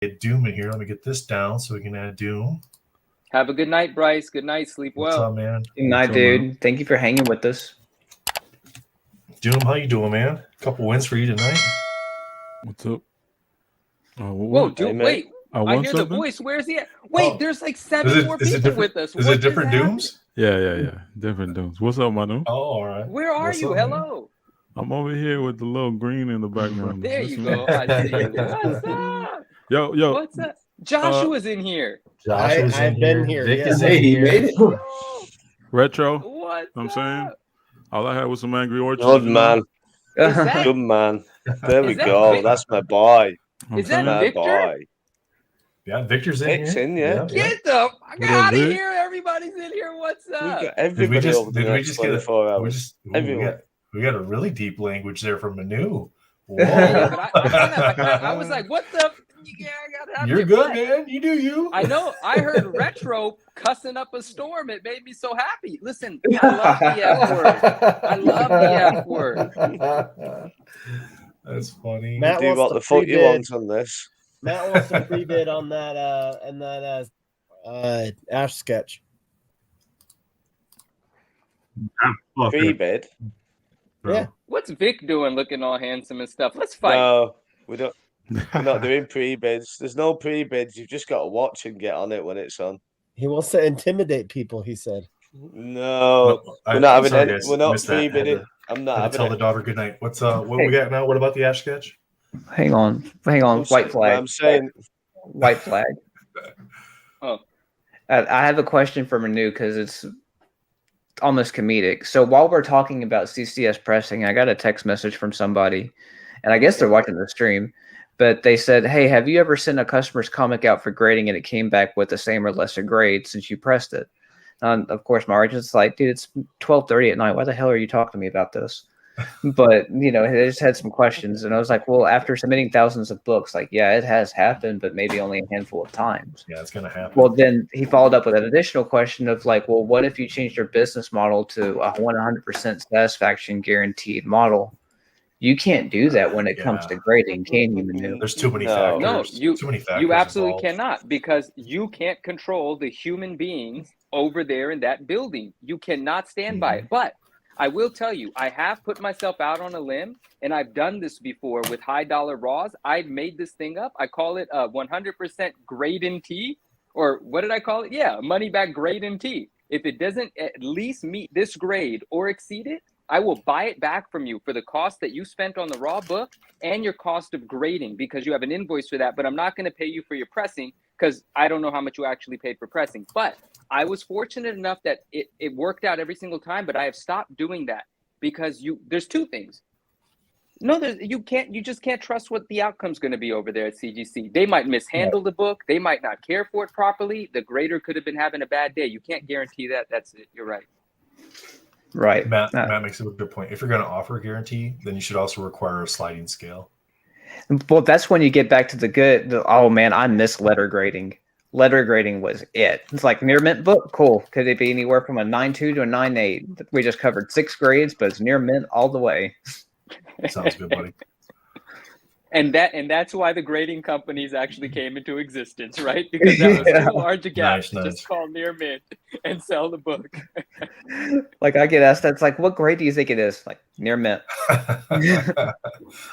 get Doom in here. Let me get this down so we can add Doom. Have a good night, Bryce. Good night. Sleep well. What's up, man? Good night, dude. Thank you for hanging with us. Doom, how you doing, man? A couple wins for you tonight. What's up? Whoa, dude, wait. I hear the voice. Where's he at? Wait, there's like 7 more people with us. Is it different Dooms? Yeah. Different Dooms. What's up, Manu? Oh, all right. Where are you? Hello. I'm over here with the little green in the background. There you go. I see you. What's up? Yo. What's up? Joshua's in here. I've been here. Vic is in here. Made it. Retro. What's I'm saying? All I had was some Angry Orchards. Good man. Good man. There we go. That's my boy. Is that my Victor? boy. Yeah, Victor's in Vic's here. in, yeah. Get the fuck out of here. Everybody's in here. What's up? We got everybody over the next 24 hours. We got a really deep language there from Manu. Whoa. I was like, what the? Yeah, You're good, man. You do you. I know. I heard Retro cussing up a storm. It made me so happy. Listen, I love the F word. I love the F word. That's funny. Matt do what the fuck you want on this. Matt wants a pre-bid on that Ash sketch. Pre-bid? Yeah. What's Vic doing looking all handsome and stuff? Let's fight. No, we don't. We're not doing pre-bids. There's no pre-bids. You've just got to watch and get on it when it's on. He wants to intimidate people, he said. No, we're not having any. We're not pre-bidding. I'm not having tell the daughter good night. What's what we got now? What about the Ash sketch? Hang on. White flag. I'm saying white flag. Oh, I have a question for Manu because it's almost comedic. So while we're talking about CCS pressing, I got a text message from somebody, and I guess they're watching the stream. But they said, hey, have you ever sent a customer's comic out for grading and it came back with the same or lesser grade since you pressed it? And of course, my agent's like, dude, it's 12:30 at night. Why the hell are you talking to me about this? But, they just had some questions. And I was like, well, after submitting thousands of books, like, yeah, it has happened, but maybe only a handful of times. Yeah, it's going to happen. Well, then he followed up with an additional question of like, well, what if you changed your business model to a 100% satisfaction guaranteed model? You can't do that when it comes to grading, can you, Manu? There's too many factors. No, too many factors you absolutely involved. cannot, because you can't control the human beings over there in that building. You cannot stand by it. But I will tell you, I have put myself out on a limb, and I've done this before with high dollar raws. I made this thing up. I call it a 100% grade in tea, or what did I call it? Yeah, money back grade in tea. If it doesn't at least meet this grade or exceed it, I will buy it back from you for the cost that you spent on the raw book and your cost of grading, because you have an invoice for that. But I'm not going to pay you for your pressing because I don't know how much you actually paid for pressing. But I was fortunate enough that it worked out every single time. But I have stopped doing that because there's two things. No, you just can't trust what the outcome's going to be over there at CGC. They might mishandle the book. They might not care for it properly. The grader could have been having a bad day. You can't guarantee that. That's it. You're right. Right. Matt makes a good point. If you're going to offer a guarantee, then you should also require a sliding scale. Well, that's when you get back to oh man, I miss letter grading. Letter grading was it. It's like near mint book, cool. Could it be anywhere from a 9.2 to a 9.8? We just covered 6 grades, but it's near mint all the way. Sounds good, buddy. And that's why the grading companies actually came into existence, right? Because that was too large a gap to just call near mint and sell the book. Like I get asked, that's like, what grade do you think it is? Like near mint.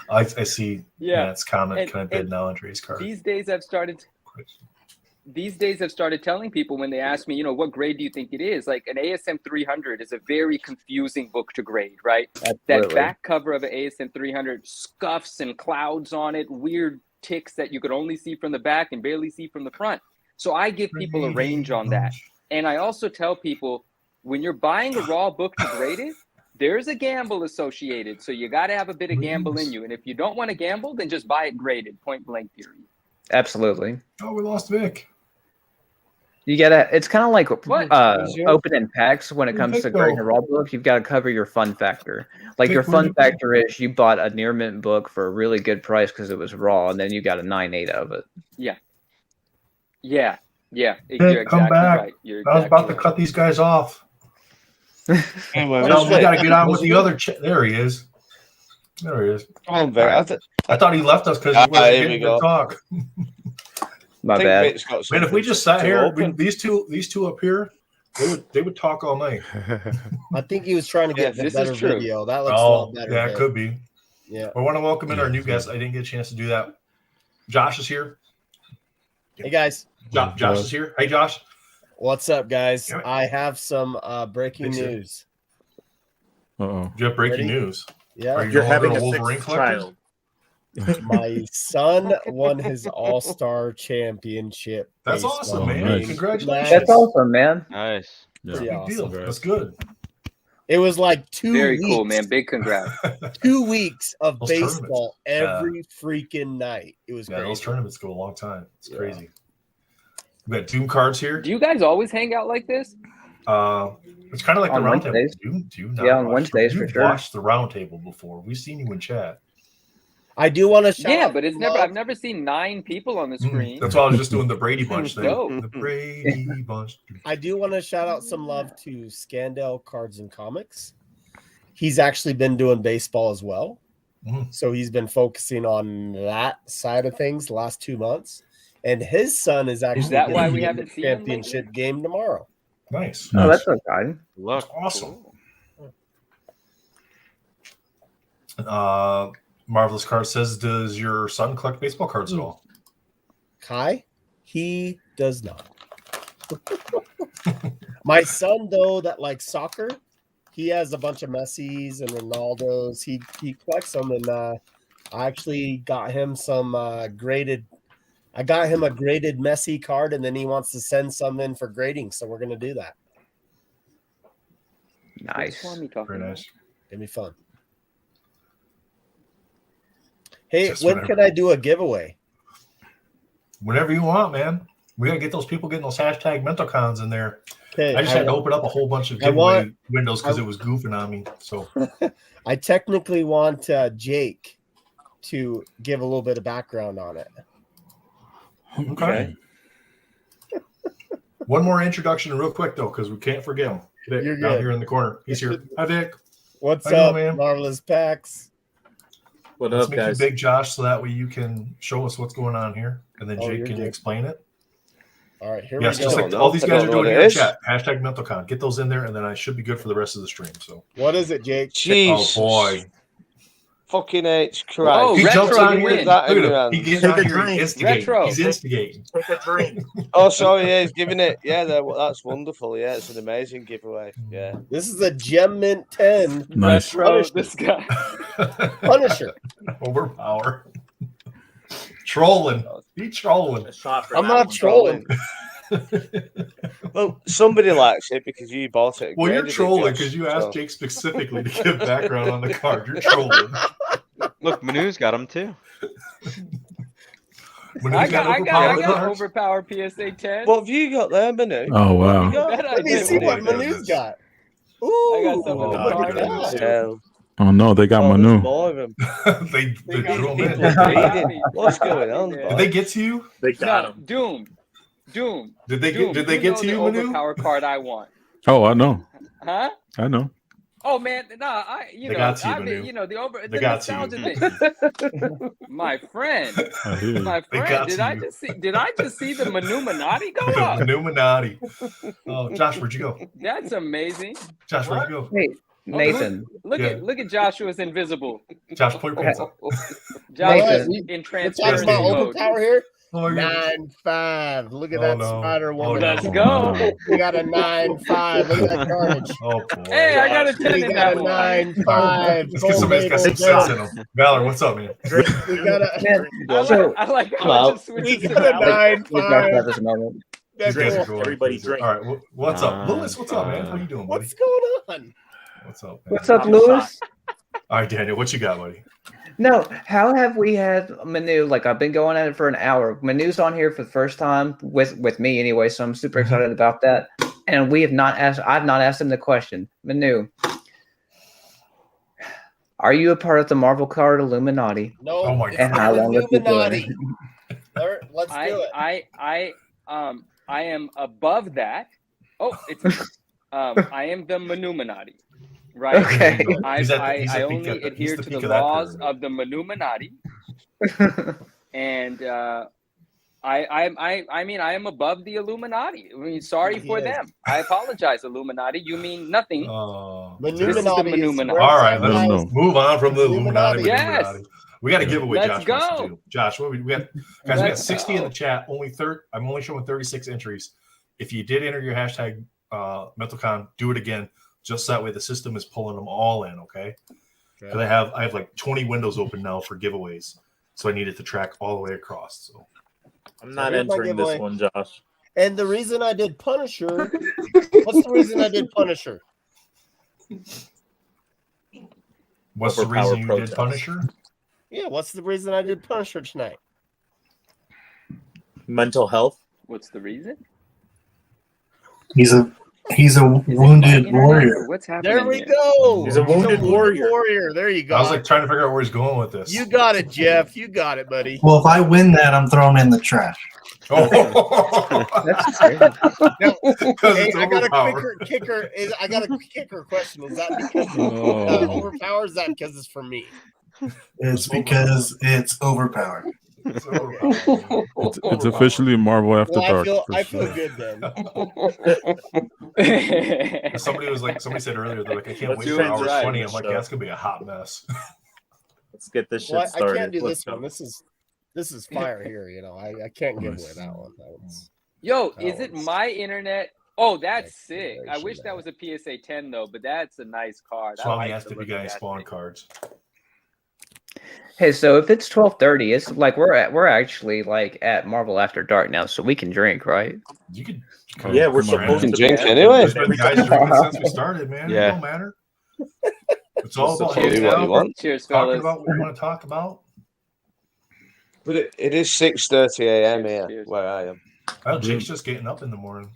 I see. Yeah, it's common. Can I bid now on Dre's card? These days I've started telling people when they ask me, what grade do you think it is? Like an ASM 300 is a very confusing book to grade, right? Absolutely. That back cover of an ASM 300 scuffs and clouds on it, weird ticks that you could only see from the back and barely see from the front. So I give people a range on that. And I also tell people, when you're buying a raw book to grade it, there's a gamble associated. So you got to have a bit of gamble in you. And if you don't want to gamble, then just buy it graded, point blank period. Absolutely. Oh, we lost Vic. You gotta. It's kind of like opening packs when it comes to grading a raw book. You've got to cover your fun factor. Like your fun factor is you bought a near mint book for a really good price because it was raw, and then you got a 9.8 of it. Yeah. You're Vic, come back. Right. I was about to cut these guys off. Anyway, we got to get on with the other. There he is. There he is. Come on, Vic. I thought he left us because he wasn't getting to talk. My think bad. Vic's got Man, something if we just sat to here, open. these two up here, they would talk all night. I think he was trying to get Yes, this better is true. video. That looks a lot better. yeah, it Vic. could be. Yeah. We want to welcome in our Yeah, new it's guest. good. I didn't get a chance to do that. Josh is here. Hey guys, Josh is here. Hey, Josh. what's up, guys? Damn it. I have some breaking Thanks, sir. news. Uh-oh. Do you have breaking Ready? news? Are Yeah, you You're no having longer a Wolverine sixth collector? child. my son won his All-Star Championship. That's based awesome, on Oh, man. nice. Congratulations. That's awesome, man. Nice. Yeah. Pretty Big deal. awesome. That's good. It was like 2 Very weeks. cool, man. Big congrats. 2 weeks of Those baseball tournaments. every freaking night. It was Yeah, those crazy. tournaments go a long time. It's Yeah. crazy. We got Doom cards here. Do you guys always hang out like this? It's kind of like On the round table. Wednesdays. Do you not Yeah, on watch- Wednesdays for you've sure. watched the round table before. We've seen you in chat. I do want to shout Yeah, out but it's some never. love. I've never seen 9 people on the screen. That's why I was just doing the Brady Bunch thing. Dope. The Brady Bunch. I do want to shout out some love to Scandell Cards and Comics. He's actually been doing baseball as well. Mhm. So he's been focusing on that side of things the last 2 months. And his son is actually that why gonna we be in haven't the seen him championship game tomorrow. Nice. Oh, Nice. that's exciting. Look. Awesome. Marvelous Card says, does your son collect baseball cards at all? Kai, he does not. My son, though, that likes soccer, he has a bunch of Messis and Ronaldos. He collects them, and I actually got him some graded. I got him a graded Messi card, and then he wants to send some in for grading, so we're gonna do that. Nice. What's Swami talking Very about? nice. It'll be fun. Hey, Just when whatever. can I do a giveaway? Whenever you want, man. We got to get those people getting those hashtag MentalCons in there. Okay, I just had to open up a whole bunch of I giveaway want- windows because it was goofing on me. So I technically want Jake to give a little bit of background on it. okay. One more introduction real quick though, because we can't forget him. Vic, You're down good. here in the corner. He's here. Hi Vic. What's How you doing, up, man? Marvelous Pax? What Let's up, make guys? you big, Josh, so that way you can show us what's going on here, and then Oh, Jake you're can good. explain it. All right, here Yes, we just go. like all these I guys don't are know doing what here it in is. chat. Hashtag MentalCon. Get those in there, and then I should be good for the rest of the stream. So, What is it, Jake? Jeez. oh boy, Fucking H Christ. Oh, he Retro, jumps on you here. win. Look That in at your him. He hands. gets Take on a here. drink. He's instigating. Retro. He's instigating. Take a drink. Oh, sorry, yeah, he's giving it. Yeah, that's wonderful. Yeah, it's an amazing giveaway. Yeah. This is a Gem Mint 10 Nice. Retro, Punisher. this guy. Punisher. Overpower. Trolling. He trolling. A shot for I'm that not one. trolling. Well, somebody likes it because you bought it. Well, you're graded it, trolling Josh, because you asked so- Jake specifically to give background on the card. You're trolling. Look, Manu's got him too. When I he's got overpowered cards, overpowered PSA 10. What have you got there, Manu? Oh, wow. You got? That I Let me did. see Oh what my Manu's goodness. got. Ooh, I got some Oh, of the my cards. goodness. Hell. Oh, no, they got Oh, there's Manu. more of them. they They got drew him People in. are reading. What's going on, Did Did they get to you? They got No, him. Doom. Did they Doom, get? Did they you get know to the you, Manu? overpower card I want. Oh, I know. Huh? I know. Oh man, nah, They got to you, I mean, Manu. you know, the They got to nostalgia you. thing. My friend, I hear you. my They got friend, to you. did I just see the Manuminati go The up? Illuminati. Oh, Josh, where'd you go? That's amazing. Josh, where'd you go? Hey, Nathan. Look Yeah. at Joshua's invisible. Josh, put your pants up. Josh Nathan. is in we're talking transparency about mode. overpower here. Oh, my goodness. 9-5. Look at Oh, that no. Spider Oh, Woman. no. Let's go. Wow. We got a 9-5. Look at that carnage. Oh boy. Hey, I got a 10 We in got that a one. 9-5. Let's get somebody's got some sense in them. Valor, what's up, man? Drink. We got a Man, I like how Hello. it just we switches got a around. we're talking 9-5. about this moment. That's You guys are cool. going Everybody crazy. drink. All right, what's up? Lewis, what's up, man? How you doing, buddy? What's going on? What's up, man? What's up, I'm Lewis? All right, Daniel, what you got, buddy? No, how have we had Manu? Like, I've been going at it for an hour. Manu's on here for the first time with me anyway, so I'm super excited about that. And we have not asked. I've not asked him the question. Manu, are you a part of the Marvel card Illuminati? No, Oh my it's And the how long have you been doing Illuminati. All right, let's do it. I am above that. Oh, it's I am the Manuminati, right? Okay. He's at the- I he's at only peak of the- he's adhere the to peak the of that laws pyramid. of the Manuminati, and I mean, I am above the Illuminati. I mean, sorry for Yes. them. I apologize, Illuminati. You mean nothing. This is the Illuminati is Illuminati. where all it's right, at, Let 'em guys. know. move on from the Illuminati. Illuminati. Yes. Illuminati. We got a giveaway. Let's Josh wants to go. do. Josh, what we got? Guys, we got Let's 60 in go. the chat. I'm only showing 36 entries. If you did enter your hashtag MentalCon, do it again. Just that way, the system is pulling them all in. Okay. Because I have like 20 windows open now for giveaways, so I needed to track all the way across. So I'm not Here's my entering this giveaway. one, Josh. And the reason I did Punisher, what's the reason I did Punisher? what's the Overpower reason you protest. did Punisher? Yeah, what's the reason I did Punisher tonight? Mental health. What's the reason? He's a Is it my wounded internet or warrior. what's happening? There we here? go. He's a wounded warrior. There you go. I was like trying to figure out where he's going with this. You got it, Jeff. You got it, buddy. Well, if I win that, I'm thrown in the trash. Oh. That's great. Now, 'Cause hey, it's I got a overpowered. kicker question. Is that because Oh. overpowered? Is that because it's for me? It's because it's overpowered. It's overpowered. It's officially Marvel After Well, Dark. for I feel sure. good then. Somebody said earlier, they're like, I can't Let's wait do for it hour right. 20. I'm like, So- yeah, it's gonna be a hot mess. Let's get this shit Well, I started. can't do Let's this go. one. This is fire here. You know, I can't give away that one. That one's, Yo, That is it one's- my internet? Oh, that's Next sick. I generation, wish that man. was a PSA 10 though, but that's a nice card. I Swami like asked the if you look got of any that spawn thing. cards. Hey, so if it's 12:30, it's like we're actually like at Marvel After Dark now, so we can drink, right? You could. Yeah, we're come on, supposed man. to drink be anyway. There's been guys drinking since we started, man. It Yeah. don't matter. It's all about Cheers. hanging What you out, want? Cheers, talking fellas. about what you want to talk about. But it is 6:30 a.m. here Cheers. where I am. Well, Jake's just getting up in the morning.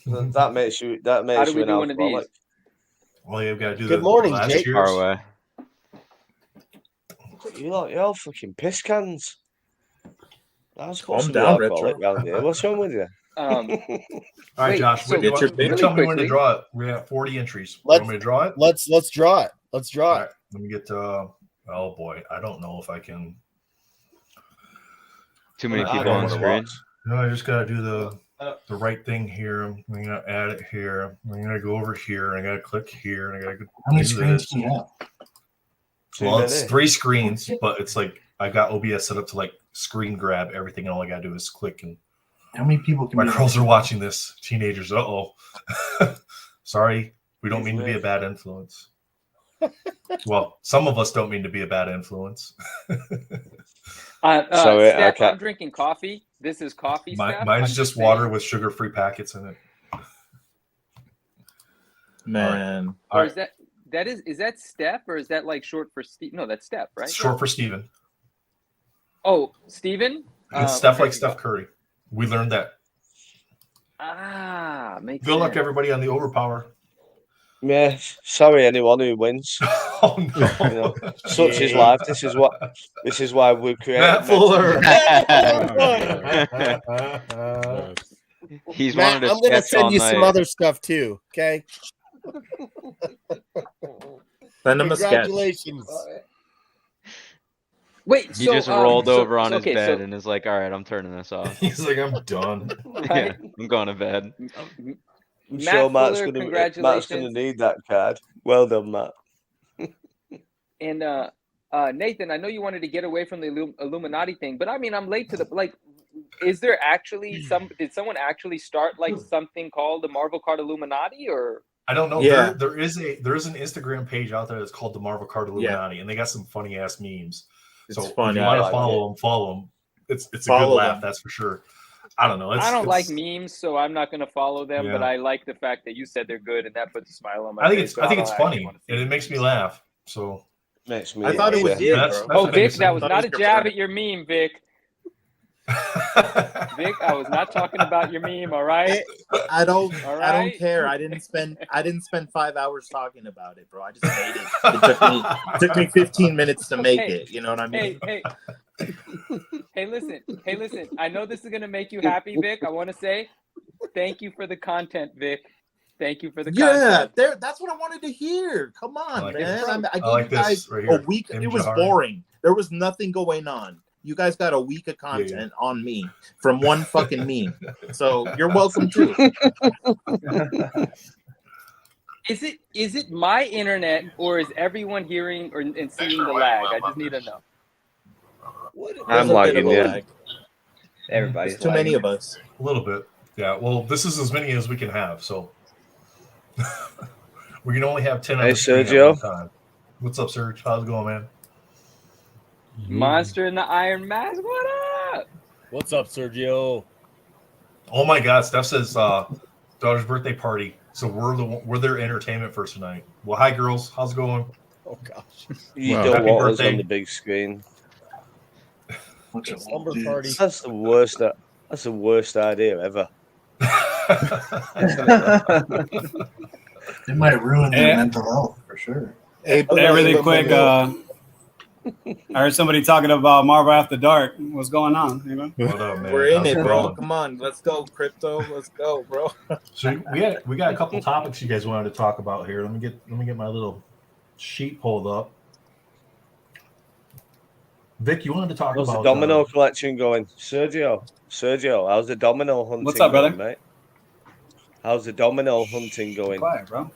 That makes you How do we an do one of these? alcoholic. Well, you've got to do Good the morning, last Jake. cheers. Far away. You're all fucking piss cans. I was Calm supposed to be down, alcoholic Retro. round here. What's wrong with you? All right, Wait, Josh. so When do you Get your want, you big- tell me when to quickly. draw it. We're at 40 entries. Let's- Want me to draw it? let's draw it. Let's draw All it. right. Let me get. Oh boy, I don't know if I can. Too many I people don't on wanna screen. No, I just gotta do the right thing here. I'm gonna add it here. I'm gonna go over here. And I gotta click here. And I gotta go. How many do screens this. do you have? Well, it's many. 3 screens, but it's like I got OBS set up to like screen grab everything, and all I gotta do is click. And How many people can my be girls are watching this. Teenagers. Sorry, we don't mean to be a bad influence. Well, some of us don't mean to be a bad influence. Sorry, I Steph, can't- I'm drinking coffee. This is coffee. Steph. Mine's I'm just saying. water with sugar-free packets in it. Man. All Or right. is that Steph or is that like short for Steve? No, that's Steph, right? It's short for Steven. Oh, Steven? It's Steph okay. like Steph Curry. We learned that. Makes Good luck, sense. everybody, on the overpower. Yeah, sorry anyone who wins. Oh no! You know, such is life. This is why we created Matt Fuller. He's Matt, wanted to I'm gonna sketch send all you some night. other stuff too. Okay. Send him a sketch. Congratulations. Wait, He so, just rolled so- over on his okay, bed so- and is like, "All right, I'm turning this off. He's like, I'm done. Yeah, I'm going to bed." I'm Matt sure Matt's Fuller, gonna congratulations. need that card. Well done, Matt. And Nathan, I know you wanted to get away from the Illuminati thing, but I mean, I'm late to the like. Is there actually did someone actually start like something called the Marvel Card Illuminati or? I don't know. Yeah. There is an Instagram page out there that's called the Marvel Card Illuminati, and they got some funny ass memes. It's So funny. if you I want to like follow them. It's a Follow good laugh, them. that's for sure. I don't know. I don't like memes, so I'm not going to follow them. But Yeah. I like the fact that you said they're good, and that puts a smile on my I think face. it's but don't actually funny, wanna see and it the makes me memes. laugh. So Makes me. I thought it was Yeah, you, that's- bro. that's Oh, what Vic, I that was thought it not was a your jab friend. at your meme, Vic. Vic, I was not talking about your meme. All right. I don't All I don't right. care. I didn't spend 5 hours talking about it, bro. I just made it. It took me 15 minutes to make Hey, it. You know what I mean? Hey, listen. I know this is gonna make you happy, Vic. I want to say thank you for the content, Vic. Thank you for the Yeah, content. that's what I wanted to hear. Come on, I like man. it. I I gave like you guys this right a here. week. Im It was Jahari. boring. There was nothing going on. You guys got a week of content on me from one fucking meme. So you're welcome too. Is it my internet or is everyone hearing and seeing the lag? I just need to know. I'm There's a bit of lagging, a yeah. lag. Everybody's There's too many lagging. of us. A little bit. Yeah. Well, this is as many as we can have, so we can only have 10 on Hey, the screen Sergio. at one time. What's up, Serge? How's it going, man? Monster in the Iron Mask. What up? What's up, Sergio? Oh my God, Steph says daughter's birthday party. So we're their entertainment for tonight. Well, hi girls, how's it going? Oh gosh. You Wow. don't Happy want us birthday. on the big screen. Bunch of Slumber old dudes. party. That's the worst. That's the worst idea ever. It might ruin their Yeah. mental health for sure. Hey, Hey, really quick, I heard somebody talking about Marvel After Dark. What's going on? You know? What up, man? we're in How's it, bro. going? Come on, let's go, crypto. Let's go, bro. So we got a couple topics you guys wanted to talk about here. Let me get my little sheet pulled up. Vic, you wanted to talk How's about the domino collection going? Sergio, how's the domino hunting What's up, going, brother? mate? How's the domino hunting going? Quiet, bro.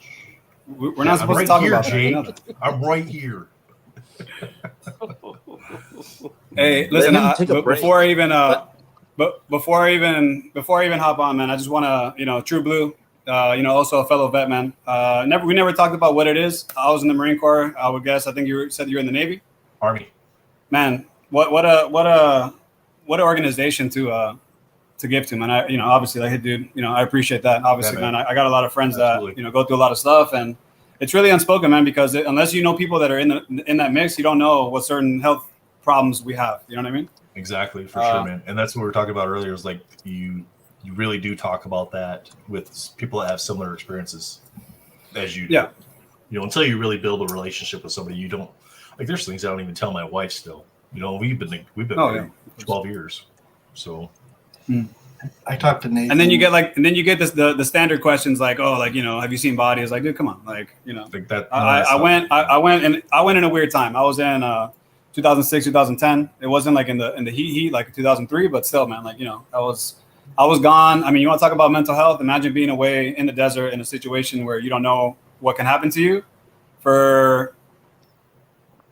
We're Yeah, not I'm supposed right to talk here, about that. You Jake. know that. I'm right here. Hey, listen. Let him take a break. Before I even hop on, man, I just want to, True Blue, also a fellow vet, man. We never talked about what it is. I was in the Marine Corps. I would guess. I think you said you're in the Navy. Army. Man, what an organization to give to, man. I, obviously, like, hey, dude, I appreciate that. Obviously, Yeah, man. man, I got a lot of friends Absolutely. that go through a lot of stuff, and it's really unspoken, man, because unless you know people that are in that mix, you don't know what certain health problems we have. You know what I mean? Exactly, for sure, man. And that's what we were talking about earlier. Is like you really do talk about that with people that have similar experiences as you do. Yeah. Until you really build a relationship with somebody, you don't like. There's things I don't even tell my wife still. We've been married 12 years, so. I talked to Nathan. And then you get this the standard questions like, oh, like, have you seen bodies? Like, dude, come on, like, Like that. I went in a weird time. I was in 2006, 2010. It wasn't like in the heat like 2003, but still, man, like, I was gone. I mean, you want to talk about mental health? Imagine being away in the desert in a situation where you don't know what can happen to you for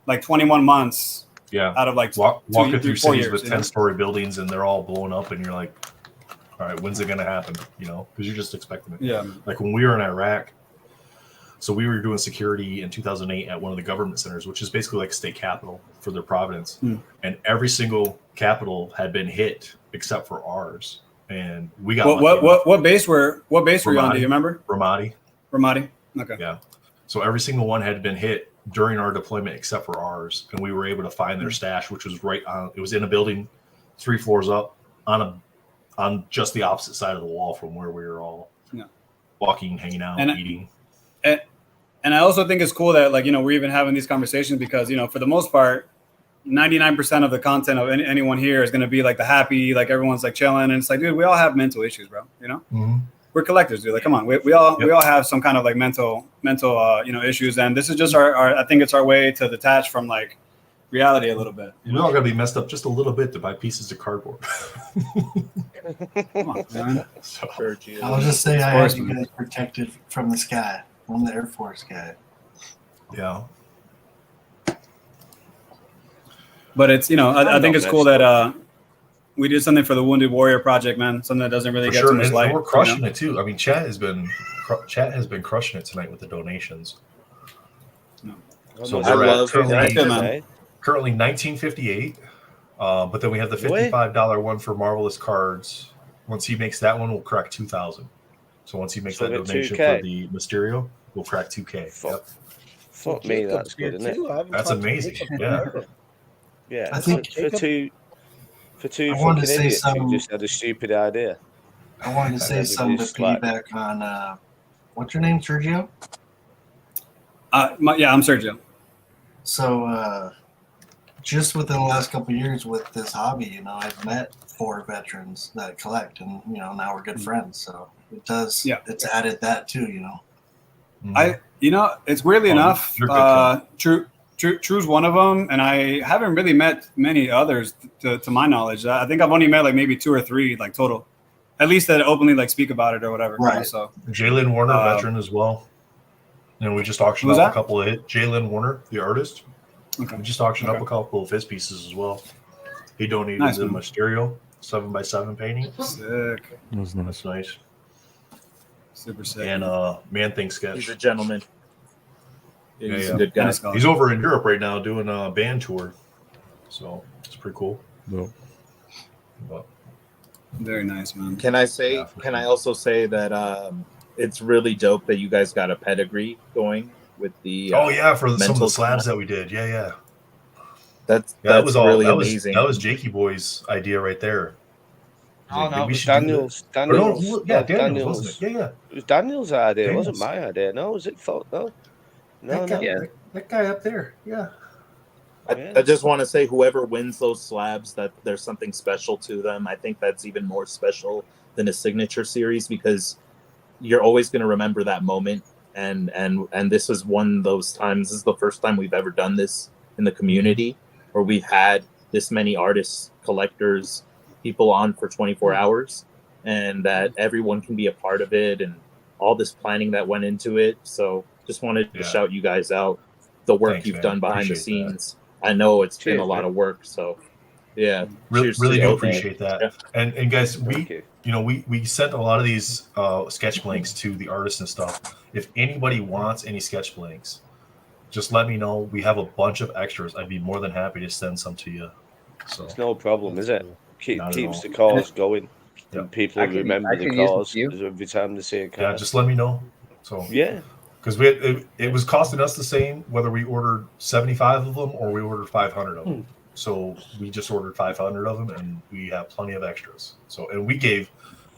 like 21 months. Yeah. Out of like walking through 4 cities years, with 10-story buildings and they're all blown up, and you're like, all right, when's it going to happen? Because you're just expecting it. Yeah. Like when we were in Iraq, so we were doing security in 2008 at one of the government centers, which is basically like state capital for their province. And every single capital had been hit except for ours. And we got what base were you on? Do you remember? Ramadi. Okay. Yeah. So every single one had been hit during our deployment except for ours, and we were able to find their stash, which was right on. It was in a building 3 floors up on just the opposite side of the wall from where we were all walking, hanging out, eating. And I also think it's cool that, like, we're even having these conversations because, for the most part, 99% of the content of anyone here is going to be like the happy, like everyone's like chilling, and it's like, dude, we all have mental issues, bro. Mm-hmm. We're collectors, dude. Like, come on, we all have some kind of like mental issues, and this is just our I think it's our way to detach from like reality a little bit. We're all gonna be messed up just a little bit to buy pieces of cardboard. Come on, man. I'll just say I had you guys protected from the sky. I'm the Air Force guy. Yeah. But it's I think it's cool that we did something for the Wounded Warrior Project, man. Something that doesn't really get too much light. And we're crushing it too. I mean, chat has been crushing it tonight with the donations. So we're at currently 1958, but then we have the $55 one for Marvelous Cards. Once he makes that one, we'll crack 2,000. So once he makes that donation 2K. for the Mysterio, we'll crack 2K. Fuck me, that's good, isn't it? That's amazing. Yeah. Yeah. I think for two I wanted to fucking say idiots who something. just had a stupid idea. I wanted to say something to piggyback on what's your name, Sergio? I'm Sergio. So just within the last couple of years with this hobby, I've met 4 veterans that collect, and now we're good friends. So it does. Yeah. It's added that too. It's weirdly enough, True's one of them, and I haven't really met many others to my knowledge. I think I've only met like maybe 2 or 3 like total, at least that openly like speak about it or whatever. Right. You know, so Jalen Warner, veteran as well. You know, we just auctioned Who's off that? a couple of Jalen Warner, the artist. Okay. We just auctioned up Okay. a couple of his pieces as well. He donated Nice, the man. Mysterio 7x7 painting. Sick. That was nice. That's nice. Super sick. And Man Thing sketch. He's a gentleman. Yeah, he's Yeah. a good guy. Nice guy. He's over in Europe right now doing a band tour, so it's pretty cool. Dope. But, Very nice, man. Can I say? Yeah, for Can I sure. also say that it's really dope that you guys got a pedigree going with the. oh yeah, for some of the mental slabs that we did. Yeah. That's That was all. really that was amazing. that was Jakey Boy's idea right there. He's Oh like, no, we it was should do Daniel's. this. Or no, Daniel's. yeah, Daniel's, wasn't it? Yeah. It was Daniel's idea. It wasn't Daniel's. my idea. No, was it? No. No, That guy, no. Yeah. that guy up there. Yeah. I just want to say, whoever wins those slabs, that there's something special to them. I think that's even more special than a signature series because you're always going to remember that moment. And this is one of those times. This is the first time we've ever done this in the community, where we've had this many artists, collectors, people on for 24 hours, and that everyone can be a part of it, and all this planning that went into it. So just wanted to Yeah. shout you guys out, the work Thanks, you've man. done behind the Appreciate that. scenes. I know it's been Cheers, a lot man. of work. So yeah, Really, cheers to really do you. appreciate that. Yeah. And guys, Thank you. we sent a lot of these sketch blanks to the artists and stuff. If anybody wants any sketch blanks, just let me know. We have a bunch of extras. I'd be more than happy to send some to you. So It's no problem, is it? Not at Keeps all. the cause going. Yeah. And people I could- remember I the could use a cause few. every time they see a car. yeah, just let me know. So Yeah. because it was costing us the same whether we ordered 75 of them or we ordered 500 of them. So we just ordered 500 of them, and we have plenty of extras. So and we gave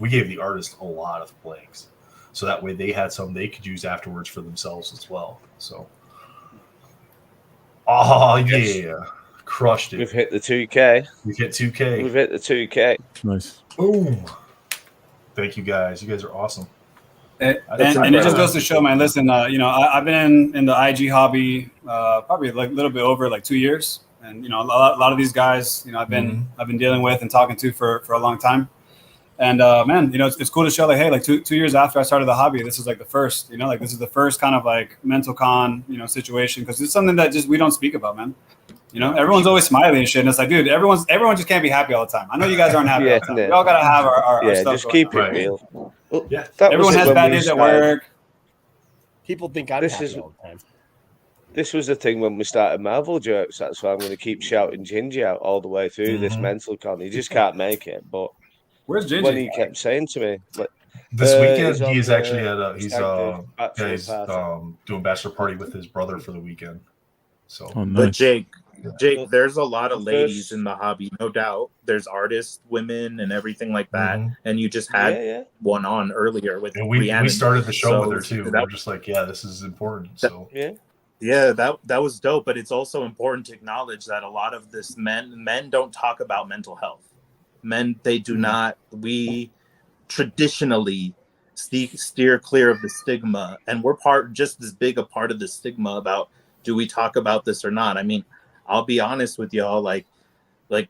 the artist a lot of blanks, so that way they had some they could use afterwards for themselves as well. So, oh Yes. yeah, crushed We've it. hit the 2K. We hit 2K. We've hit the 2K. Nice. Boom. Thank you guys. You guys are awesome. And That's it just incredible. goes to show, man. Listen, I've been in the IG hobby probably like a little bit over like 2 years, and a lot of these guys, I've been dealing with and talking to for a long time. And man, it's cool to show like, hey, like two years after I started the hobby, this is like the first, this is the first kind of like MentalCon, situation, because it's something that just we don't speak about, man. Everyone's always smiling and shit, and it's like, dude, everyone just can't be happy all the time. I know you guys aren't happy all the time. Yeah, We all gotta have our Yeah, stuff. just going keep on. it Right. real. Well, Yeah. that was Everyone it has when bad we days at started. work. People think I'm This happy is- all the time. This was the thing when we started Marvel Jokes. That's why I'm going to keep shouting Gingy out all the way through this Mhm. MentalCon. He just can't make it. But Where's when Gingy? he kept saying to me, like, This weekend, he's on he is the actually at he's stag do, bachelor guys party. doing bachelor party with his brother for the weekend. So Oh, But nice. Jake, there's a lot of The ladies first- in the hobby, no doubt. There's artists, women, and everything like that. Mhm. And you just had yeah. one on earlier with and we Rhiannon. started the show So with her too. that- We're just like, yeah, this is important. So Yeah, that was dope. But it's also important to acknowledge that a lot of this men don't talk about mental health. Men, they do not. We traditionally steer clear of the stigma, and we're just as big a part of the stigma about do we talk about this or not. I mean, I'll be honest with y'all, like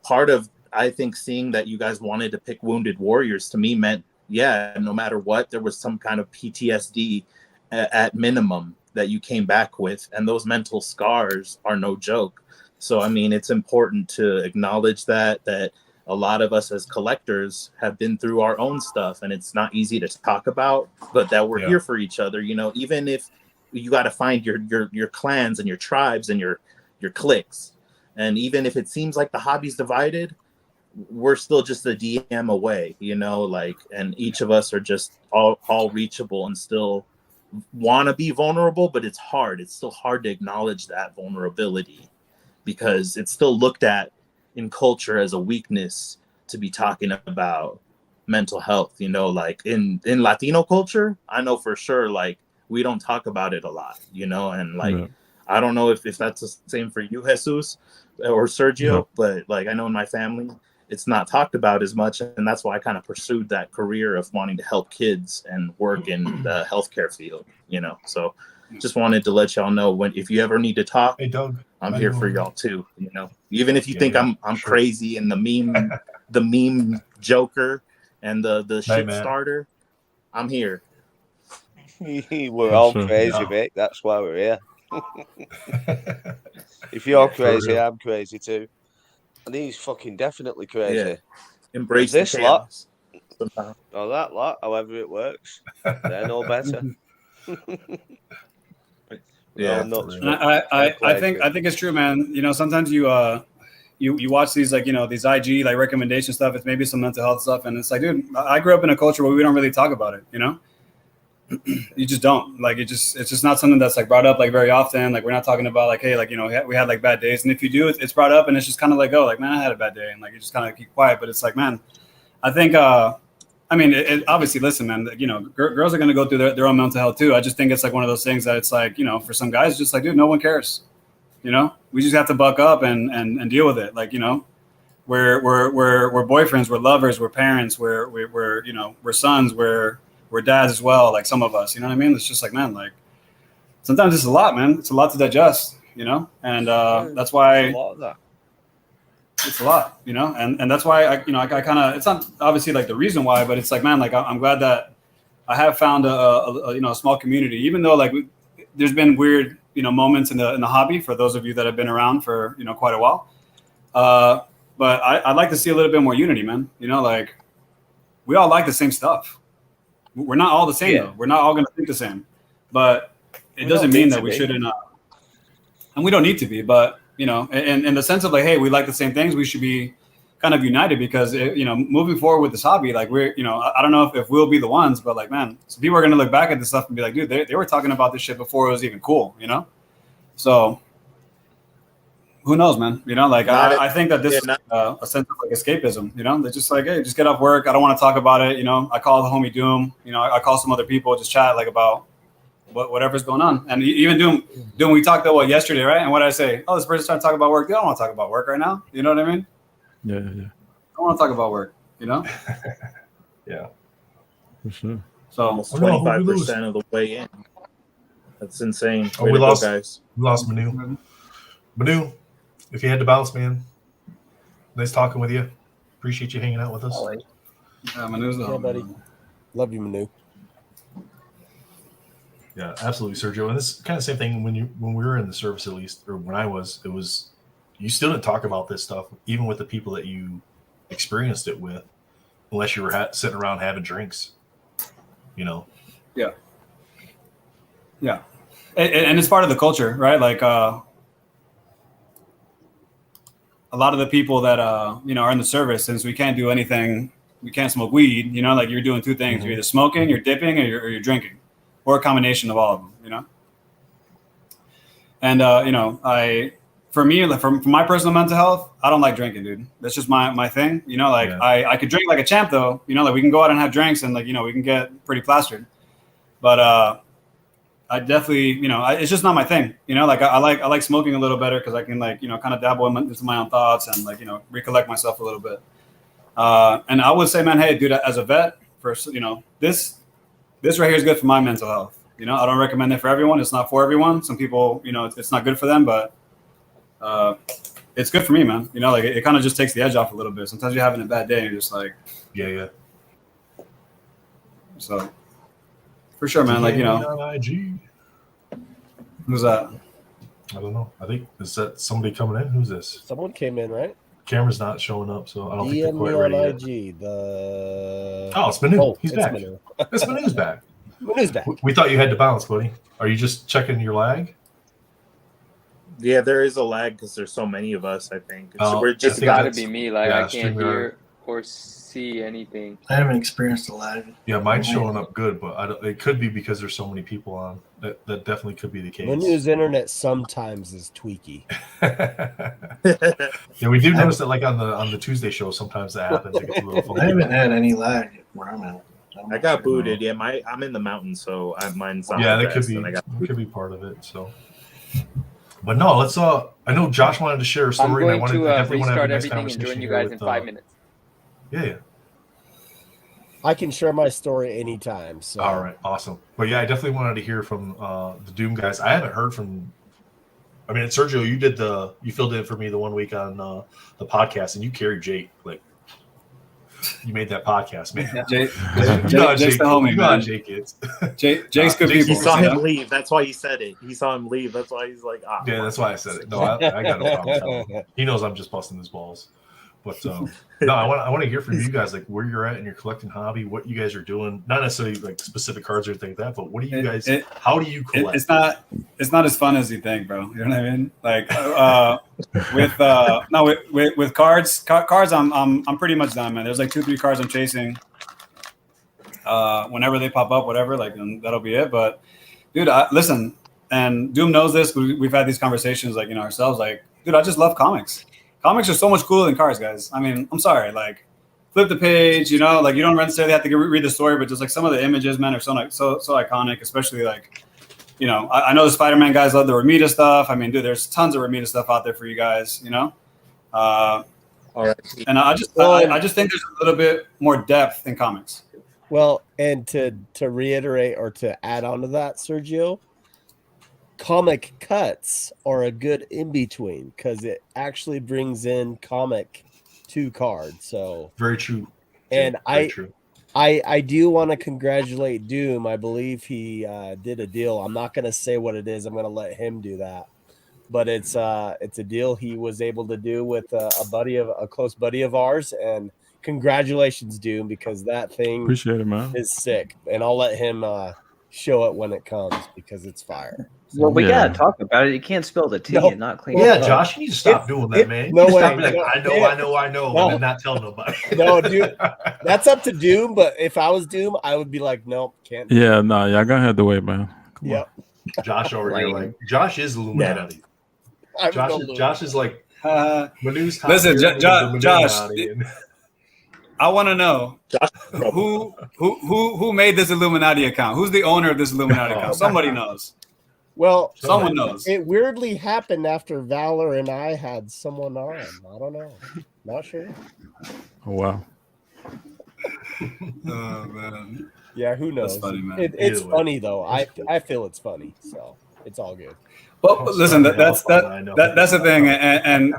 part of I think seeing that you guys wanted to pick Wounded Warriors to me meant, yeah, no matter what, there was some kind of PTSD at minimum that you came back with, and those mental scars are no joke. So I mean, it's important to acknowledge that a lot of us as collectors have been through our own stuff, and it's not easy to talk about, but that we're here for each other. Even if you got to find your clans and your tribes and your cliques, and even if it seems like the hobby's divided, we're still just a DM away, and each of us are just all reachable and still want to be vulnerable, but it's hard. It's still hard to acknowledge that vulnerability because it's still looked at in culture as a weakness to be talking about mental health. Like in Latino culture, I know for sure, like we don't talk about it a lot, and like Yeah. I don't know if that's the same for you, Jesus or Sergio, No. but like I know in my family it's not talked about as much, and that's why I kind of pursued that career of wanting to help kids and work in the healthcare field, So just wanted to let y'all know if you ever need to talk, hey, Doug, I'm here for y'all too. You know, even if you think I'm crazy and the meme joker and the shit man. starter, I'm here. We're all crazy, mate. That's why we're here. If you're crazy, I'm crazy too. And he's fucking definitely crazy. Yeah. Embrace this the lot, somehow. or that lot, however it works, they're no better. Yeah, I think it's true, man. You know, sometimes you watch these like, you know, these IG like recommendation stuff. It's maybe some mental health stuff, and it's like, dude, I grew up in a culture where we don't really talk about it. You know, you just don't like it. It's just not something that's like brought up like very often. Like we're not talking about like, hey, like, you know, we had like bad days, and if you do, it's brought up, and it's just kind of like, oh, like, man, I had a bad day, and like you just kind of keep quiet. But it's like, man, I think I mean, it obviously, listen, man, you know, girls are going to go through their own mental health too. I just think it's like one of those things that it's like, you know, for some guys, just like, dude, no one cares. You know, we just have to buck up and deal with it. Like, you know, we're boyfriends, we're lovers, we're parents, we're you know, we're sons, we're dads as well. Like some of us, you know what I mean? It's just like, man, like sometimes it's a lot, man. It's a lot to digest, you know? And that's why a lot of that. It's a lot, you know, and that's why I kind of, it's not obviously like the reason why, but it's like, man, like I'm glad that I have found a you know, a small community, even though like there's been weird, you know, moments in the hobby for those of you that have been around for, you know, quite a while. But I'd like to see a little bit more unity, man. You know, like we all like the same stuff. We're not all the same though. We're not all going to think the same, but it doesn't mean that we shouldn't, and we don't need to be, but you know, in the sense of like, hey, we like the same things, we should be kind of united because, you know, moving forward with this hobby, like we're, you know, I don't know if we'll be the ones, but like, man, so people are going to look back at this stuff and be like, dude, they were talking about this shit before it was even cool, you know? So who knows, man? You know, like I think that this is a sense of like escapism, you know, they're just like, hey, just get off work. I don't want to talk about it. You know, I call the homie Doom, you know, I call some other people, just chat like about whatever's going on. And even Doom, we talked about yesterday, right? And what did I say? Oh, this person's trying to talk about work. They don't want to talk about work right now. You know what I mean? Yeah. I don't want to talk about work, you know? Yeah. For sure. So almost 25% of the way in. That's insane. Oh, we lost, guys. We lost Manu. Manu, if you had to bounce, man, nice talking with you. Appreciate you hanging out with us. Yeah, Manu's the home, buddy. Love you, Manu. Yeah, absolutely, Sergio. And this is kind of the same thing when we were in the service, at least, or when I was. It was, you still didn't talk about this stuff, even with the people that you experienced it with, unless you were sitting around having drinks. You know. Yeah. Yeah, and it's part of the culture, right? Like a lot of the people that you know, are in the service, since we can't do anything, we can't smoke weed. You know, like you're doing two things: Mm-hmm. you're either smoking, you're dipping, or you're drinking, or a combination of all of them. You know. And you know, for me, like, for my personal mental health, I don't like drinking, dude. That's just my thing. You know, like I could drink like a champ, though. You know, like we can go out and have drinks, and like, you know, we can get pretty plastered. But I definitely, you know, it's just not my thing. You know, like I like smoking a little better because I can, like, you know, kind of dabble into my own thoughts and, like, you know, recollect myself a little bit. And I would say, man, hey, dude, as a vet, you know, this right here is good for my mental health. You know, I don't recommend it for everyone. It's not for everyone. Some people, you know, it's not good for them, but it's good for me, man. You know, like it kind of just takes the edge off a little bit. Sometimes you're having a bad day and you're just like, yeah. So for sure, man. Like, you know, who's that? I don't know. I think, is that somebody coming in? Who's this? Someone came in, right? Camera's not showing up, so I don't think DM they're quite me ready on yet. IG. It's Manu. Oh, He's it's back. Manu. It's Manu's back. Manu's back. We thought you had to bounce, buddy. Are you just checking your lag? Yeah, there is a lag because there's so many of us, I think. It's got to be me. Like, I can't hear or see anything. I haven't experienced a lag. Yeah, mine's showing up good, but it could be because there's so many people on. That definitely could be the case. Manu's internet sometimes is tweaky. Yeah, we do notice that, like on the Tuesday show, sometimes that happens. It gets a little funky. I haven't had any lag where I'm at. I got booted. Yeah, I'm in the mountains, so mine's not. Yeah, that could be part of it. So, but no, let's. I know Josh wanted to share a story. I'm and I going wanted to restart everything and join you guys in 5 minutes. Yeah. I can share my story anytime. So. All right, awesome. But yeah, I definitely wanted to hear from the Doom guys. I haven't heard from I mean, Sergio, you filled in for me the one week on the podcast, and you carried Jake. Like, you made that podcast, man. Jake's Jake, the homie, you know how man. Jake is. Jake's good Jake's people. He saw you him know? leave. That's why he said it. He saw him leave. That's why he's like, ah. Yeah, that's why I said it. No, I got no problem telling him. He knows I'm just busting his balls. But no, I want to hear from you guys, like where you're at in your collecting hobby, what you guys are doing. Not necessarily like specific cards or anything like that, but what do you guys? How do you collect? It's not as fun as you think, bro. You know what I mean? Like with cards, I'm pretty much done, man. There's like 2-3 cards I'm chasing. Whenever they pop up, whatever, like that'll be it. But dude, listen, and Doom knows this. We've had these conversations, like ourselves. Like, dude, I just love comics. Comics are so much cooler than cards, guys. I mean, I'm sorry, like flip the page, like you don't necessarily have to read the story, but just like some of the images, man, are so iconic, especially like, I know the Spider-Man guys love the Ramita stuff. I mean, dude, there's tons of Ramita stuff out there for you guys, All right. And I just think there's a little bit more depth in comics. Well, and to reiterate or to add on to that, Sergio, comic cuts are a good in between because it actually brings in comic to card. So very true. And very true. I do want to congratulate Doom. I believe he did a deal. I'm not going to say what it is. I'm going to let him do that. But it's a deal he was able to do with a close buddy of ours, and congratulations, Doom, because that thing Appreciate it, man. is sick. And I'll let him show it when it comes because it's fire. Well, we gotta talk about it. You can't spill the tea and not clean. Yeah, it up. Josh, you need to stop doing that, man. No way. Stop being like, I know, No. and then not tell nobody. No, dude, that's up to Doom. But if I was Doom, I would be like, nope, can't. Yeah, no, y'all gonna have to wait, man. Yep. Josh over here, like Josh is Illuminati. Josh is like Manu's top listen, tier Josh. Illuminati. I want to know who made this Illuminati account. Who's the owner of this Illuminati account? Somebody knows. Well, someone knows. It weirdly happened after Valor and I had someone on. I don't know. Not sure. Oh wow. Oh man. Yeah, who knows? That's funny, man. It's funny though. I feel it's funny, so it's all good. Well, listen, that's the thing, and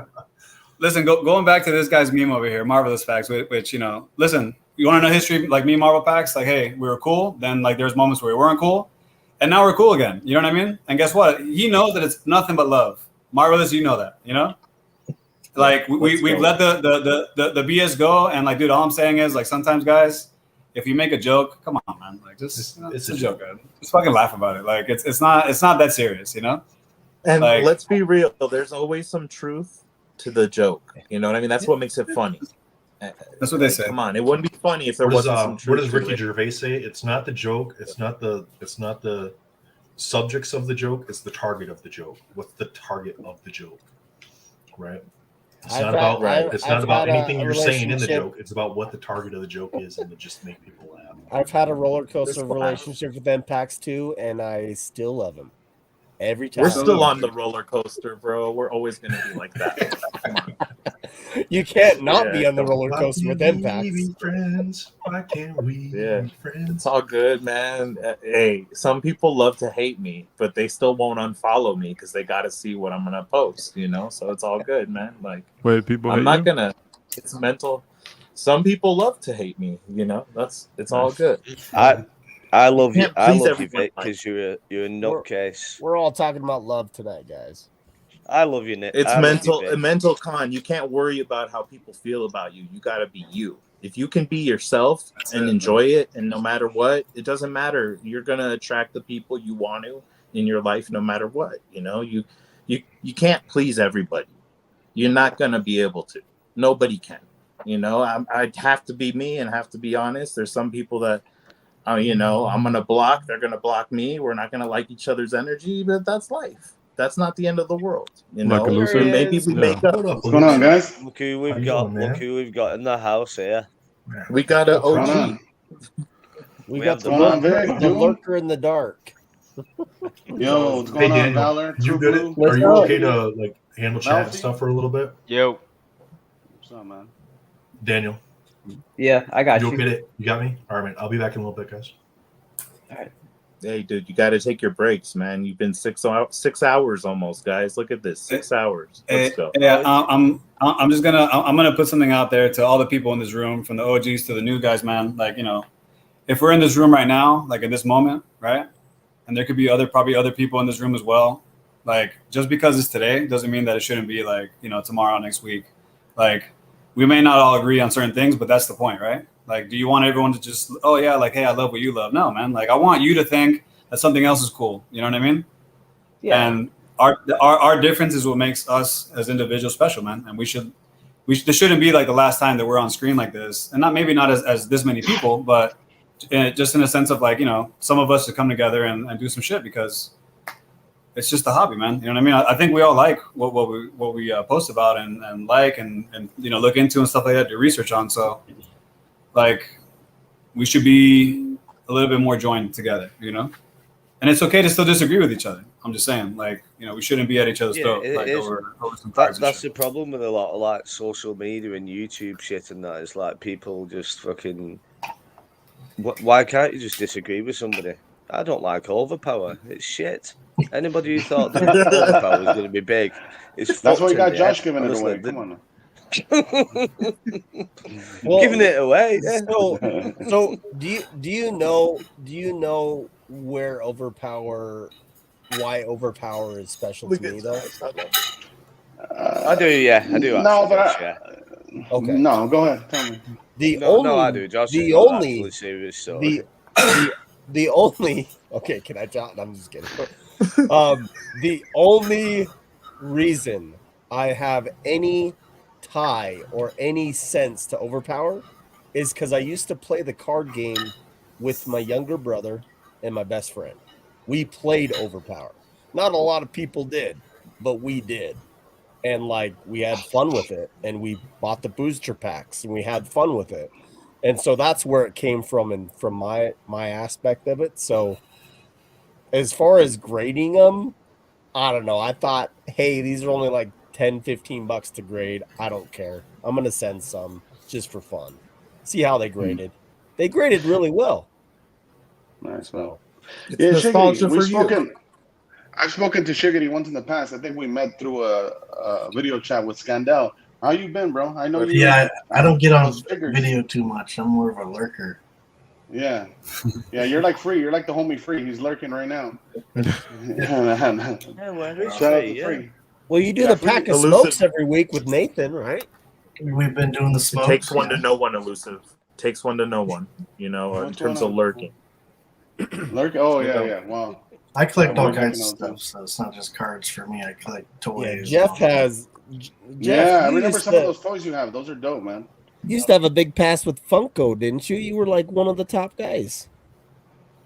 listen, going back to this guy's meme over here, Marvelous Facts, which listen, you want to know history like me, Marvel Packs? Like, hey, we were cool. Then like there's moments where we weren't cool, and now we're cool again. You know what I mean? And guess what? He knows that it's nothing but love. Marvelous, you know that, Like we've let the BS go, and like, dude, all I'm saying is like sometimes, guys, if you make a joke, come on, man, like just it's a joke, man. Just fucking laugh about it. Like it's not that serious, And like, let's be real, there's always some truth to the joke. You know what I mean? That's what makes it funny. That's what they say. Come on, it wouldn't be funny if there wasn't some truth. What does Ricky to it. Gervais say? It's not the joke. It's not the subjects of the joke. It's the target of the joke. What's the target of the joke? Right. It's not about anything you're saying in the joke. It's about what the target of the joke is, and to just make people laugh. I've had a roller coaster relationship with MPAX too, and I still love him. Every time. We're still on the roller coaster, bro. We're always going to be like that. Come on. You can't not be on the roller coaster with MPAX. Friends, why can't we be friends? It's all good, man. Hey, some people love to hate me, but they still won't unfollow me because they got to see what I'm going to post, So it's all good, man. Like, wait, people. I'm not going to. It's mental. Some people love to hate me, It's all good. I love you. I love you, everyone, Vic, because you're a nutcase. We're all talking about love tonight, guys. I love you, Nick. It's MentalCon. You can't worry about how people feel about you. You got to be you. If you can be yourself and enjoy it, and no matter what, it doesn't matter. You're gonna attract the people you want to in your life, no matter what. You can't please everybody. You're not gonna be able to. Nobody can. I'd have to be me and have to be honest. There's some people that. I'm going to block. They're going to block me. We're not going to like each other's energy, but that's life. That's not the end of the world. Maybe we make up. What's going on, guys? Look who we've got. Look who we've got in the house here. We got an OG. We got the lurker in the dark. Yo, what's going on, Valor? You good? Are you okay to like handle chat and stuff for a little bit? Yo. What's up, man? Daniel. Yeah, I got you. You okay? You got me? All right, man. I'll be back in a little bit, guys. All right. Hey, dude, you got to take your breaks, man. You've been 6 hours almost, guys. Look at this, 6 hours. Let's go. Yeah, I'm just gonna put something out there to all the people in this room, from the OGs to the new guys, man. Like, you know, if we're in this room right now, like in this moment, right, and there could be probably other people in this room as well. Like, just because it's today doesn't mean that it shouldn't be like, you know, tomorrow, next week. Like, we may not all agree on certain things, but that's the point, right? Like, do you want everyone to just, oh yeah, like, hey, I love what you love? No, man. Like, I want you to think that something else is cool. You know what I mean? Yeah. And our difference is what makes us as individuals special, man. And this shouldn't be like the last time that we're on screen like this, and maybe not as this many people, but just in a sense of like, you know, some of us to come together and do some shit, because it's just a hobby, man. You know what I mean? I think we all like what we post about and like and you know, look into and stuff like that, do research on. So like, we should be a little bit more joined together, you know. And it's okay to still disagree with each other. I'm just saying, like, you know, we shouldn't be at each other's throat like, over some cards. That's the problem with a lot of like social media and YouTube shit and that. It's like people just fucking. Why can't you just disagree with somebody? I don't like Overpower. It's shit. Anybody who thought that Overpower was going to be big, that's why you got Josh giving it away. Come on. Giving it away. Yeah. So do you know where why Overpower is special to me though? I do, yeah, I do. No, but okay. No, go ahead. Tell me. No, I do. Josh is not actually serious. So the only okay. Can I jot? I'm just kidding. The only reason I have any tie or any sense to Overpower is because I used to play the card game with my younger brother and my best friend. We played Overpower. Not a lot of people did, but we did. And like, we had fun with it, and we bought the booster packs and we had fun with it. And so that's where it came from, and from my aspect of it. So as far as grading them, I don't know. I thought, hey, these are only like $10-15 to grade. I don't care. I'm going to send some just for fun. See how they graded. They graded really well. Nice, well. It's nostalgia for you. I've spoken to Shiggity once in the past. I think we met through a video chat with Scandell. How you been, bro? I know you. Yeah, I don't get on video too much. I'm more of a lurker. Yeah, yeah. You're like Free. You're like the homie Free. He's lurking right now. Shout out to Free. Well, you do the pack of smokes every week with Nathan, right? We've been doing the smokes. It takes one to know one, Elusive. Takes one to know one. You know, in terms of lurking. Lurk? Oh yeah. Wow. I collect all kinds of stuff, so it's not just cards for me. I collect toys. Yeah, Jeff has. I remember some of those toys you have. Those are dope, man. You used to have a big pass with Funko, didn't you? You were like one of the top guys.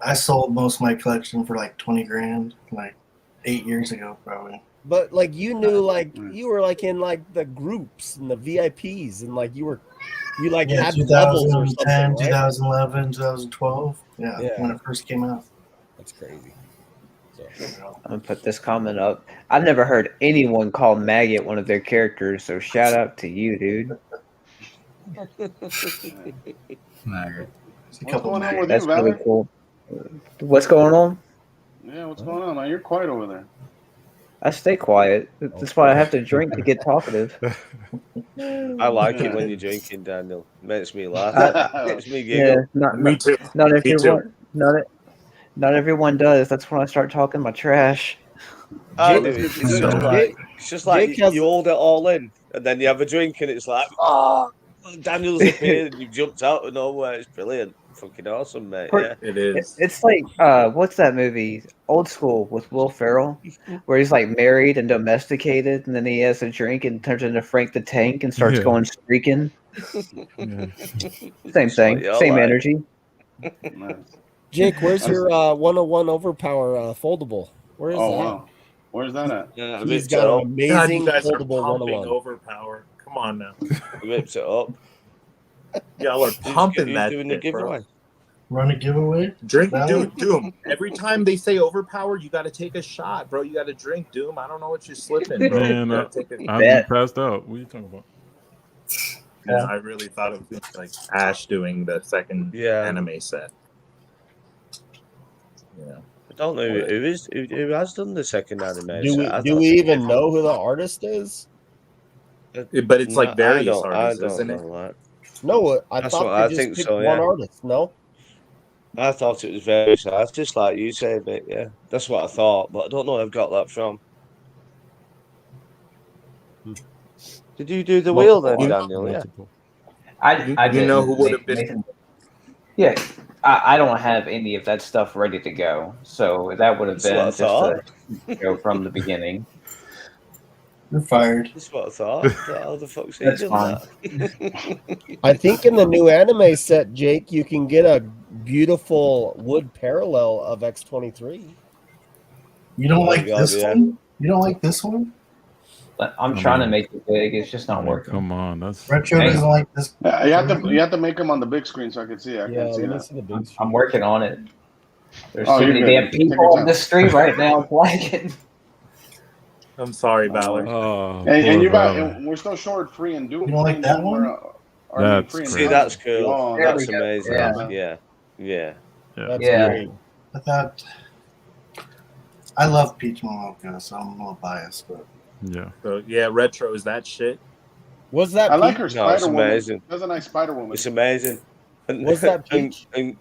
I sold most of my collection for like $20,000, like 8 years ago, probably. But like, you knew, like you were like in like the groups and the VIPs, and like you like had levels or something, right? 2011, 2012. Yeah, when it first came out. That's crazy. I'm gonna put this comment up. I've never heard anyone call Maggot one of their characters, so shout out to you, dude. Maggot. What's going on with That's you, really Valor? cool. What's going on? Yeah, what's going on, man? You're quiet over there. I stay quiet. That's why I have to drink to get talkative. I like it when you're drinking, Daniel. Makes me laugh. Makes me giggle. Yeah, Me too. Not Me everyone. Not everyone does. That's when I start talking my trash. I do. It's just like you hold it all in, and then you have a drink, and it's like, oh, Daniel's appeared, and you jumped out of nowhere. It's brilliant. Fucking awesome, mate. Yeah, it is. It's like, what's that movie? Old School with Will Ferrell, where he's like married and domesticated, and then he has a drink and turns into Frank the Tank and starts going streaking. Same thing, same energy. Jake, where's your 101 Overpower foldable? Where is that? Wow. Where's that at? Yeah, He's got an amazing you guys are foldable pumping 101. Overpower. Come on now. Rips it up. Y'all are pumping that doing shit, the giveaway. Run a giveaway? Drink, dude, Doom. Every time they say Overpower, you got to take a shot, bro. You got to drink, Doom. I don't know what you're slipping, bro. Man, You gotta take a- I've been passed out. What are you talking about? Yeah, I really thought it was like Ash doing the second anime set. I don't know who has done the second anime. Do set. I we thought even know who the artist is? But it's like various artists, I don't isn't it? know that. No, I That's thought what they I just think picked so. one Yeah, artist. No, I thought it was various artists, just like you say, but yeah, that's what I thought. But I don't know where I've got that from. Did you do the wheel then, Daniel? Yeah. I You know who didn't. would have been? Nathan, yeah, I don't have any of that stuff ready to go, so that would have That's what I been just thought. a go from the beginning. You're fired. That's what I thought. How the fuck's he That's done fine. that? I think in the new anime set, Jake, you can get a beautiful wood parallel of X-23. You don't Oh, like God, this yeah. one? You don't like this one? But I'm trying to make it big. It's just not working. Come on, that's Retro Hey. doesn't like this. You have to make them on the big screen so I can see it. I Yeah, can't see let me that. see the big I'm working on it. There's Oh, too you're many good. damn Take your people on time. this stream right now. It's lagging. I'm sorry, Valor. oh, And poor you got, Valor. and we're still short free and Doom. You don't like Free and that Doom one? are That's free and See, crazy. that's cool. Oh, There That's we go. amazing. Yeah. Yeah. Yeah. That's Yeah. great. I thought I love Peach Momoka, so I'm a little biased, but Yeah. So yeah, retro is that shit. Was that I like Peach? her No, it's Spider Woman. amazing. That's a nice Spider Woman. It's amazing. And, Was that Peach? and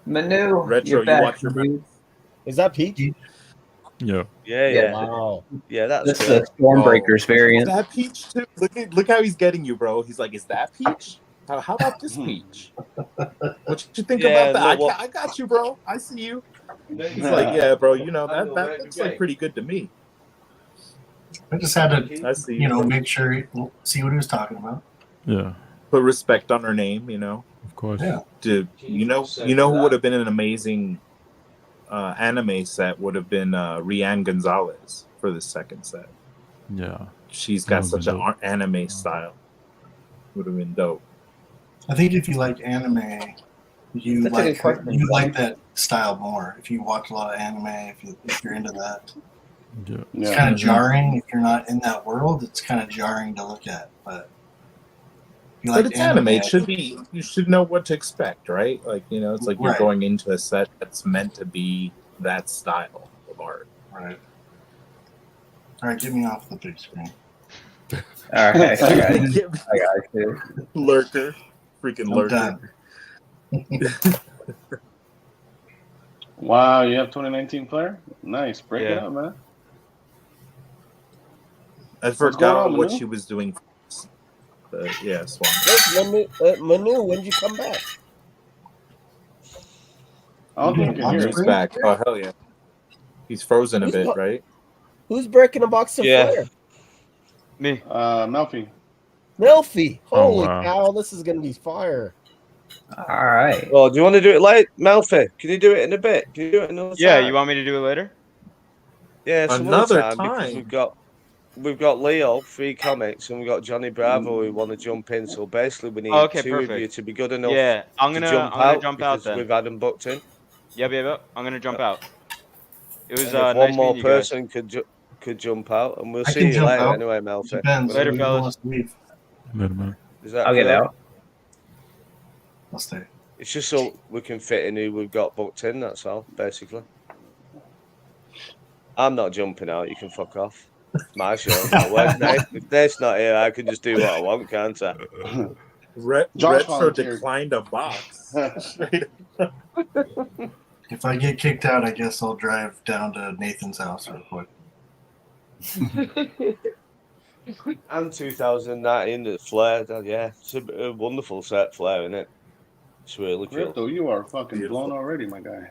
Manu, Retro, you're you back, watch your dude. Is that Peach? Yeah. yeah. Wow. Yeah, that's That's cool. the Stormbreakers Is variant. that Peach too? Look how he's getting you, bro. He's like, is that Peach? How about this Peach? What you think Yeah, about that? no, what- I got you, bro. I see you. He's like, yeah, bro. You know that looks like pretty good to me. I just had to, I see. make sure, see what he was talking about. Yeah. Put respect on her name. You know. Of course. Yeah. Dude, you know who would have been an amazing anime set would have been Rianne Gonzalez for the second set. Yeah. She's That got would've such been an anime style. Would have been dope. I think if you like anime, you That's a good like question. you like that style more. If you watch a lot of anime, if you're into that, Yeah. it's kind of jarring. If you're not in that world, it's kind of jarring to look at. But if you But like it's anime. It should be. You should know what to expect, right? Like it's like you're Right. going into a set that's meant to be that style of art. Right. All right, get me off the big screen. All right, I got it. I got it too. Lurker, freaking I'm lurker. done. Wow, you have 2019 player? Nice. Break it Yeah. up, man. I What's going forgot on, what Manu? she was doing. Yeah, Swan. Manu, when did you come back? I don't think you can hear He's it. back. Oh hell yeah. He's frozen a Who's bit, got- right? Who's breaking a box of Yeah. fire? Me. Melfi. Melfi. Oh, Holy wow. cow, this is gonna be fire. All right. Oh, do you want to do it late, Melfi? Can you do it in a bit? Can you do it another Yeah, time? you want me to do it later? Yeah, some Another other time, because time? we've got Leo, 3 comics, and we've got Johnny Bravo who want to jump in. So basically, we need Oh, okay, 2 of you perfect. to be good enough Yeah, I'm to gonna jump I'm gonna out jump out because then. we've had them booked in. Yep. I'm gonna jump out. It was And if one nice more meeting you guys. person could jump out, and we'll I see can you jump later out. anyway, Melfi. Depends. Later, Who fellas. wants to leave? Later, man. Is that I'll get cool? out. I'll stay. It's just so we can fit in who we've got booked in. That's all, basically. I'm not jumping out. You can fuck off. It's my show. Where's Nate? If Nate's not here, I can just do what I want, can't I? Josh Retro volunteered. declined a box. If I get kicked out, I guess I'll drive down to Nathan's house real quick. And 2019, the Flare. Yeah, it's a wonderful set, Flare, isn't it? It's really cool. Crypto, you are fucking blown already, my guy.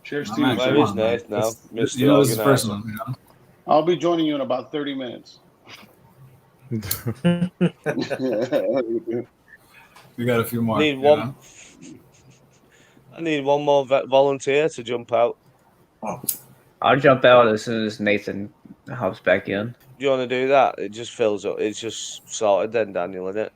Cheers to Man, you. Where come sir. is on, man. Nate now? Mr. You know, this is the first Organizer. one. You know? I'll be joining you in about 30 minutes. We got a few more. Need you one. know? I need one more volunteer to jump out. I'll jump out as soon as Nathan hops back in. Do you want to do that? It just fills up. It's just sorted then, Daniel, isn't it?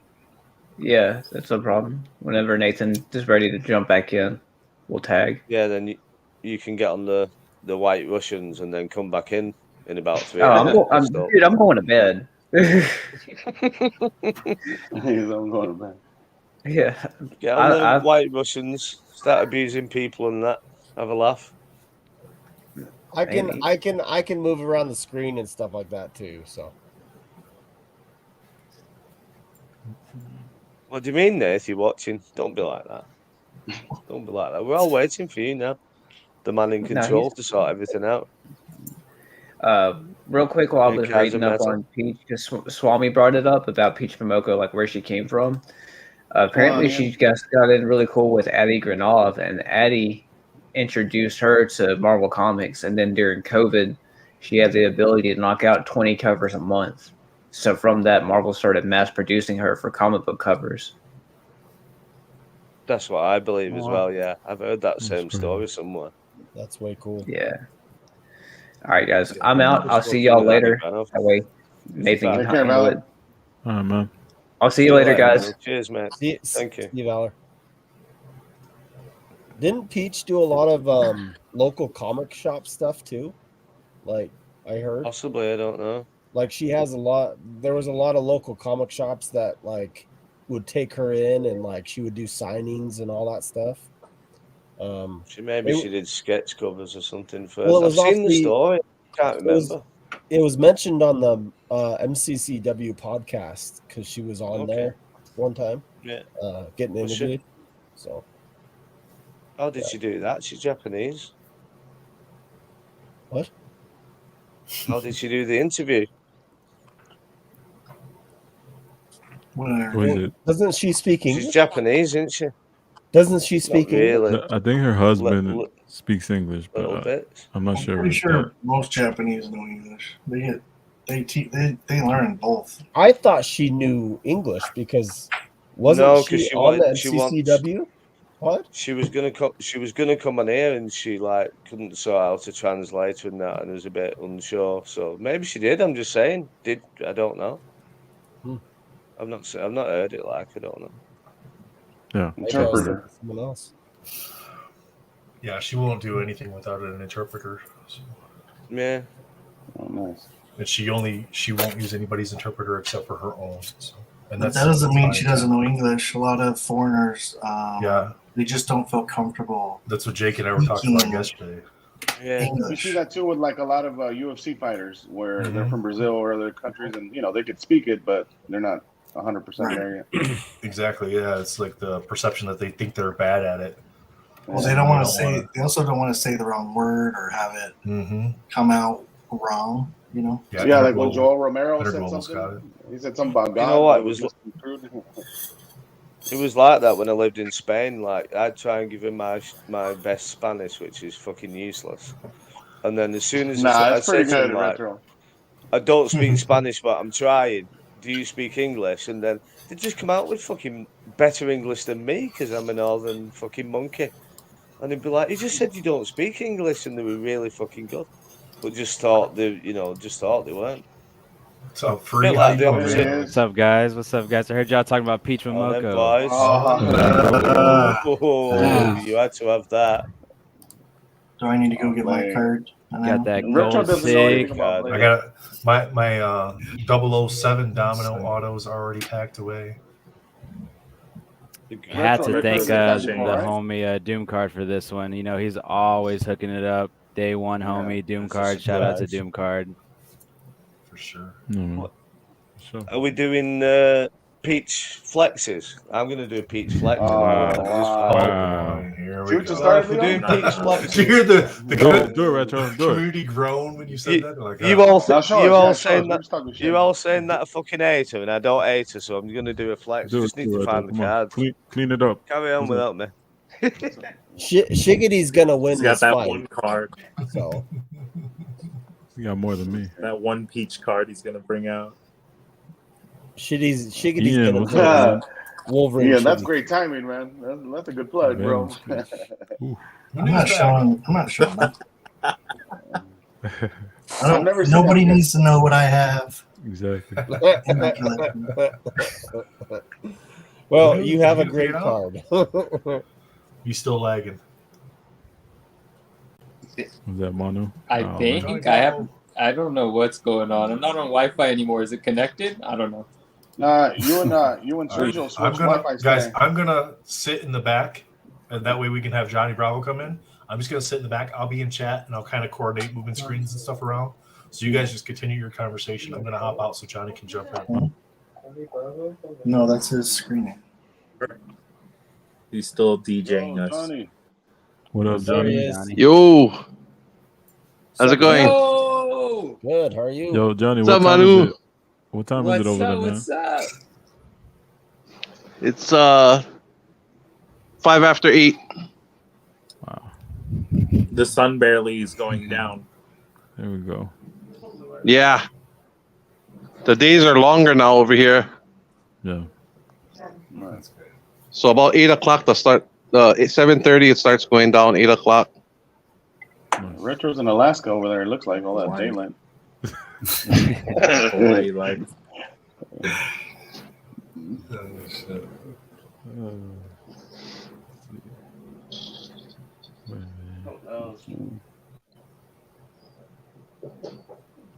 Yeah, that's no problem. Whenever Nathan is ready to jump back in, we'll tag. Yeah, then you can get on the White Russians and then come back in about 3 Oh, hours. dude, I'm going to bed. I'm going to bed. Yeah. Get on the White Russians, start abusing people and that. Have a laugh. I can Maybe. I can move around the screen and stuff like that too. So What do you mean, Nate? You're watching? Don't be like that. Don't be like that. We're all waiting for you now. The man in No, control he's to sort everything out. real quick while I Hey, was Kaiser reading up Metal. on Peach, because Swami brought it up about Peach Momoko, like where she came from. Apparently, she got in really cool with Addie Granov, and Addie introduced her to Marvel Comics. And then during COVID, she had the ability to knock out 20 covers a month. So from that, Marvel started mass producing her for comic book covers. That's what I believe as Wow. well. Yeah, I've heard that That's same crazy. story somewhere. that's way cool. Yeah. All right, guys. I'm out. Just I'll see fucking y'all with Addie later. Granov. That way, Nathan can Take care, handle it. Valor. All right, man. I'll see you later, guys. Manu. Cheers, mate. Thank you. See you, Valor. Didn't Peach do a lot of local comic shop stuff too? Like I heard, Possibly, I don't know. like she has a lot. There was a lot of local comic shops that like would take her in, and like she would do signings and all that stuff. Maybe It- she did sketch covers or something first. Well, it I've was seen off the the- story. Can't it was- remember. It was mentioned on the MCCW podcast because she was on Okay. there one time, Yeah. getting Was she? interviewed. So How did she do that? She's Japanese. what? How did she do the interview? Whatever. What is it? Doesn't she speak She's English? Japanese, isn't she? Doesn't she speak Not English? really. I think her husband Li- speaks English, but Little bit. I'm not I'm sure. pretty about sure that. most Japanese know English. They learn both. I thought she knew English because wasn't No, 'cause she she on the wanted- she wants- MCCW? What? She was gonna come. She was gonna come on here, and she like couldn't sort out a translator and that, and was a bit unsure. So maybe she did. I'm just saying. Did I don't know. Hmm. I've not heard it. Like I don't know. Yeah. Maybe I was Interpreter. thinking someone else. Yeah, she won't do anything without an interpreter. So. Yeah. Oh, nice. And she won't use anybody's interpreter except for her own. So, and But that doesn't mean she doesn't know English. A lot of foreigners, Yeah, they just don't feel comfortable. that's what Jake and I were talking about yesterday. Yeah. You English. see that too with like a lot of UFC fighters where they're Mhm. from Brazil or other countries, and they could speak it, but they're not 100% there yet. Exactly. Yeah, it's like the perception that they think they're bad at it. Well, they don't want to They say. don't wanna- They also don't want to say the wrong word or have it Mm-hmm. come out wrong. You know. Yeah, like when Joel Romero Leonard said almost got something. He said something about God. You know what? that It was misconstrued. It was like that when I lived in Spain. Like I'd try and give him my best Spanish, which is fucking useless. And then as soon as Nah, I it's pretty said to good, him, like, Retro. I don't speak Spanish, but I'm trying. Do you speak English? And then they just come out with fucking better English than me because I'm a northern fucking monkey. And they'd be like, "You just said you don't speak English," and they were really fucking good, but just thought they weren't. So free. Bit How like you the doing, opposite. man? What's up, guys? What's up, guys? I heard y'all talking about Peach Oh, them Momoko. boys. Oh, you had to have that. Do I need to go get my man. card? Got that Retro gold doesn't know anything sig. about I Blade. got my 007 Domino autos already packed away. I had to Retro thank is the magical, right? homie Doom Card for this one. You know, he's always hooking it up. Day one, homie. Doom That's Card. a Shout out to surprise. Doom Card. For sure. No, sure. Are we doing Peach flexes? I'm gonna do Peach flex. Oh, Wow. Oh, here we See what go. you started, We're Leon? doing Peach flexes. Did you hear the Do it, Retro. Do it. community groan when you said that? Like, You all, Now show you us, all yeah, show saying us. We're that. just talking shit. You all saying that I fucking hate her, and I don't hate her, so I'm gonna do a flex. Do it, Just need to Retro. find the Come on. cards. Clean it up. Carry on without me. Shiggity's gonna win He's got this that fight. one card, So You got more than me. that one peach card he's gonna bring out. Shiggity's Ian, gonna what's win. up, Wolverine. Yeah, that's Shiggy. great timing, man. That's a good plug, bro. Man, Ooh. I'm not showing. nothing. I I've don't, never seen nobody that. needs to know what I have. Exactly. in my collection. Well, Dude, you have a you great get card. You still lagging? Was that Manu? I Oh, think man. I don't know what's going on. I'm not on Wi-Fi anymore. Is it connected? I don't know. You and Sergio I'm switched gonna, Wi-Fi guys. today. I'm gonna sit in the back and that way we can have Johnny Bravo come in. I'm just gonna sit in the back. I'll be in chat, and I'll kind of coordinate moving screens and stuff around. So you guys just continue your conversation. I'm gonna hop out so Johnny can jump in. No, that's his screening. He's still DJing us. Johnny. What up, There he Johnny? is. Yo, how's it going? Oh, Good. How are you? Yo, Johnny, What's what up, time Manu? is it? What time is it over there, man? What's up? It's 5 after 8. Wow. The sun barely is going down. There we go. Yeah. The days are longer now over here. Yeah. Nice. So about 8 o'clock to start. 7:30 it starts going down. 8 o'clock. Retro's in Alaska over there. It looks like all that daylight. Daylight.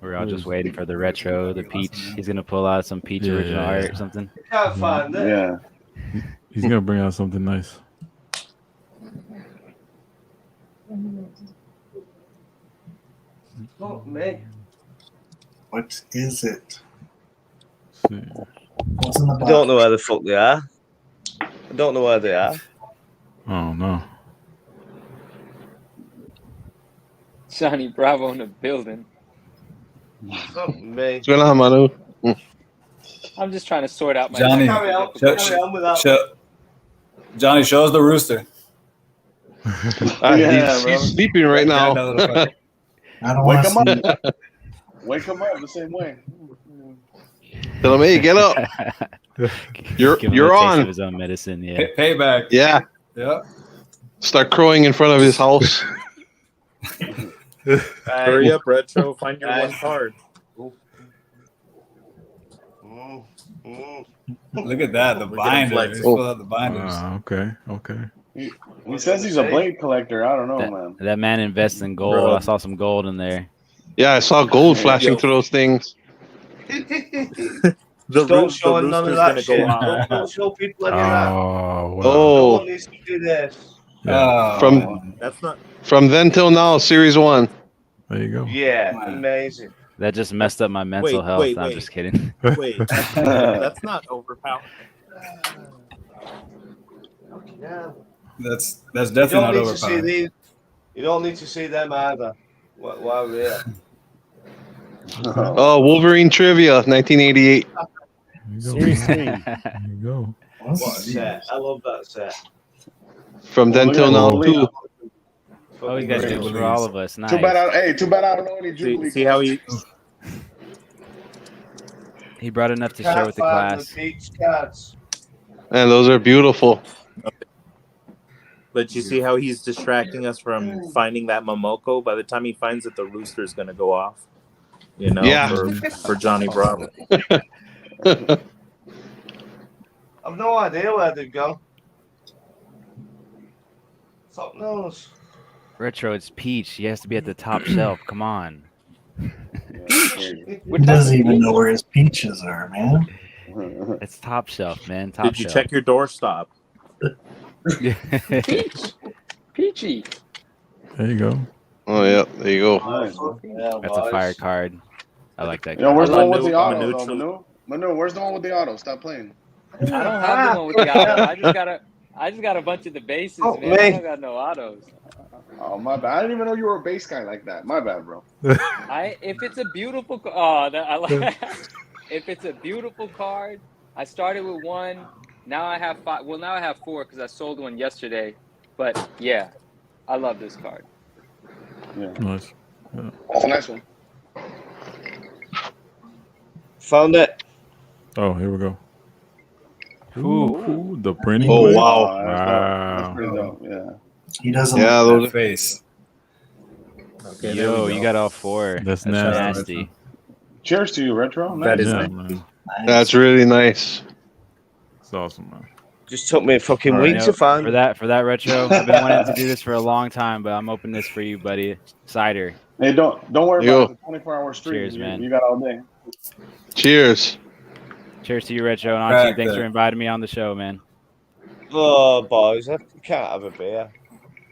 We're all just waiting for the retro, the peach. He's gonna pull out some peach original art or something. Can't find it. Yeah. He's gonna bring out something nice. Not me. What is it? See. What's in the I box? don't know where the fuck they are. I don't know where they are. Oh no. Johnny Bravo in the building. Not me. What's going on, Manu? I'm just trying to sort out my Johnny, Carry on with that. Johnny, show us the rooster. Yeah, bro. He's sleeping right now. I don't Wake want him to up. Wake him up the same way. Tell him, hey, get up. You're Give him you're a taste on. of his own medicine. Yeah. Payback. Yeah. Yeah. Start crowing in front of his house. Hurry up, Retro. Find your one card. Look at that, the We're getting binder. flexed. Just pull out the binders. Okay. Okay. He says he's a blade collector. I don't know, man. That man invests in gold. Bro. I saw some gold in there. Yeah, I saw gold flashing Yo. through those things. The Don't show none of rooster's that gonna go shit. off. Don't show people any of that. Oh. Wow. No Oh, one needs to do this. Yeah. From That's not. from then till now, series 1. There you go. Yeah, amazing. That just messed up my mental health. wait, I'm wait. just kidding. Wait, that's not overpowered. That's You definitely don't not need to see overpowered. these. You don't need to see them either. While we're here. Oh, Wolverine trivia, 1988. There you go. Series 3. There you go. What a set. I love that set. From then Look till at now, Wolverine. too. Oh, you guys do it for all of us. Nice. Too bad I don't know any Jubilee. See how he. He brought enough to share with the class. Peach cards. And those are beautiful. But you see how he's distracting us from finding that Momoko? By the time he finds it, the rooster's gonna go off. You know, Yeah. for Johnny Bravo. I've no idea where they've gone. Fuck knows. Retro, it's peach. He has to be at the top shelf. Come on. He doesn't even know where his peaches are, man. It's top shelf, man. Top Did you shelf. check your doorstop? Peach. Peachy. There you go. Oh, yeah, there you go. Nice, bro. Yeah, That's a boys. fire card. I like that You know, where's card. the one with the auto, Manu, though, Manu? Manu, where's the one with the auto? Stop playing. I don't have the one with the auto. I just got a bunch of the bases, Oh, man. I man. don't got no autos. Oh, my bad. I didn't even know you were a base guy like that. My bad, bro. If it's a beautiful I like if it's a beautiful card, I started with one. Now I have 5. Well, now I have 4 because I sold one yesterday. But yeah, I love this card. Yeah. Nice. Yeah. That's a nice one. Found it. Oh, here we go. Ooh, the printing. Oh, plate? wow. That's pretty dope. Yeah. He doesn't. Yeah, those That face. Okay, there Yo, we you go. got all 4. That's nasty. Cheers to you, Retro. That Nice. is Yeah, nice. man. That's really nice. It's awesome, man. Just took me a fucking All week right. to find. For that retro, I've been wanting to do this for a long time, but I'm opening this for you, buddy. Cider. Hey, don't worry Yo. about it. It's a 24-hour stream. Cheers, man. You got all day. Cheers. Cheers to you, retro, and Crack Archie. Thanks that. for inviting me on the show, man. Oh, boys, I can't have a beer.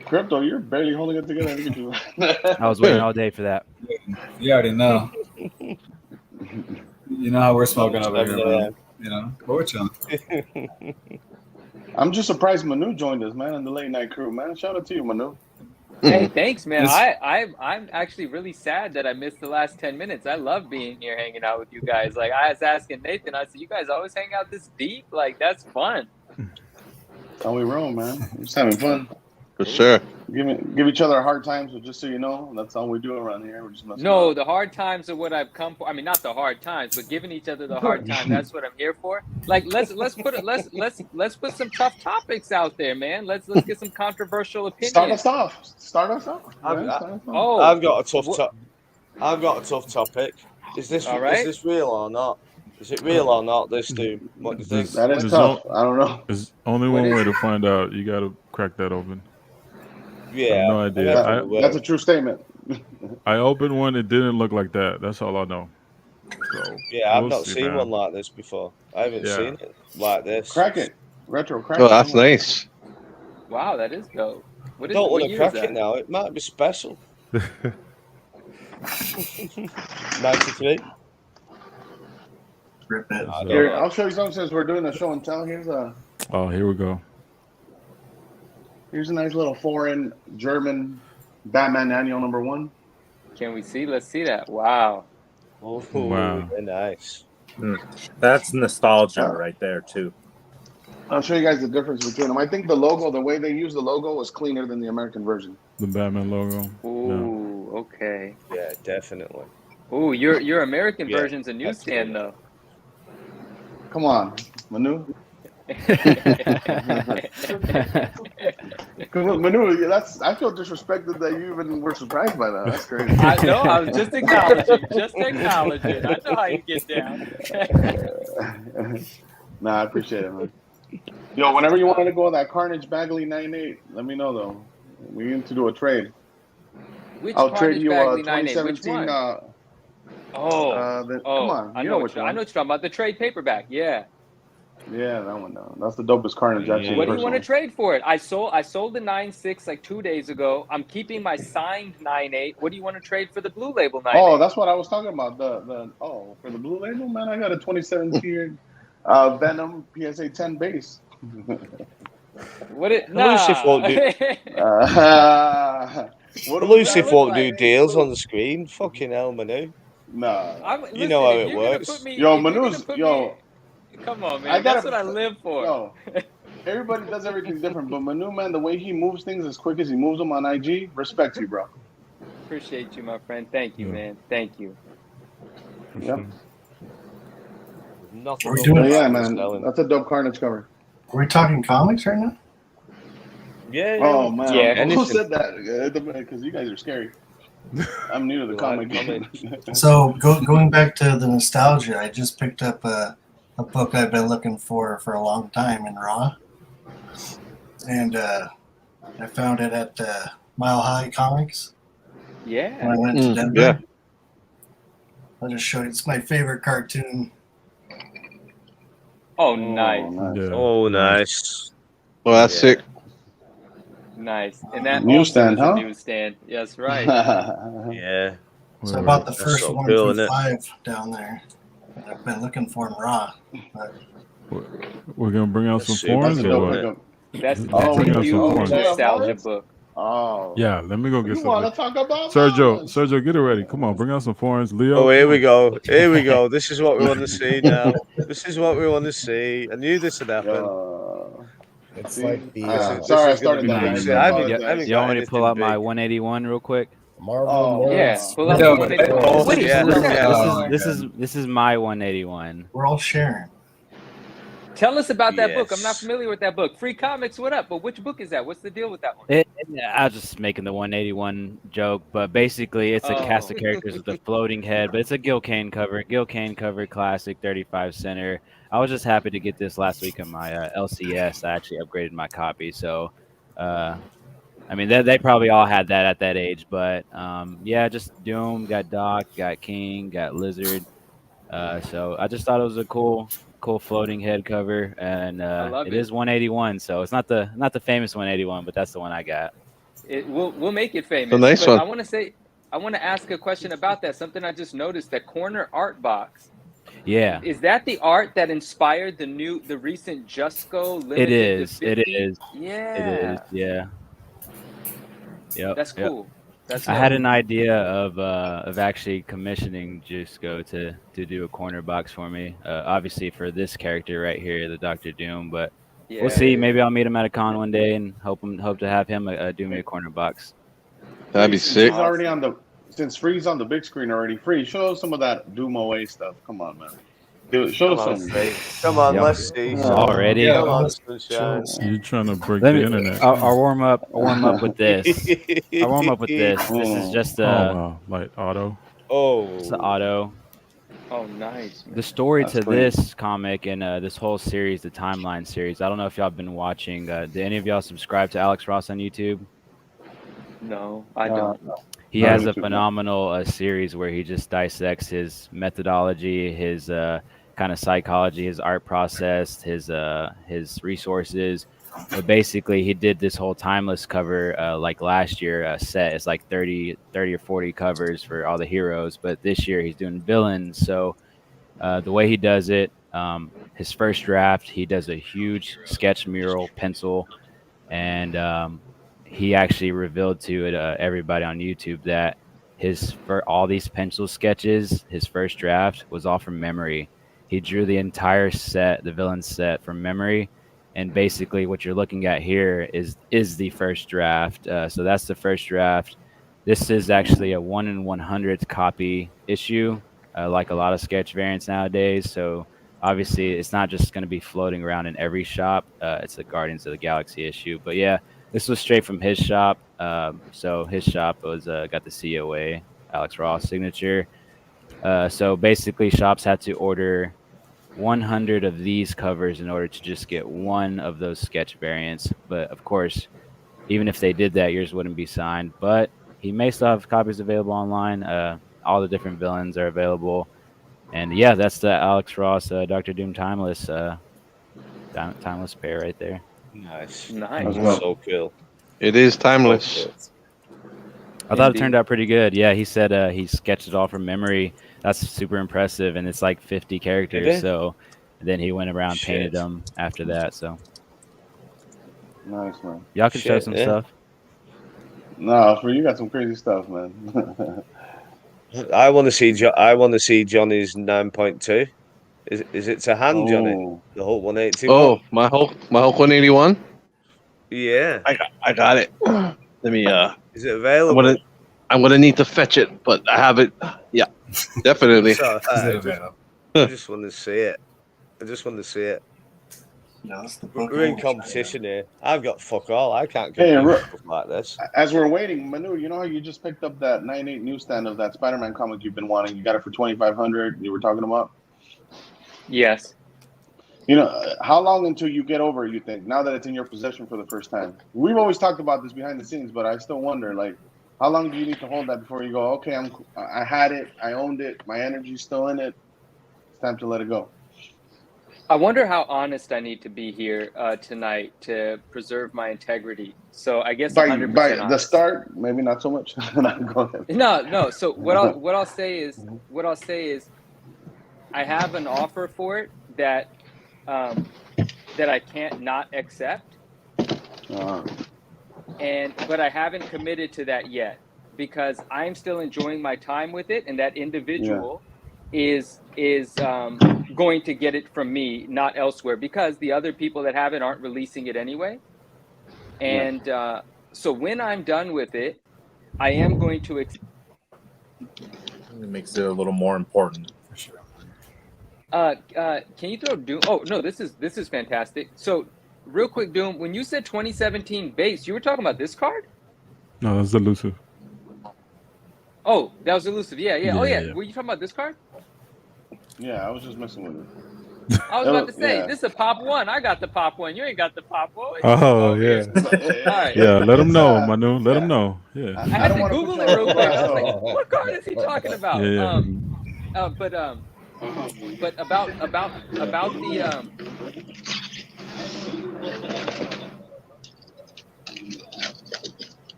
Crypto, you're barely holding it together. Look at you. I was waiting all day for that. You already know. You know how we're smoking over here, 7 man. You know, but we're chilling. I'm just surprised Manu joined us, man, in the late night crew, man. Shout out to you, Manu. Hey, thanks, man. This- I'm actually really sad that I missed the last 10 minutes. I love being here hanging out with you guys. Like I was asking Nathan, I said, you guys always hang out this deep? Like that's fun. That's how we roll, man. We're just having fun. For sure. Give each other a hard time, so just so you know, that's all we do around here. We're just messing No, around. the hard times are what I've come for. I mean, not the hard times, but giving each other the hard time. That's what I'm here for. Like let's put some tough topics out there, man. Let's get some controversial opinions. Start us off. I've got a tough topic. Is this All right. is this real or not? Is it real or not? This dude. What do you think? That is tough. I don't know. There's only one way to find out. You got to crack that open. Yeah, I have no idea. That's a true statement. I opened one. It didn't look like that. That's all I know. So, Yeah, I've we'll not see, seen man. one like this before. I haven't seen it like this. Crack it. Retro crack Oh, it. that's nice. Wow, that is dope. What is Don't what want to year is crack that? it now. It might be special. 93. Rip it. Here, I'll show you something since we're doing a show and tell. Oh, here we go. Here's a nice little foreign German Batman annual #1. Can we see? Let's see that. Wow. Oh, Wow. very nice. That's nostalgia right there too. I'll show you guys the difference between them. I think the logo, the way they use the logo, was cleaner than the American version. The Batman logo. Ooh, okay. Yeah, definitely. Ooh, your American Yeah, version's a newsstand though. Come on, Manu. Manu, I feel disrespected that you even were surprised by that. That's crazy. I know. I was just acknowledging. I know how you get down. Nah, I appreciate it, man. Yo, whenever you wanted to go on that Carnage Bagley 98, let me know though. We need to do a trade. Which I'll Carnage trade you Bagley 98? Which 2017. one? Come on, I you know know what which you're one. talking about. The trade paperback. Yeah. Yeah, that one. That's the dopest Carnage. Actually, What do you want to personally. trade for it? I sold the 9.6 like 2 days ago. I'm keeping my signed 9.8. What do you want to trade for the blue label 9.8? Oh, that's what I was talking about. For the blue label, man, I got a 2017 Venom PSA 10 base. What it? Elusive won't do. What Elusive won't do deals on the screen. Fucking hell, Manu. Nah. You know how it works. Yo, Manu's Come on, man. I gotta- That's what I live for. Yo, everybody does everything different, but Manu, man, the way he moves things as quick as he moves them on IG, respect you, bro. Appreciate you, my friend. Thank you, man. Thank you. Yep. Nothing. We're doing- Yeah, man, that's a dope Carnage cover. Are we talking comics right now? Yeah. Oh man, Yeah, who anything. said that? Because you guys are scary. I'm new to the comic. So going back to the nostalgia, I just picked up a book I've been looking for a long time in Raw, and I found it at Mile High Comics when Yeah. I went to Denver. Yeah. I'll just show you. It's my favorite cartoon. Oh, nice. Yeah. Oh, nice. Well, that's Yeah. sick. Nice. And that Newsstand, also is huh? a newsstand. Yes, right. Yeah. So I bought the That's first so one cool, through isn't it? 5 down there. I've been looking for in Raw. But We're gonna bring out That's some super foreigns That's or dope, what? pickup. That's bring a out huge some points. nostalgia book. Oh. Yeah, let me go get You want to some. talk about Sergio, violence? Sergio, get it ready. Come on, bring out some foreigns. Leo. Oh, here come we on. go. Here we go. This is what we want to see now. This is what we want to see. I knew this would happen. It's See? like the This Sorry, I is gonna started be that. crazy. I I haven't apologize. You want me to pull anything out my big. 181 real quick? Marvel. Oh, Yeah. Nerds. Pull up No, the one but- that- Oh, Wait, yeah, what's that? yeah. This is my 181. we're all sharing. Tell us about that book. I'm not Yes. familiar with that book. Free Comics, what up? But which book is that? What's the deal with that one? I was just making the 181 joke, but basically it's a cast of characters with a floating head, but it's a Gil Kane cover. Gil Kane cover, classic, 35 center. I was just happy to get this last week on my LCS. I actually upgraded my copy, so I mean they probably all had that at that age, but yeah, just Doom, got Doc, got King, got Lizard. So I just thought it was a cool cool floating head cover, and love it it. is 181. So it's not the famous 181, but that's the one I got. We'll make it famous. A nice but one. I want to ask a question about that. Something I just noticed, that corner art box. Yeah, Is that the art that inspired the recent Justco limited it is. to 50? It is. Yeah. It is. Yeah. Yep. That's yep. cool. That's I had dope. an idea of actually commissioning Jusco to do a corner box for me. Obviously for this character right here, the Doctor Doom, but we'll see. Maybe I'll meet him at a con one day and hope to have him do me a corner box. That'd be sick. He's already on since Free's on the big screen already. Free, show us some of that Doom away stuff. Come on, man. Dude, show Come on, us some. Free. Come on, Yep. let's see. Already. Yeah, Come on, let's sunshine. You're trying to break Let the me. internet. I'll warm up. I'll warm up with this. I'll warm up with this. This is just Oh wow, like auto. it's the auto. Oh, nice. Man. The story That's to great. this comic and this whole series, the timeline series. I don't know if y'all been watching. Do any of y'all subscribe to Alex Ross on YouTube? No, I don't. He Not has a YouTube, no. phenomenal series where he just dissects his methodology, his kind of psychology, his art process, his resources. But basically, he did this whole timeless cover like last year set. It's like 30 or 40 covers for all the heroes. But this year, he's doing villains. So the way he does it, his first draft, he does a huge sketch mural pencil, and he actually revealed to everybody on YouTube that for all these pencil sketches, his first draft was all from memory. He drew the entire set, the villain set, from memory, and basically what you're looking at here is the first draft. So that's the first draft. This is actually a 1 in 100th copy issue, like a lot of sketch variants nowadays. So obviously, it's not just going to be floating around in every shop. It's a Guardians of the Galaxy issue, but yeah. This was straight from his shop. So his shop was got the COA, Alex Ross signature. So basically, shops had to order 100 of these covers in order to just get one of those sketch variants. But of course, even if they did that, yours wouldn't be signed. But he may still have copies available online. All the different villains are available. And yeah, that's the Alex Ross, Dr. Doom Timeless timeless pair right there. Nice. Nice. So cool. It is timeless. I thought it turned out pretty good. Yeah, he said he sketched it all from memory. That's super impressive, and it's like 50 characters. So then he went around, painted them after that. So Nice, man. y'all can show some stuff. No, for you got some crazy stuff, man. I want to see. I want to see Johnny's 9.2. Is it to hand, Johnny? The Hulk 180. Oh, my Hulk 181. Yeah, I got it. Let me. Is it available? I'm gonna need to fetch it, but I have it. Yeah, definitely. I just want to see it. I just want to see it. No, that's the We're in competition here. I've got fuck all. I can't Hey, compete with stuff like this. As we're waiting, Manu, you know how you just picked up that 9.8 newsstand of that Spider-Man comic you've been wanting? You got it for $2,500. You were talking about. Yes. You know, how long until you get over it, you think, now that it's in your possession for the first time? We've always talked about this behind the scenes, but I still wonder, like, how long do you need to hold that before you go, okay, I had it, I owned it, my energy's still in it, it's time to let it go? I wonder how honest I need to be here tonight to preserve my integrity. So I guess 100% by the honest. start, maybe not so much. Go ahead. No. So what I'll say is I have an offer for it that I can't not accept, but I haven't committed to that yet because I'm still enjoying my time with it, and that individual is going to get it from me, not elsewhere, because the other people that have it aren't releasing it anyway. And so when I'm done with it, I am going to. It makes it a little more important. Can you throw Doom? Oh no, this is fantastic. So, real quick, Doom. When you said 2017 base, you were talking about this card? No, that's elusive. Oh, that was elusive. Yeah. Yeah, Oh yeah. yeah. Were you talking about this card? Yeah, I was just messing with it. I was about to say this is a pop one. I got the pop one. You ain't got the pop one. Oh yeah. All right. Yeah, let him know, Manu. Let him know. Yeah. I had to Google it real quick. I was like, what card is he talking about? Yeah. But about the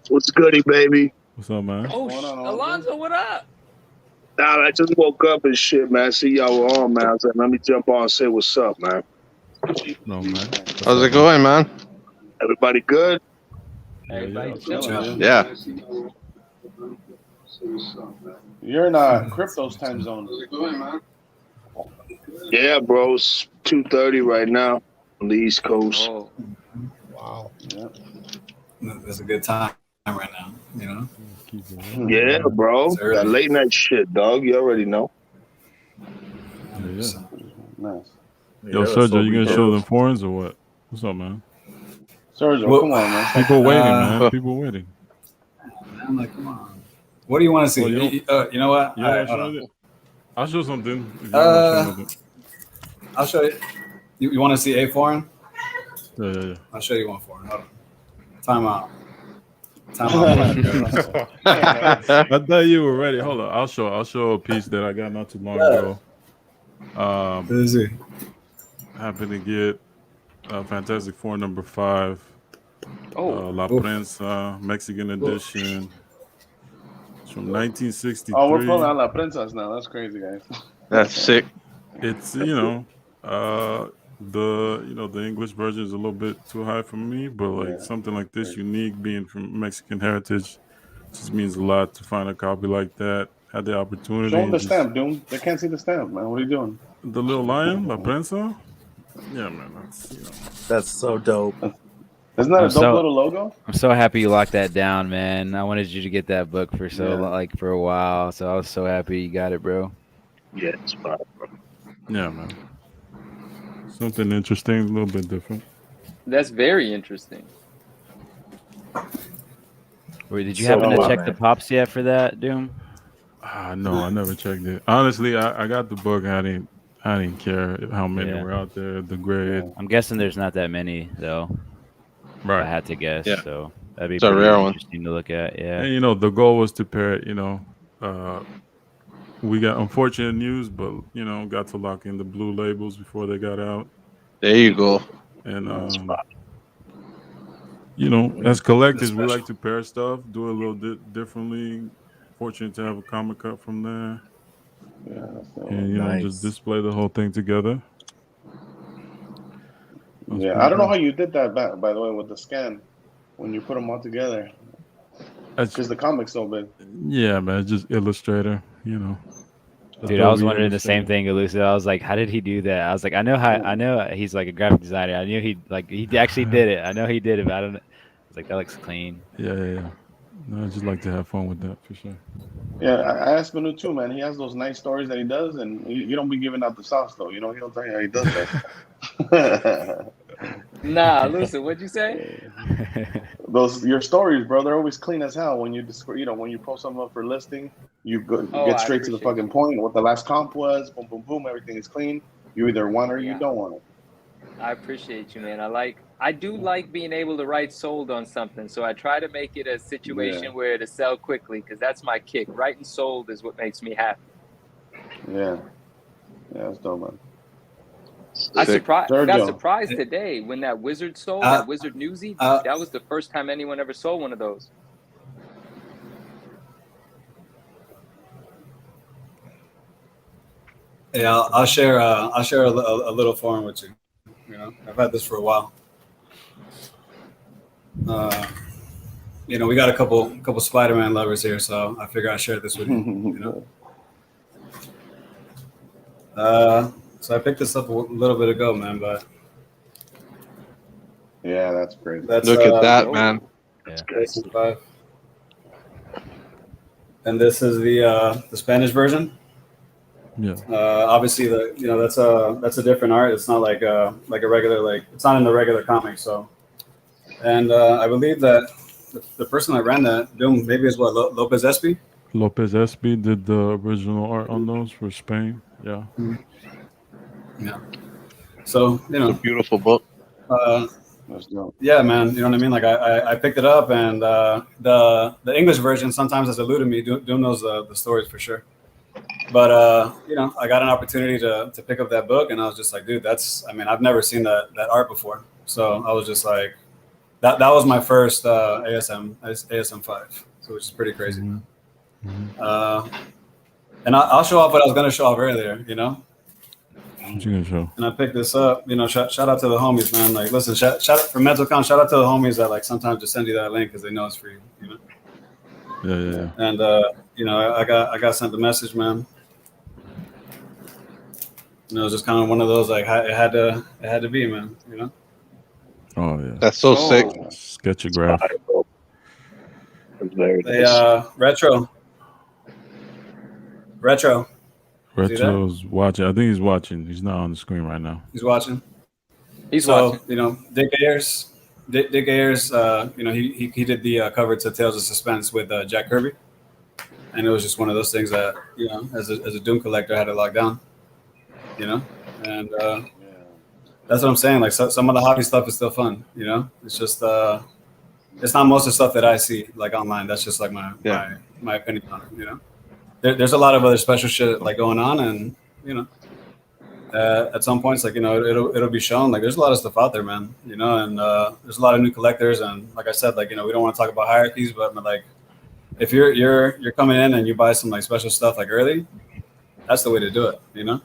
What's goody, baby? What's up, man? oh, Alonzo, what up? Nah, I just woke up and shit, man. See y'all were on, man. I was like, let me jump on and say what's up, man. No, man. How's it going, man? Everybody good? Everybody chilling. Yeah. You're in crypto's time zone. Yeah, bro. It's 2:30 right now on the East Coast. Oh, Wow. Yeah. It's a good time right now, you know. Yeah, bro. It's early. That late night shit, dog. You already know. Yeah. Nice. Yo, Sergio, you gonna show them foreigns or what? What's up, man? Sergio, come on, man. People waiting, man. People waiting. I'm like, come on. What do you want to see? Well, you know what? Yeah, All right, hold on. I'll show something. If you wanna show something. I'll show you. You want to see a foreign? Yeah. I'll show you one foreign. Hold on. Time out. I thought you were ready. Hold on. I'll show a piece that I got not too long ago. Let's see. Happened to get Fantastic Four number 5. La Prensa, Mexican edition. It's from 1963. Oh, we're pulling out La Princess now. That's crazy, guys. That's sick. It's the English version is a little bit too high for me, but like something like this, unique, being from Mexican heritage, just means a lot to find a copy like that. Had the opportunity. Show them the stamp, Doom. They can't see the stamp, man. What are you doing? The little lion, La Prensa. Yeah, man. That's so dope. Isn't that a dope little logo? I'm so happy you locked that down, man. I wanted you to get that book for for a while, so I was so happy you got it, bro. Yeah, it's fine, bro. Yeah, man. Something interesting, a little bit different. that's very interesting. Wait, did you happen to check the pops yet for that, Doom? No, I never checked it. Honestly, I got the book. I didn't care how many were out there. The grade. I'm guessing there's not that many though. Right. I had to guess. Yeah. So that'd be It's a pretty rare one. interesting to look at. Yeah. And the goal was to pair it. We got unfortunate news, but got to lock in the blue labels before they got out. There you go. And as collectors, we like to pair stuff, do it a little differently. Fortunate to have a comic cut from there. Yeah. And just display the whole thing together. Yeah, I don't know how you did that, by the way, with the scan when you put them all together. Because the comic's so big. Yeah, man, just Illustrator, Dude, I was wondering the same thing, Elusive. I was like, how did he do that? I was like, I know he's like a graphic designer. I knew he actually did it. I know he did it, but I don't know. I was like, that looks clean. Yeah. No, I just like to have fun with that for sure. Yeah, I asked Manu too, man. He has those nice stories that he does, and you don't be giving out the sauce, though. He don't tell you how he does that. Nah, Lucy, what'd you say? Your stories, bro, they're always clean as hell. When when you post something up for listing, you get straight to the fucking point. What the last comp was, boom, boom, boom, everything is clean. You either want it or you don't want it. I appreciate you, man. I do like being able to write sold on something, so I try to make it a situation where it'll sell quickly, because that's my kick. Writing sold is what makes me happy. Yeah, that's dope, man. I got surprised today when that Wizard sold, that Wizard Newsy. That was the first time anyone ever sold one of those. Yeah, I'll share a little foreign with you. I've had this for a while. We got a couple Spider-Man lovers here, so I figure I'd share this with you. So I picked this up a little bit ago, man. But yeah, that's great. Look at that, man. That's great. And this is the Spanish version. Yeah. Obviously, that's a different art. It's not like a regular it's not in the regular comic. So, and I believe that the person that ran that Doom maybe is Lopez Espy. Lopez Espy did the original art on those for Spain. Yeah. Yeah. So it's a beautiful book. Yeah, man. You know what I mean? Like I picked it up, and the English version sometimes has eluded me. Doom knows the stories for sure. But you know, I got an opportunity to pick up that book, and I was just like, dude, I've never seen that art before. So I was just like, that was my first ASM 5, so which is pretty crazy. And I'll show off what I was gonna show off earlier, you know. What you gonna show? And I picked this up, you know. Shout out to the homies, man. Like, listen, shout out for MentalCon. Shout out to the homies that like sometimes just send you that link because they know it's free, you know. Yeah. And you know, I got sent the message, man. You know, it was just kind of one of those like it had to be, man. You know. Oh yeah. That's so sick. Sketchograph. That's very They nice. retro. Retro's watching. I think he's watching. He's not on the screen right now. He's watching. He's watching. You know, Dick Ayers. You know, he did the cover to Tales of Suspense with Jack Kirby, and it was just one of those things that, you know, as a Doom collector, I had to lock down. You know, and that's what I'm saying. Like, some of the hobby stuff is still fun. You know, it's just it's not most of the stuff that I see like online. That's just like my opinion on it. You know. There's a lot of other special shit like going on, and you know, at some points, like, you know, it'll be shown. Like, there's a lot of stuff out there, man. You know, and there's a lot of new collectors, and like I said, like, you know, we don't want to talk about hierarchies, but like, if you're coming in and you buy some like special stuff like early, that's the way to do it. You know,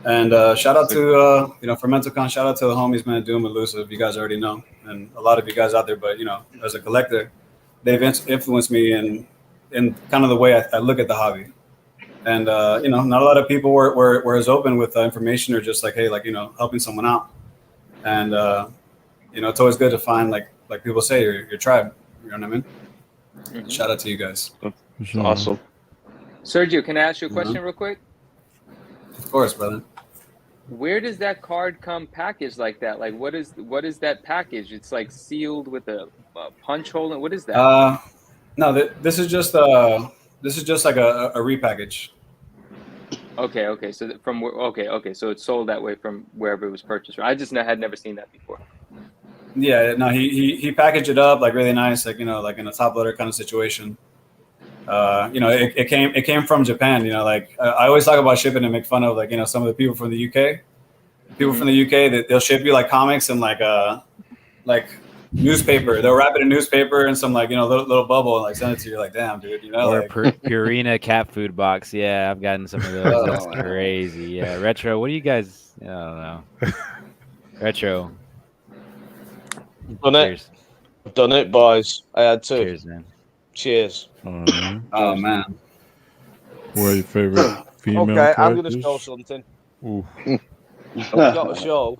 and shout out to you know, for MentalCon, shout out to the homies, man, Doom and Elusive. You guys already know, and a lot of you guys out there, but you know, as a collector, they've influenced me in kind of the way I look at the hobby. And you know, not a lot of people were as open with information or just like, hey, like, you know, helping someone out. And you know, it's always good to find like people say your tribe. You know what I mean? Mm-hmm. Shout out to you guys. Awesome. Sergio, can I ask you a question real quick? Of course, brother. Where does that card come packaged like that? Like, what is that package? It's like sealed with a punch hole. And what is that? No, this is just like a repackage. Okay. So so it's sold that way from wherever it was purchased from. I just had never seen that before. Yeah, no, he packaged it up like really nice, like, you know, like in a top loader kind of situation. You know, it came from Japan. You know, like I always talk about shipping and make fun of, like, you know, some of the people from the UK. People from the UK, they'll ship you like comics and like newspaper. They'll wrap it in newspaper and some, like, you know, little bubble and like send it to you. Like, damn, dude, you know. Or like, Purina cat food box. Yeah, I've gotten some of those. That's crazy. Yeah, retro. What do you guys? I don't know. Retro. Done it, boys. I had to. Cheers, man. Cheers. Oh man. What are your favorite female Okay, characters? I'm gonna show something. Ooh. I've got to show.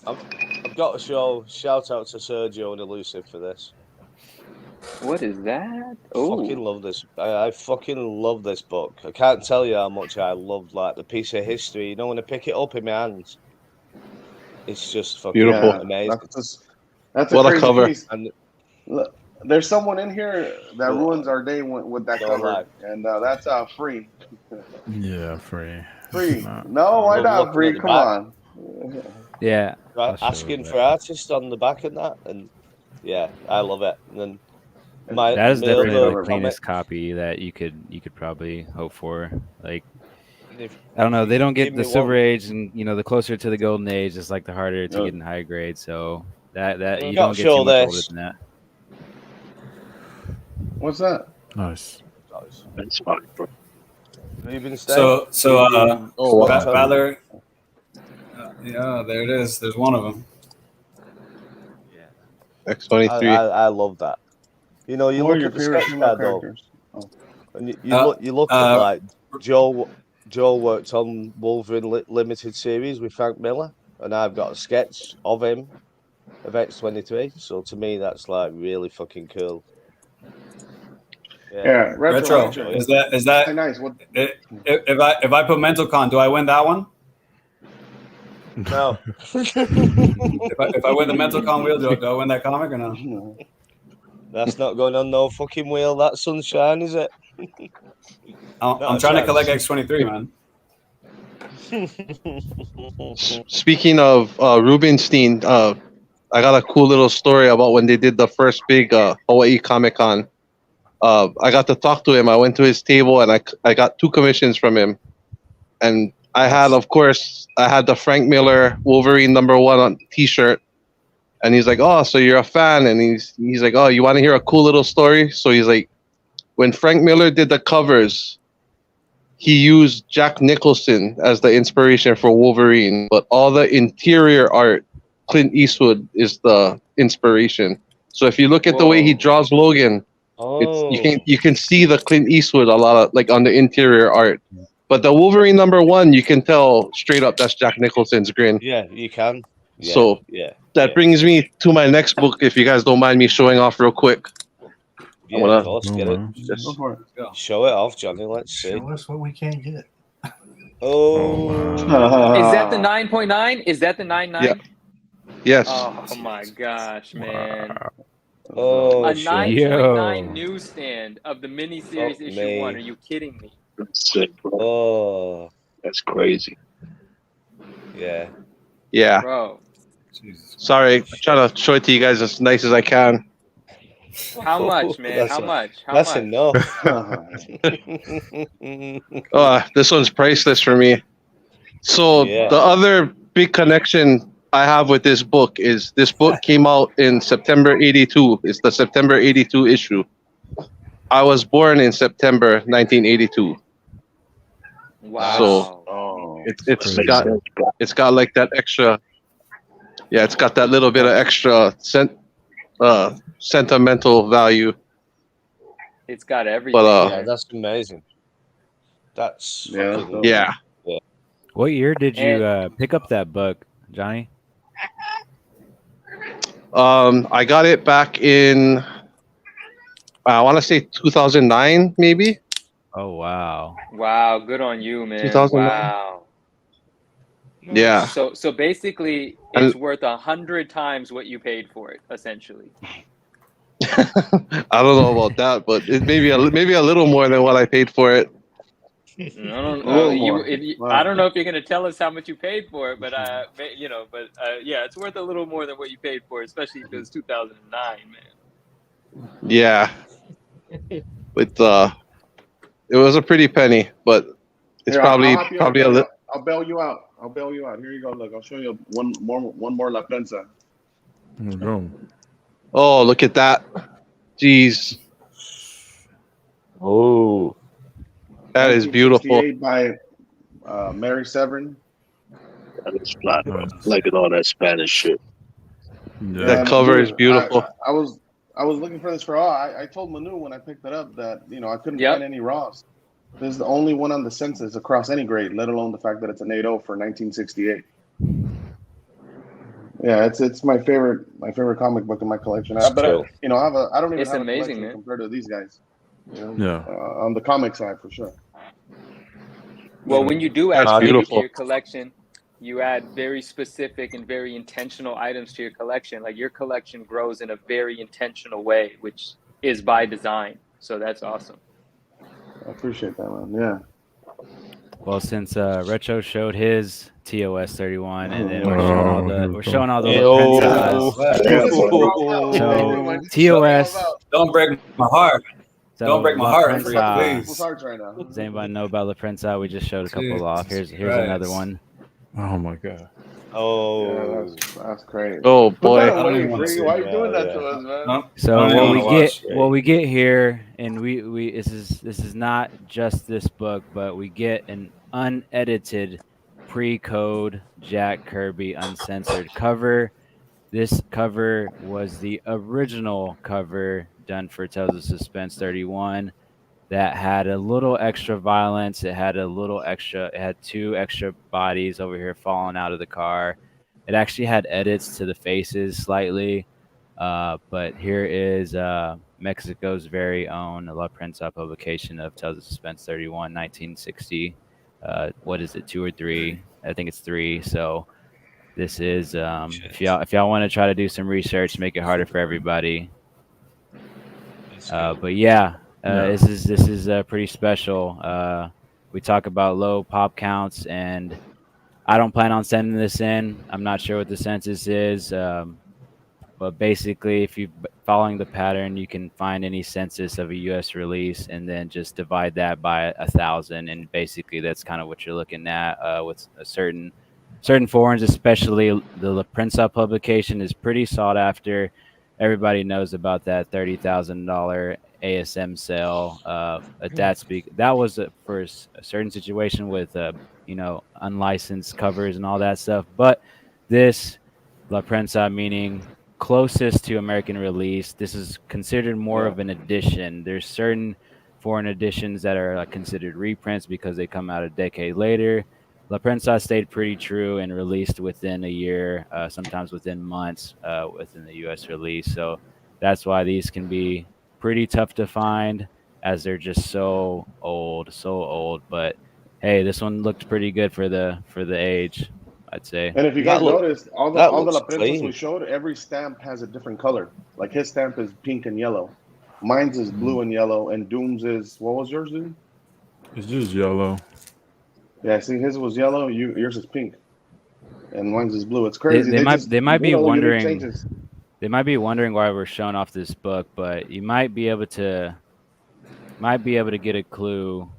I've got to show. Shout out to Sergio and Elusive for this. What is that? I fucking love this. I fucking love this book. I can't tell you how much I love, like, the piece of history. You know, when I pick it up in my hands, it's just fucking beautiful. Amazing. That's what crazy a cover. Piece. Look, there's someone in here that ruins our day with that cover, and that's free. Yeah, free. Free. Nah. No, why not free? Come on. Yeah. Asking for artists on the back of that, and yeah, I love it. And then that is definitely the comic. cleanest copy that you could probably hope for. Like, I don't know, they don't get the Silver Age, and you know, the closer to the Golden Age, it's like the harder to get in high grade. So that you don't get too much older than that. What's that? Nice. That's fine, bro. So wow. Valor. Yeah, there it is. There's one of them. X23. I love that. You know, you look at the sketch pad though, and you look at like Joe worked on Wolverine limited series with Frank Miller, and I've got a sketch of him of X23. So to me, that's like really fucking cool. Yeah, retro. Is that nice? What? If I put MentalCon, do I win that one? No. if I win the MentalCon wheel, do I win that comic or no? That's not going on no fucking wheel. That sunshine, is it? I'm trying to collect X23, man. Speaking of Rubinstein, I got a cool little story about when they did the first big Hawaii Comic-Con. I got to talk to him. I went to his table and I got 2 commissions from him. And I had, of course, I had the Frank Miller Wolverine #1 on T-shirt. And he's like, "Oh, so you're a fan?" And he's like, "Oh, you want to hear a cool little story?" So he's like, when Frank Miller did the covers, he used Jack Nicholson as the inspiration for Wolverine, but all the interior art, Clint Eastwood is the inspiration. So if you look at the way he draws Logan, you can see the Clint Eastwood a lot of like on the interior art. But the Wolverine #1, you can tell straight up that's Jack Nicholson's grin. Yeah, you can. Yeah, So that brings me to my next book. If you guys don't mind me showing off real quick. Yeah, of course, get it. Just show it off, Johnny. Let's see. Show us what we can't get. Oh, Is that the 9.9? Is that the 9.9? Yeah. Yes. Oh my gosh, man. Oh, a shit. 9.9 newsstand of the miniseries Fuck issue me. 1. Are you kidding me? That's sick, bro. Oh, That's crazy. yeah. Yeah. Bro. Sorry, I'm trying to show it to you guys as nice as I can. How much, man? How much? How That's much? enough. This one's priceless for me. So Yeah. the other big connection I have with this book is this book came out in September '82. It's the September '82 issue. I was born in September 1982. Wow. So it's got like that extra. Yeah, it's got that little bit of extra sentimental value. It's got everything. But yeah, that's amazing. That's fucking, yeah. What year did you pick up that book, Johnny? I got it back in I want to say 2009 maybe. Oh wow. Wow, good on you, man. 2009. Wow. Yeah. So basically it's worth 100 times what you paid for it, essentially. I don't know about that, but it maybe a little more than what I paid for it. I don't A little know. more. I don't know if you're gonna tell us how much you paid for it, but yeah, it's worth a little more than what you paid for it, especially if it was 2009, man. Yeah. It was a pretty penny, but it's Here, probably I'll help you out, a Johnny. little. I'll bail you out. I'll bail you out. Here you go. Look, I'll show you one more La Prensa. Oh, look at that. Jeez. Oh. That is beautiful. 1968 by Mary Severin. That is flat. Like all that Spanish shit. That cover is beautiful. I was looking for this for all. I told Manu when I picked it up that I couldn't find any Raws. This is the only one on the census across any grade, let alone the fact that it's an 8.0 for 1968. Yeah, it's my favorite comic book in my collection. I don't even It's have a amazing, collection man. compared to these guys. Yeah. On the comic side for sure. Well, when you do add That's figures to beautiful. your collection, you add very specific and very intentional items to your collection. Like your collection grows in a very intentional way, which is by design. So that's awesome. I appreciate that, man. Yeah. Well, since Retro showed his TOS 31, and then we're showing all the So TOS. Don't break my heart. Don't break my heart, People's hearts right now. Does anybody know about La Prensa? We just showed a couple off. Here's Christ. another one. Oh my god. Oh, Yeah, that's crazy. Oh boy. Put that away, Free. Why are you doing that to us, man? So what we get here, and we this is not just this book, but we get an unedited pre-code Jack Kirby uncensored cover. This cover was the original cover done for Tales of Suspense 31 that had a little extra violence. It had two extra bodies over here falling out of the car. It actually had edits to the faces slightly. But here is Mexico's very own La Prensa publication of Tales of Suspense 31, 1960. What is it, 2 or 3? I think it's 3. So this is if y'all want to try to do some research, make it harder for everybody. But this is pretty special. We talk about low pop counts, and I don't plan on sending this in. I'm not sure what the census is. But basically, if you're following the pattern, you can find any census of a U.S. release and then just divide that by 1,000, and basically that's kind of what you're looking at with a certain foreigners, especially the La Prensa publication is pretty sought after. Everybody knows about that $30,000 ASM sale. That was for a certain situation with unlicensed covers and all that stuff. But this La Prensa, meaning closest to American release, this is considered more of an edition. There's certain foreign editions that are considered reprints because they come out a decade later. La Prensa stayed pretty true and released within a year, sometimes within months, within the U.S. release. So that's why these can be pretty tough to find, as they're just so old. But hey, this one looked pretty good for the age, I'd say. And if you guys noticed, all the La Prensas we showed, every stamp has a different color. Like his stamp is pink and yellow. Mine's is blue and yellow, and Doom's is, what was yours, Doom? It's just yellow. Yeah, see, his was yellow. Yours is pink, and mine's is blue. It's crazy. They might be wondering. They might be wondering why we're showing off this book, but you might be able to get a clue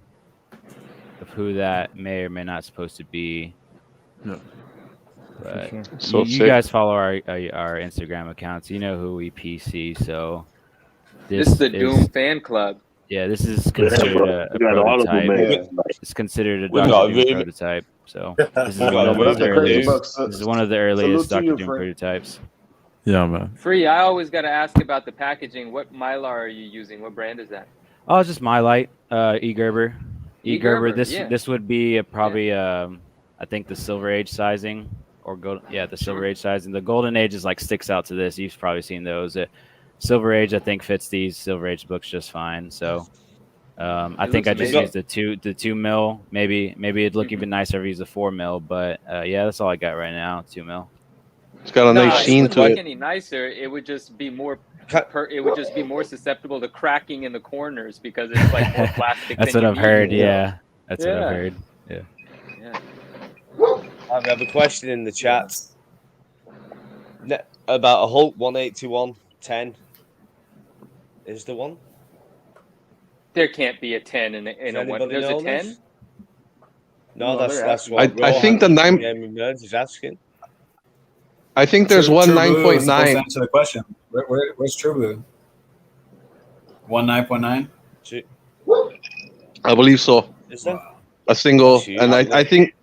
of who that may or may not supposed to be. Yeah. But sure. So you guys follow our Instagram accounts. You know who we PC. So this is the Doom fan club. Yeah, this is considered a prototype. It's considered a Dr. Doom prototype. So this is one of the earliest Dr. Doom prototypes. Yeah, man. Free. I always got to ask about the packaging. What mylar are you using? What brand is that? Oh, it's just Mylite, eGerber. eGerber. Yeah. This would be probably I think the Silver Age sizing the Silver Age sizing. The Golden Age is sticks out to this. You've probably seen those. Silver Age I think fits these Silver Age books just fine. So I think I just used the 2 mil. Maybe it'd look even nicer if I used the 4 mil. But yeah, that's all I got right now. 2 mil. It's got a nice sheen to it. It wouldn't look any nicer. It would just be more. It would just be more susceptible to cracking in the corners because it's more plastic. That's what I've heard. Yeah, that's what I've heard. Yeah. I have a question in the chat about a Hulk 1821-10. Is the one? There can't be a 10 in a one. There's a 10. No, that's what I think the 9 is asking. I think there's one 9.9. Answer the question. Where's True Blue? 9.9. I believe so. Is that a single? And I think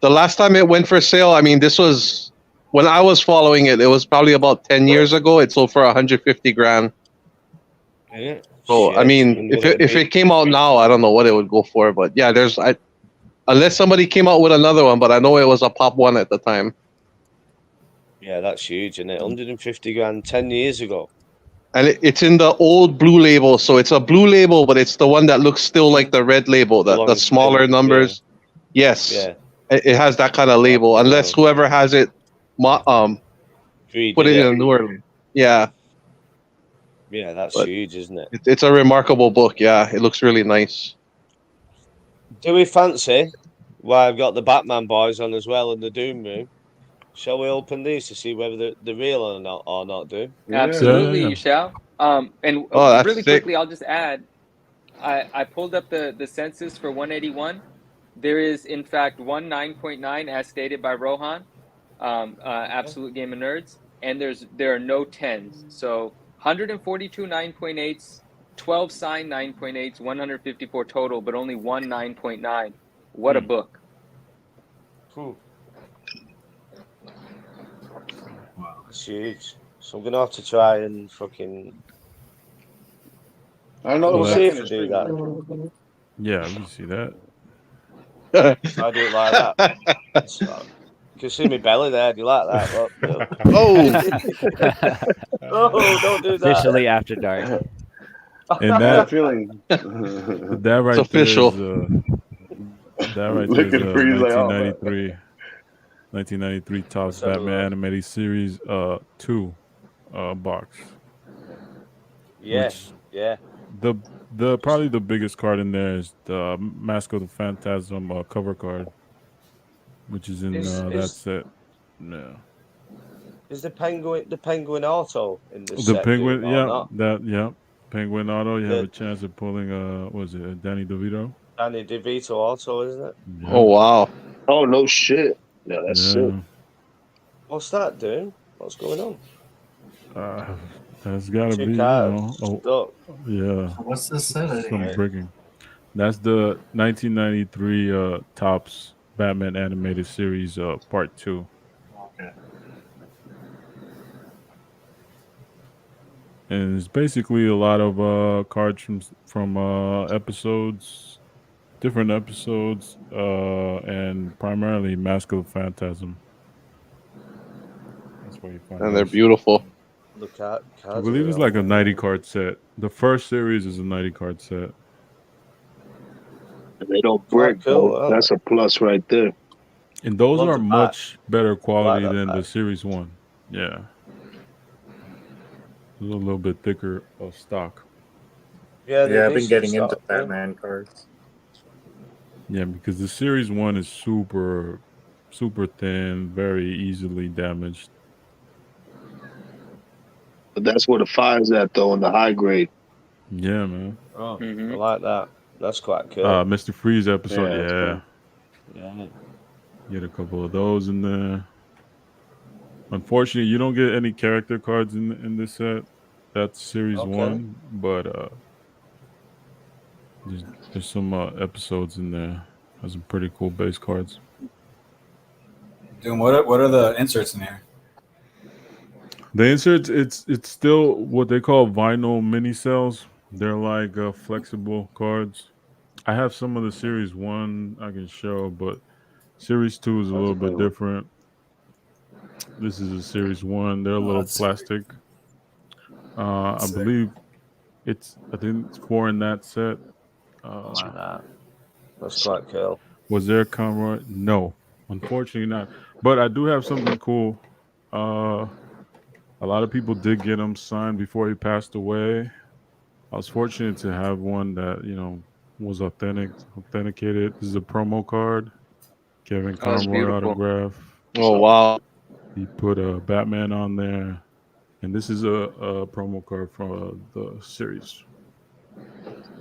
the last time it went for sale, I mean, this was when I was following it. It was probably about 10 years ago. It sold for 150 grand. Yeah. So I mean, if it came out now, I don't know what it would go for. But yeah, unless somebody came out with another one, but I know it was a pop one at the time. Yeah, that's huge, isn't it? 150 grand 10 years ago. And it's in the old blue label, so it's a blue label, but it's the one that looks still like the red label, the smaller numbers. Yeah. Yes, it has that kind of label, unless whoever has it, put it in a newer. Yeah. Yeah, that's huge, isn't it? It's a remarkable book. Yeah, it looks really nice. Do we fancy? Well, I've got the Batman boys on as well in the Doom room. Shall we open these to see whether they're real or not, Doom? Absolutely, you shall. And really quickly, I'll just add, I pulled up the census for 181. There is, in fact, 9.9 as stated by Rohan, Absolute Game of Nerds, and there are no 10s. So 142 9.8s, 12 signed 9.8s, 154 total, but only one 9.9. What a book. Cool. That's huge. So I'm gonna have to try and fucking. I don't know. We'll see if I do that. Yeah, we see that. I do it like that. So, you can see me belly there. Do you like that? Look. Oh, don't do that. Officially after dark. And that feeling. That right it's official. That right there is 1993 Topps Batman Animated Series 2 box. Yeah, yeah. The probably the biggest card in there is the Mask of the Phantasm cover card, which is in that set. No. Is the penguin auto in this The set penguin, or yeah, not? penguin auto. You have The a chance of pulling. Was it Danny DeVito? Danny DeVito auto, isn't it? Oh Yeah, wow. Oh no shit. Yeah, that's sick. yeah. What's that doing? What's going on? That's got to Two be, cards oh, stuck. yeah, So what's this set? I didn't some hear. breaking. That's the 1993 Topps Batman animated series, part 2. Okay. And it's basically a lot of cards from episodes, different episodes, and primarily Mask of the Phantasm. That's where you find And they're those. beautiful. The I cards believe are it's like a 90 amazing. card set. The first series is a 90 card set. They don't Quite break, cool, though. aren't That's a plus right there. And those Love are the back. much better I like quality that than the back. series 1. Yeah. It's a little bit thicker of stock. Yeah, they're Yeah, I've been decent getting into stock. Yeah. Batman cards. Yeah, because the series 1 is super, super thin, very easily damaged. But that's where the fire's at, though, in the high grade. Yeah, man. Oh, Mhm. I like that. That's quite cool. Mr. Freeze episode, Yeah, that's yeah. Yeah. Get a couple of those in there. Unfortunately, you don't get any character cards in this set. That's series Okay. 1, but there's some episodes in there. Has some pretty cool base cards. Doom, what are the inserts in here? The inserts, it's still what they call vinyl mini cells. They're like flexible cards. I have some of the series 1 I can show, but series 2 is a little bit different. This is a series 1. They're a little plastic. I believe I think it's 4 in that set. I like that. That's quite cool. Was there Conroy? No, unfortunately not. But I do have something cool. A lot of people did get him signed before he passed away. I was fortunate to have one that was authenticated. This is a promo card. Kevin Oh, that's Conroy beautiful. autograph. Oh wow. He put a Batman on there, and this is a promo card from the series.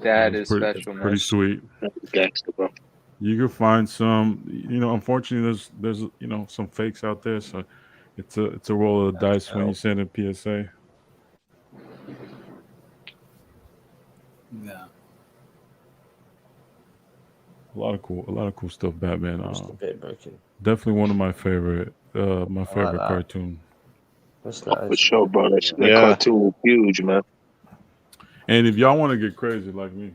That It's is special, man. pretty sweet. Gangster, bro. You can find some, unfortunately there's some fakes out there, so it's a roll of the dice when you send a PSA. Yeah. A lot of cool stuff. Batman. Just a bit broken. Definitely one of my favorite that. cartoon. That's For nice. sure, bro. That Yeah. cartoon was huge, man. And if y'all want to get crazy like me,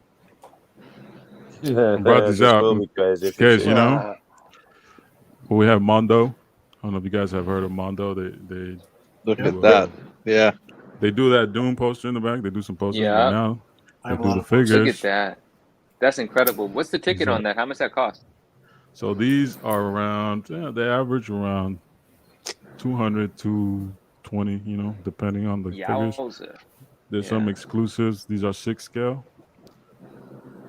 Yeah, I brought this out will in be crazy for case, sure. we have Mondo. I don't know if you guys have heard of Mondo. They Look do, at that. Yeah. They do that Doom poster in the back. They do some posters, Yeah. but now I they have a do lot the of posters. Look figures. at that. That's incredible. What's the ticket on that? How much that cost? So these are around, they average around 200 to 20, depending on the figures. Yowza. There's some exclusives. These are 6 scale.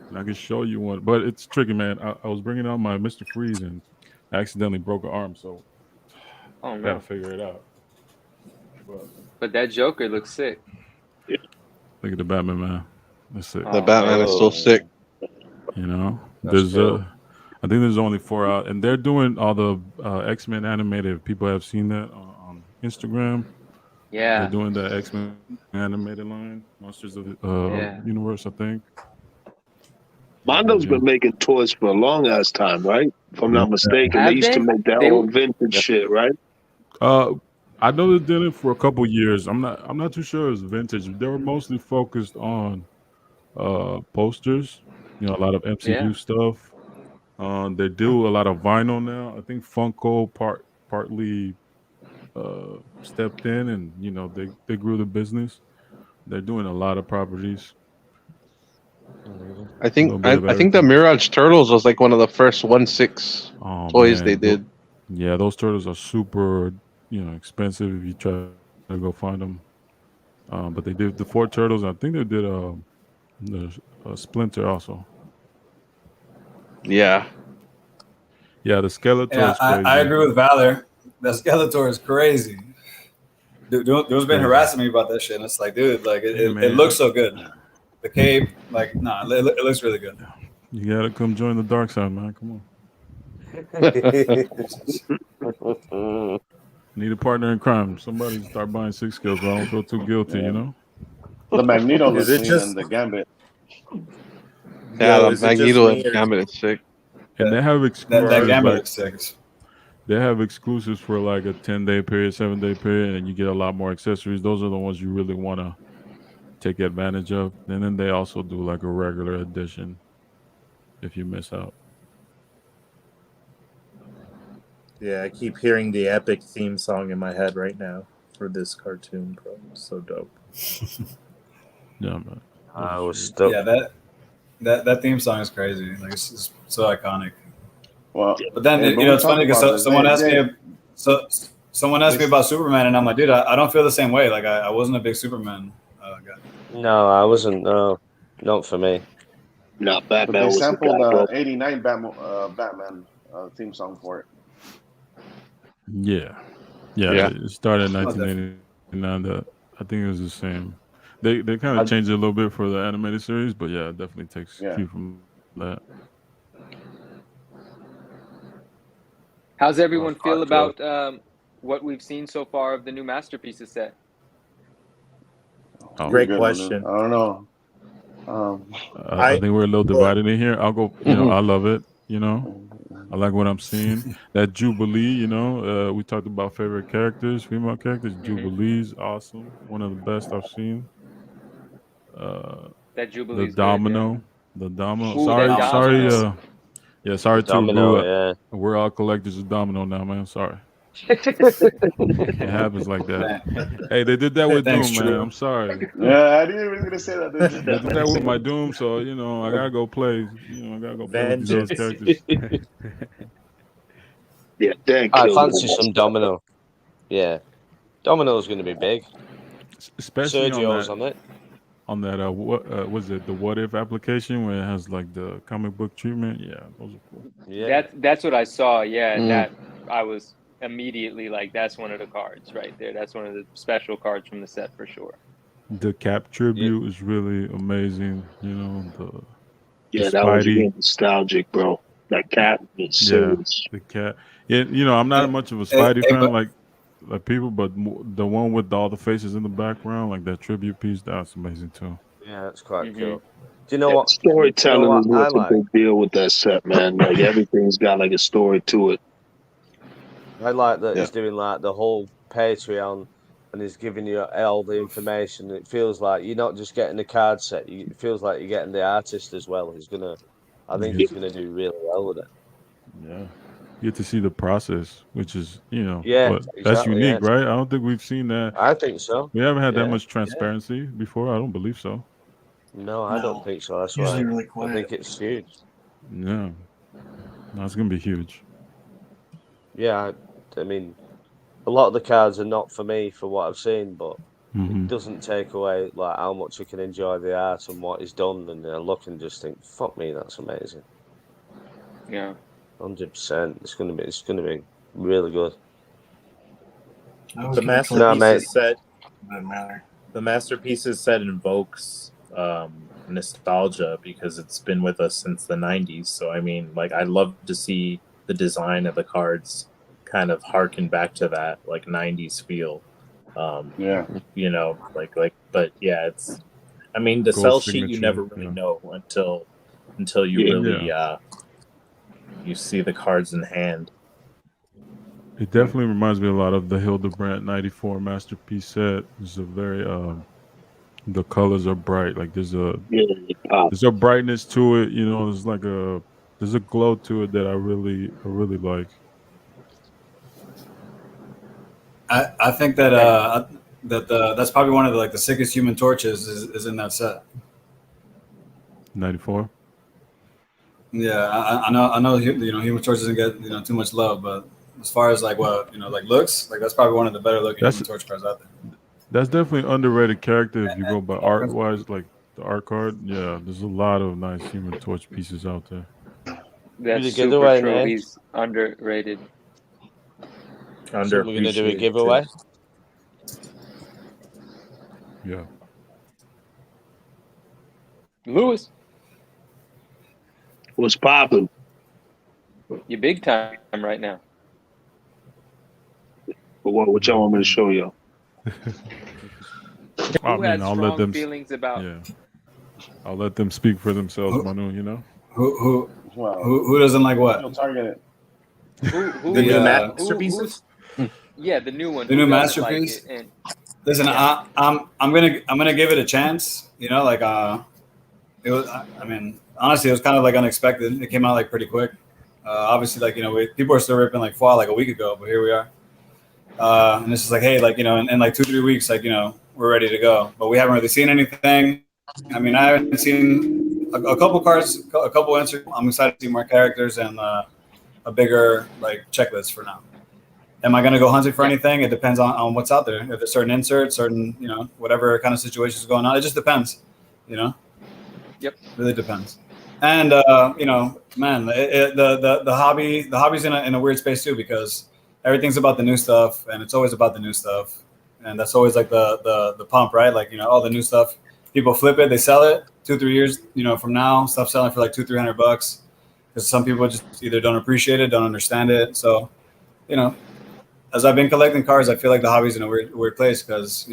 And I can show you one, but it's tricky, man. I was bringing out my Mr. Freeze and I accidentally broke an arm, so Oh gotta no. figure it out. But that Joker looks sick. Look at the Batman, man. That's it. The Batman is so sick. There's cool. I think there's only 4 out, and they're doing all the X-Men animated. If people have seen that on Instagram. Yeah. They're doing the X-Men animated line, Monsters of the Yeah. Universe, I think. Mondo's been making toys for a long ass time, right? If I'm not mistaken, Have they used to they? make that They- old vintage shit, right? I know they did it for a couple years. I'm not too sure it's vintage. They were mostly focused on posters. A lot of MCU Yeah. stuff. They do a lot of vinyl now. I think Funko partly stepped in, and they grew the business. They're doing a lot of properties. I think bit of I think the everything. Mirage Turtles was like one of the first 1/6 Oh, toys man. they did. Yeah, those turtles are super, expensive if you try to go find them. But they did the 4 turtles. I think they did the Splinter also. Yeah. Yeah, the Skeletor Yeah, is crazy. I agree with Valor. The Skeletor is crazy. Dude's been harassing me about that shit, and it's like, dude, like it looks so good. The cape, like, nah, it looks really good. You gotta come join the dark side, man. Come on. Need a partner in crime. Somebody start buying 6 skills, so I don't feel too guilty, you know? The Magneto Is looks it clean just- and the Gambit. Yeah, Yo, the is it just Magneto me and or- Gambit is sick. And they have That exclusives. Gambit Like, looks sick. they have exclusives for like a 10-day period, 7-day period, and you get a lot more accessories. Those are the ones you really want to take advantage of. And then they also do like a regular edition if you miss out. Yeah, I keep hearing the epic theme song in my head right now for this cartoon, bro. It's so dope. Yeah, man. I was stuck. Yeah, that theme song is crazy. Like it's so iconic. Well, But then hey, it's funny because someone asked me. Someone asked me about Superman, and I'm like, dude, I don't feel the same way. Like I wasn't a big Superman guy. No, I wasn't. No, not for me. No, But Batman they was the sampled guy, bro. the '89 Batman theme song for it. Yeah. Yeah. It started in 1989. I think it was the same. They kind of changed it a little bit for the animated series, but yeah, it definitely takes cue from that. How's everyone feel about what we've seen so far of the new Masterpieces set? Great question. I don't know. I think we're a little divided in here. I'll go. I love it. I like what I'm seeing. That Jubilee. We talked about favorite characters, female characters. Jubilee's awesome. One of the best I've seen. That Jubilee's the Domino. The Domino. Ooh, Sorry. that Domino. Sorry too, Domino, bro. yeah. We're all collectors of Domino now, man. Sorry. It happens like that. Hey, they did that with Thanks, Doom, man. Drew. I'm sorry. Yeah, I didn't even gonna say that. They did that with my Doom, so I gotta go play. I gotta go play with these other characters. Yeah, Dan I killed fancy him. some Domino. Yeah, Domino's going to be big. Especially Sergio's on it. On that, what was it? The What If application where it has like the comic book treatment. Yeah, those are cool. Yeah, That's what I saw. Yeah, that I was immediately like, that's one of the cards right there. That's one of the special cards from the set for sure. The Cap tribute is really amazing. Yeah, the that was Spidey. real nostalgic, bro. That cat was serious. The cat. Yeah, I'm not much of a Spidey fan like people, but the one with all the faces in the background, like that tribute piece, that's amazing too. Yeah, that's quite cool. Do you know what? Storytelling is I what's a like? big deal with that set, man. Like everything's got like a story to it. I like that he's doing like the whole Patreon, and he's giving you all the information. It feels like you're not just getting the card set. It feels like you're getting the artist as well. I think he's gonna do really well with it. Yeah. You get to see the process, which is, that's exactly, unique, right? I don't think we've seen that. I think so. We haven't had that much transparency before. I don't believe so. No, I don't think so. That's usually why really quiet. I think it's huge. Yeah. No, it's gonna be huge. Yeah, I mean, a lot of the cards are not for me for what I've seen, but it doesn't take away like how much I can enjoy the art and what he's done, and I look and just think, "Fuck me, that's amazing." Yeah, 100%. It's gonna be really good. The Masterpieces set. The Masterpieces set invokes nostalgia because it's been with us since the 90s. So I mean, like, I love to see the design of the cards kind of harken back to that like 90s feel. But yeah, it's, I mean, the Gold cell sheet you signature, never really know until you really you see the cards in hand. It definitely reminds me a lot of the Hildebrandt 94 masterpiece set. It's a very the colors are bright. Like there's a brightness to it, there's a glow to it that I really like. I think that that's probably one of the sickest Human Torches is in that set. 94. Yeah, I know. Human Torch doesn't get too much love, but as far as like what looks, like that's probably one of the better looking Human Torch cards out there. That's definitely underrated character if you go by art wise, like the art card. Yeah, there's a lot of nice Human Torch pieces out there. That Super Trophy's underrated. So we're gonna do a giveaway. Yeah. Lewis, What's popping? you're big time right now. What y'all want me to show you? I Who mean, has I'll let strong them. feelings about? Yeah. I'll let them speak for themselves, Manu. You know. Who doesn't like what? Target Who The new who's masterpieces. yeah, the new one. The Who new doesn't like masterpiece. it? And Listen, yeah. I'm gonna give it a chance. You know, like it was. I mean, honestly, it was kind of like unexpected. It came out like pretty quick. Obviously, like people are still ripping like fall like a week ago, but here we are. And it's just like, hey, like in like 2-3 weeks, like we're ready to go. But we haven't really seen anything. I mean, I haven't seen a couple cards, a couple answers. I'm excited to see more characters and a bigger like checklist for now. Am I going to go hunting for anything? It depends on what's out there. If there's certain inserts, certain whatever kind of situation is going on, it just depends. Yep. Really depends. And man, the hobby's in a weird space too, because everything's about the new stuff, and it's always about the new stuff, and that's always like the pump, right? Like all the new stuff, people flip it, they sell it 2-3 years from now, stuff selling for like $200-$300 because some people just either don't appreciate it, don't understand it. So as I've been collecting cards, I feel like the hobby's in a weird place because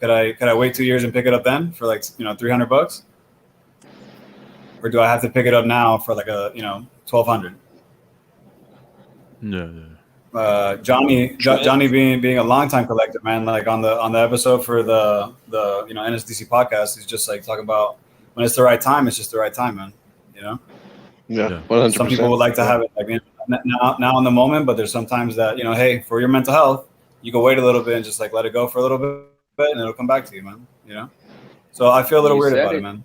could I wait 2 years and pick it up then for like $300, or do I have to pick it up now for like a $1,200? Yeah. Johnny being a longtime collector, man, like on the episode for the NSDC podcast, he's just like talking about when it's the right time, it's just the right time, man. Yeah, 100%. Some people would like to have it like now in the moment, but there's sometimes that hey, for your mental health, you can wait a little bit and just like let it go for a little bit, and it'll come back to you, man. So I feel a little weird about it, man.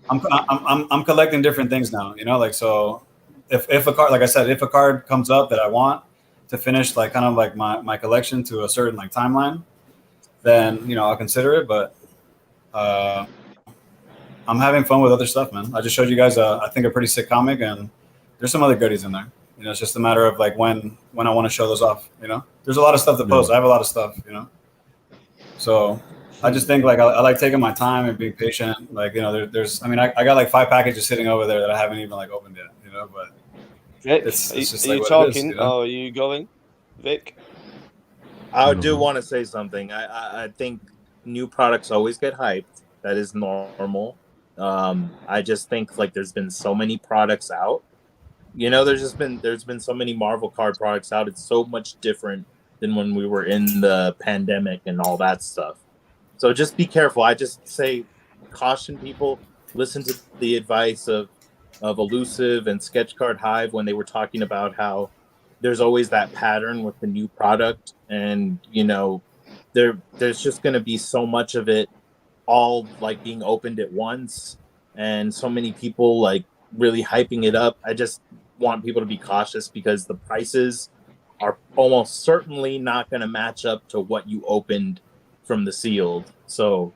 I'm collecting different things now, like so. If a card, like I said, if a card comes up that I want to finish, like kind of like my collection to a certain like timeline, then I'll consider it. But I'm having fun with other stuff, man. I just showed you guys I think a pretty sick comic, and there's some other goodies in there. It's just a matter of like when I want to show those off. There's a lot of stuff to post. I have a lot of stuff. So I just think like I like taking my time and being patient. Like there's I mean I got like 5 packages sitting over there that I haven't even like opened yet. But Vic, it's just are like you what talking? it is, Or are you going, Vic? I do want to say something. I think new products always get hyped. That is normal. I just think like there's been so many products out. There's been so many Marvel card products out. It's so much different than when we were in the pandemic and all that stuff. So just be careful. I just say caution people. Listen to the advice of Elusive and Sketch Card Hive when they were talking about how there's always that pattern with the new product, and there's just going to be so much of it all like being opened at once, and so many people like really hyping it up. I just want people to be cautious because the prices are almost certainly not going to match up to what you opened from the sealed. So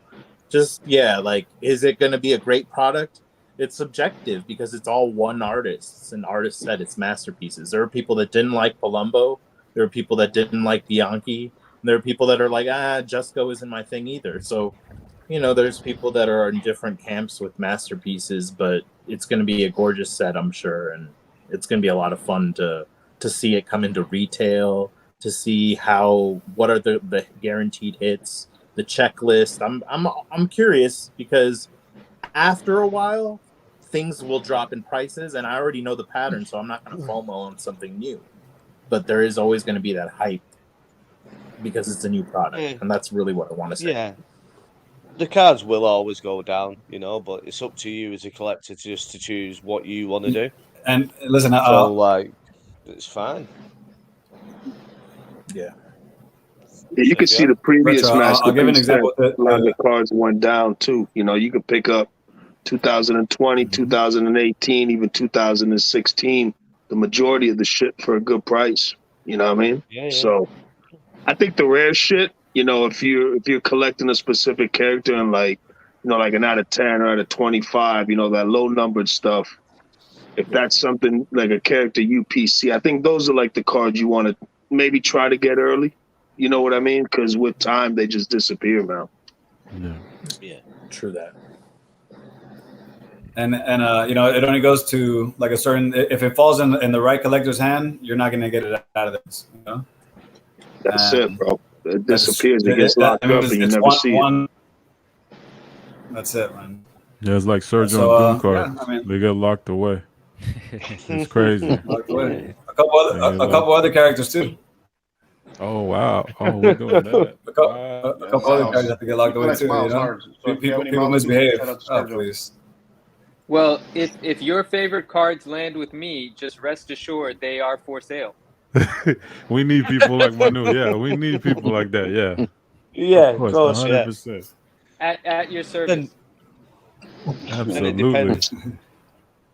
just like, is it going to be a great product? It's subjective because it's all one artist. It's an artist said it's masterpieces. There are people that didn't like Palumbo. There are people that didn't like Bianchi. And there are people that are like, Jusco isn't my thing either. So, there's people that are in different camps with masterpieces, but it's going to be a gorgeous set, I'm sure. And it's going to be a lot of fun to see it come into retail, to see what are the guaranteed hits, the checklist. I'm curious because after a while, things will drop in prices, and I already know the pattern, so I'm not going to FOMO on something new. But there is always going to be that hype because it's a new product, and that's really what I want to say. Yeah, the cards will always go down, but it's up to you as a collector to choose what you want to do. And listen, so like, it's fine. Yeah, you can see the previous I'll give an example. A lot of the cards went down too. You could pick up 2020, 2018, even 2016. The majority of the shit for a good price. You know what I mean? Yeah. So, I think the rare shit. If you're collecting a specific character and like an out of 10 or out of 25, that low numbered stuff. If that's something like a character UPC, I think those are like the cards you want to maybe try to get early. You know what I mean? Because with time, they just disappear now. Yeah, true that. And you know, it only goes to like a certain. If it falls in the right collector's hand, you're not gonna get it out of this. You know. That's it, bro. It disappears. It gets I locked mean, up, and you it's never see it. one. That's it, man. Yeah, it's like Sergio So, and Doom cards. yeah, I mean- they get locked away. It's crazy. Locked away. A couple other characters too. Oh wow! Oh, we're doing that. A couple other characters have to get locked away too. You know, people misbehave. Oh, please. Well, if your favorite cards land with me, just rest assured they are for sale. We need people like Manu. Yeah, we need people like that. Yeah. Yeah, of course, yeah. 100%. At your service. Absolutely.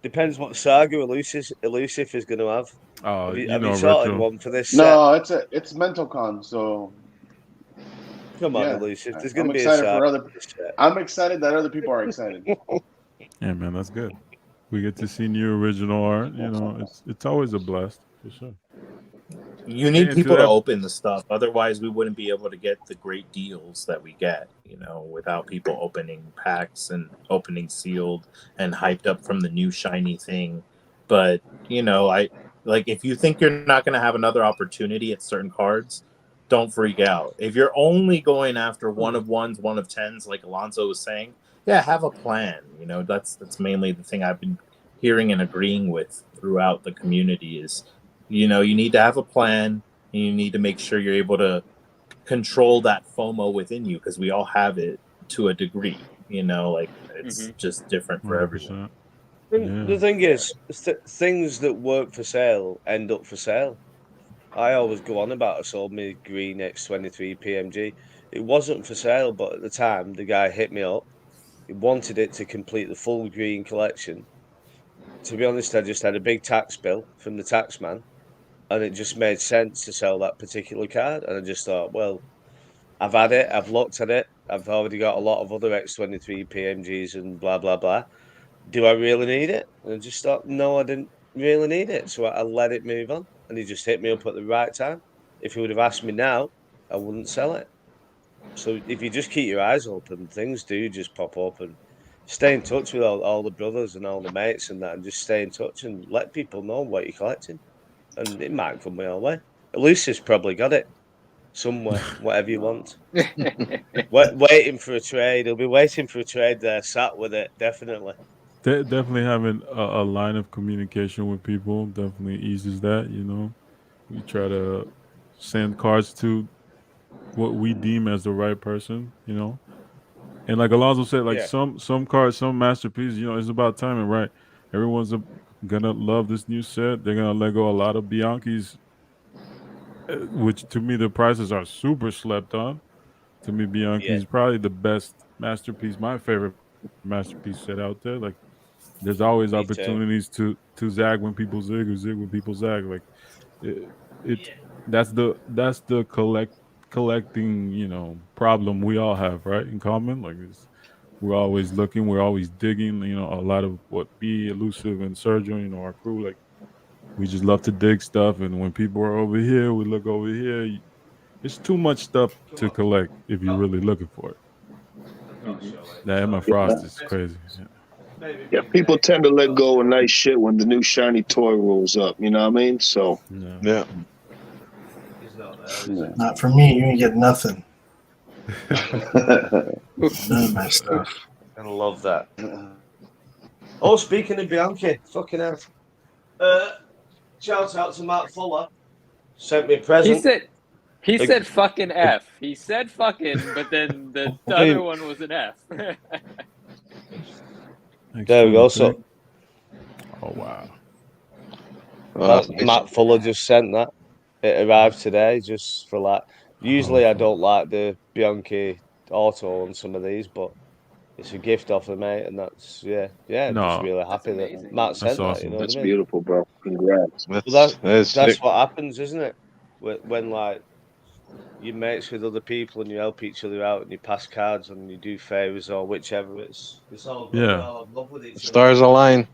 Depends what saga elusive is going to have. Oh, have you you know, sorted Retro. one for this? No, it's MentalCon. So come on, yeah. elusive. There's going I'm to be a excited saga. for other. I'm excited that other people are excited. Yeah, man, that's good. We get to see new original art. You know, it's always a blast for sure. You need Into people to that- open the stuff. Otherwise, we wouldn't be able to get the great deals that we get, you know, without people opening packs and opening sealed and hyped up from the new shiny thing. But, you know, if you think you're not going to have another opportunity at certain cards, don't freak out. If you're only going after one of ones, one of tens, like Alonso was saying, yeah, have a plan. You know, that's mainly the thing I've been hearing and agreeing with throughout the community is, you know, you need to have a plan and you need to make sure you're able to control that FOMO within you because we all have it to a degree, you know, like it's just different for everyone. The thing is, things that work for sale end up for sale. I always go on about I sold me green X23 PMG. It wasn't for sale, but at the time the guy hit me up. He wanted it to complete the full green collection. To be honest, I just had a big tax bill from the tax man, and it just made sense to sell that particular card. And I just thought, well, I've had it, I've looked at it, I've already got a lot of other X23 PMGs and blah blah blah. Do I really need it? And I just thought, no, I didn't really need it. So I let it move on. And he just hit me up at the right time. If he would have asked me now, I wouldn't sell it. So if you just keep your eyes open, things do just pop up, and stay in touch with all the brothers and all the mates and that, and just stay in touch and let people know what you're collecting. And it might come your way. Elusive's probably got it somewhere, whatever you want. Waiting for a trade. He'll be waiting for a trade there, sat with it, definitely. Definitely having a line of communication with people definitely eases that. You know, we try to send cards to what we deem as the right person. You know, and like Alonso said, like some cards, some masterpieces. You know, it's about timing, right? Everyone's gonna love this new set. They're gonna let go a lot of Bianchis, which to me the prices are super slept on. To me, Bianchi is probably the best masterpiece, my favorite masterpiece set out there. Like, there's always opportunities to zag when people zig or zig when people zag. Like, that's the collecting, you know, problem we all have, right, in common. Like, we're always looking, we're always digging. You know, a lot of what me, Elusive, and Sergio, you know, our crew, like, we just love to dig stuff. And when people are over here, we look over here. It's too much stuff to collect if you're really looking for it. That Emma Frost is crazy. Yeah, people tend to let go of nice shit when the new shiny toy rolls up. You know what I mean? So yeah. Not for me. You ain't get nothing. None of my stuff. I love that. Oh, speaking of Bianchi, fucking hell. Shout out to Matt Fuller. Sent me a present. He said fucking F. He said fucking, but then the other one was an F. There we go. So, oh wow. Matt Fuller just sent that. It arrived today, just for like. Usually, I don't like the Bianchi auto on some of these, but it's a gift off the mate, and that's I'm just really happy that Matt sent that. Awesome. You know that's what I mean? beautiful, bro. Congrats. That's what happens, isn't it? When like you mates with other people and you help each other out and you pass cards and you do favors or whichever, it's all good. Yeah. We all have love with each other. Stars align.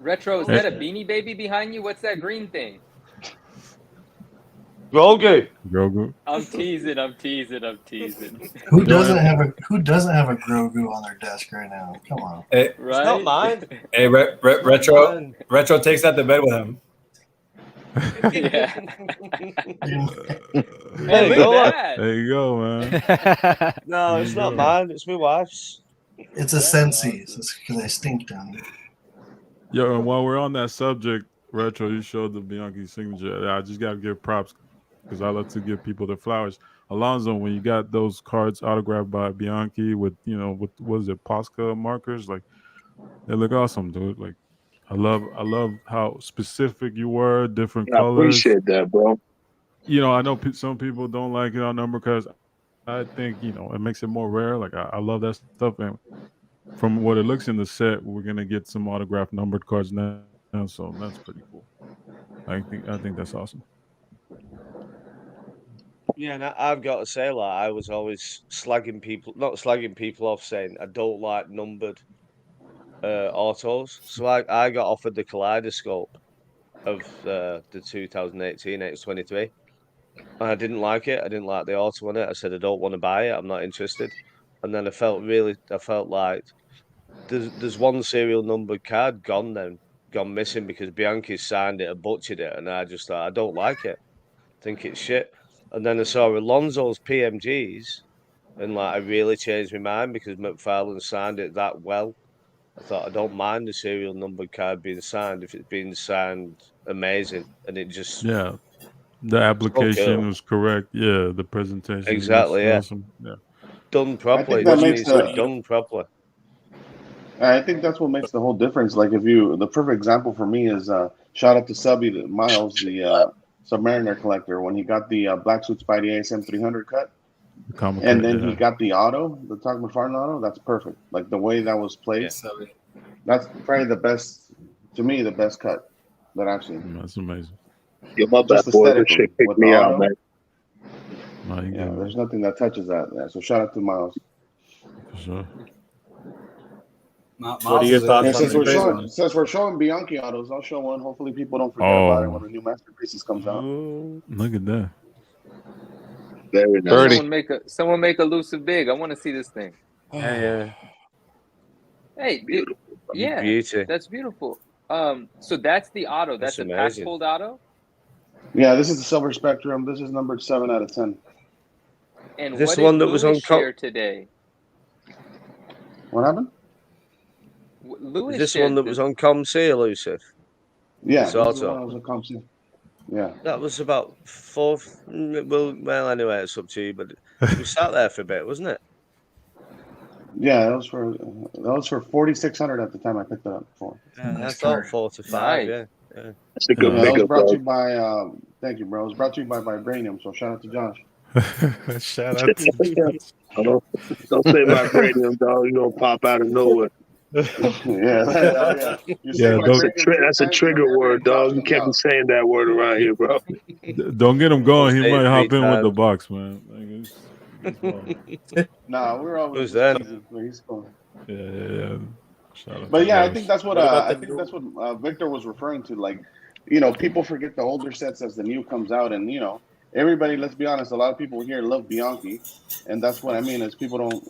Retro, is that a Beanie Baby behind you? What's that green thing? Grogu. Grogu. I'm teasing. Who doesn't have a Grogu on their desk right now? Come on. Hey, It's not mine. Hey, retro takes that to bed with him. Yeah. There you look go. at that. There you go, man. No, There it's you not go. mine. It's my wife's. It's a Sensi's. It's because they stink down here. Yo, and while we're on that subject, Retro, you showed the Bianchi signature. I just gotta give props because I love to give people their flowers. Alonzo, when you got those cards autographed by Bianchi with with what is it, Posca markers, like they look awesome, dude. Like I love how specific you were, different I colors. appreciate that, bro. I know some people don't like it on number because I think it makes it more rare. Like I love that stuff, and from what it looks in the set, we're gonna get some autographed numbered cards now, so that's pretty cool. I think that's awesome. Yeah, and I've got to say, like, I was always not slagging people off, saying I don't like numbered autos. So I got offered the Kaleidoscope of the 2018 X23. And I didn't like it. I didn't like the auto on it. I said I don't want to buy it. I'm not interested. And then I felt like there's one serial numbered card gone missing because Bianchi signed it and butchered it, and I just thought I don't like it. I think it's shit. And then I saw Alonso's PMGs, and like I really changed my mind because McFarlane signed it that well. I thought I don't mind the serial numbered card being signed if it's being signed amazing, and it just Yeah, the application was correct. Yeah, the presentation exactly was yeah awesome. Yeah, done properly. that It makes needs to be done properly. I think that's what makes the whole difference. Like the perfect example for me is shout out to Miles, the Submariner collector, when he got the Black Suit Spidey ASM 300 cut, and then he got the auto, the Todd McFarlane auto. That's perfect. Like the way that was placed, that's probably the best, to me, the best cut that I've seen. That's amazing. Yo, my bad, boy. This shit kicked me out, man. Yeah, there's nothing that touches that. Yeah, so shout out to Miles. For sure. What are your thoughts on Since we're showing Bianchi autos, I'll show one. Hopefully, people don't forget about it when the new masterpieces comes out. Look at that. Very nice. Someone make elusive big. I want to see this thing. Yeah. Hey, yeah, Beauty. that's beautiful. So that's the auto. That's a amazing. pack-pulled auto. Yeah, this is the Silver Spectrum. This is numbered 7 out of 10. And This what one did that was Lewis on co- share today? What happened? Lewis Is this shared one that was on ComC, elusive? Yeah, This this is the auto. one that was on ComC. Yeah. That was about fourth. Well, anyway, it's up to you. But it was sat there for a bit, wasn't it? Yeah, that was for 4,600 at the time I picked it up for. I thought 4 to 5. Nice. Yeah. That's a good That was pickup, brought to bro. you by. Thank you, bro. It was brought to you by Vibranium. So shout out to Josh. Shout out to Don't say vibranium, dog. You gonna pop out of nowhere. yeah. That's a trigger word, dog. You can't be saying that word around here, bro. Don't get him going. He Say it might hop 3 in with the times. box, man. Like, Nah, we're always Who's that? He's cool. yeah. Shout out But to yeah, I Josh. think that's what Victor was referring to. Like, people forget the older sets as the new comes out, and everybody. Let's be honest. A lot of people here love Bianchi, and that's what I mean. Is people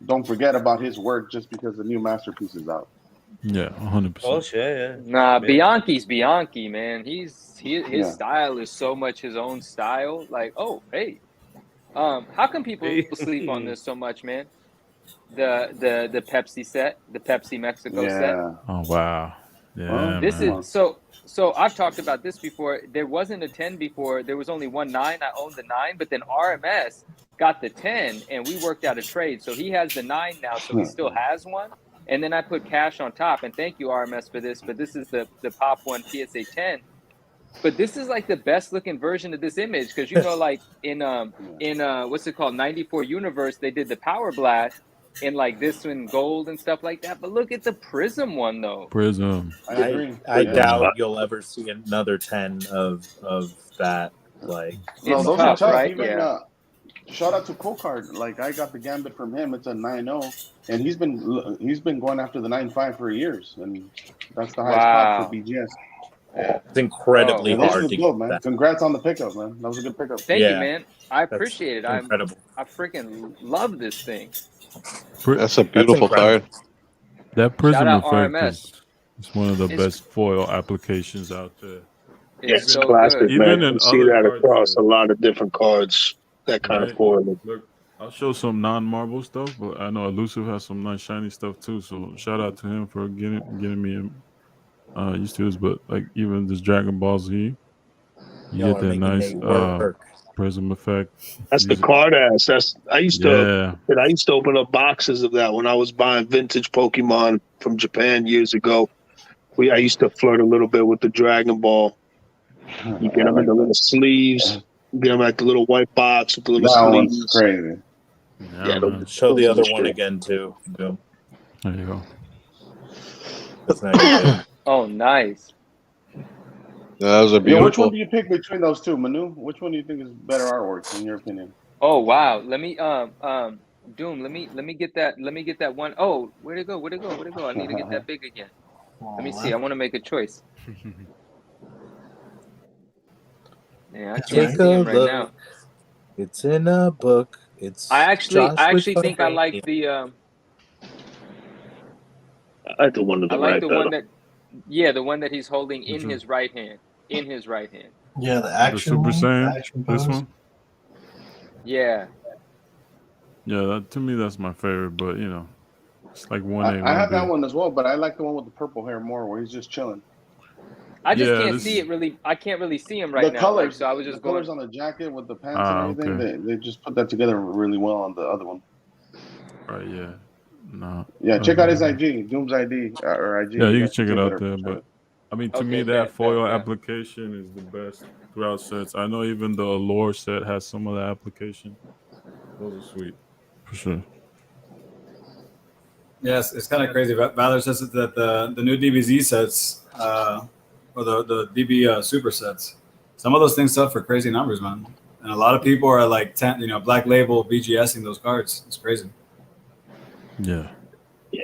don't forget about his work just because the new masterpiece is out. Yeah, 100%. Oh, yeah. Nah, Bianchi's Bianchi, man. His Yeah. style is so much his own style. Like, oh, hey, how come people sleep on this so much, man? The Pepsi set, the Pepsi Mexico set. Oh wow. Yeah. This man. is so I've talked about this before. There wasn't a 10 before. There was only one 9. I owned the 9, but then RMS got the 10 and we worked out a trade. So he has the 9 now, so he still has one. And then I put cash on top. And thank you, RMS, for this. But this is the Pop 1 PSA 10. But this is like the best looking version of this image because like in what's it called, 94 Universe, they did the Power Blast in like this one gold and stuff like that. But look at the Prism one though. Prism. I agree. I doubt you'll ever see another 10 of that. Like, No, It's those tough, are tough. right? Even, Yeah. shout out to Cocard. Like I got the Gambit from him. It's a 9.0, and he's been going after the 9.5 for years, and that's the highest card for BGS. Yeah. It's incredibly Yeah, this hard was to dope, get man. that. Congrats on the pickup, man. That was a good pickup. Thank you, Yeah, man. I that's appreciate it. incredible. I freaking love this thing. That's a That's beautiful incredible. card. That Shout prism out effect RMS. is one of the It's best foil applications out there. it's It's so classic, good. Even man. in You see other that card across sets, a lot of different cards. That kind of right? foiling. Look, I'll show some non-marble stuff, but I know Elusive has some nice shiny stuff too. So shout out to him for getting me used to this. But like even this Dragon Ball Z, you Y'all get are that making nice Nate work. prism effect. That's the These, card ass. That's I used yeah, to open up boxes of that when I was buying vintage Pokemon from Japan years ago. I used to flirt a little bit with the Dragon Ball. You get I them in like the that. little sleeves. You get them at the little white box with the little That one's sleeves. crazy. Yeah, man. Show the those other are one shit. again too. Boom. There you go. That's nice. Too. Oh, nice. That was a Yo, which one beautiful. do you pick between those two, Manu? Which one do you think is better artwork in your opinion? Oh wow. Let me Doom. Let me get that. Let me get that one. Oh, where'd it go? Where'd it go? Where'd it go? I need to get that big again. Let me see. I want to make a choice. Yeah, I can't Take see a him right look. now. It's in a book. It's I Josh actually with think I Bahrain. like the I like the one to I the like right the better. one that the one that he's holding in Which one? his right hand. In his right hand. Yeah, the The action Super one, the Saiyan. action This pose. one. Yeah. Yeah, to me that's my favorite. But you know, it's like 1A, I have that 1B. one as well, but I like the one with the purple hair more, where he's just chilling. I just Yeah, can't see this. it really. I can't really see him The right now. Like, colors, so I was the just colors going. on the jacket with the pants and everything, Okay. they just put that together really well on the other one. Right. Yeah. No. Yeah, check out his IG, Doom's ID or IG. Yeah, You you can guys check can it see a out better there. picture of But it. I mean, to me, Okay, that foil bet. application is the best throughout sets. I know even the Allure set has some of the application. Those are sweet, for sure. Yes, it's kind of crazy. Valor says that the new DBZ sets, or the DB super sets, some of those things sell for crazy numbers, man. And a lot of people are like, black label BGSing those cards. It's crazy. Yeah. Yeah.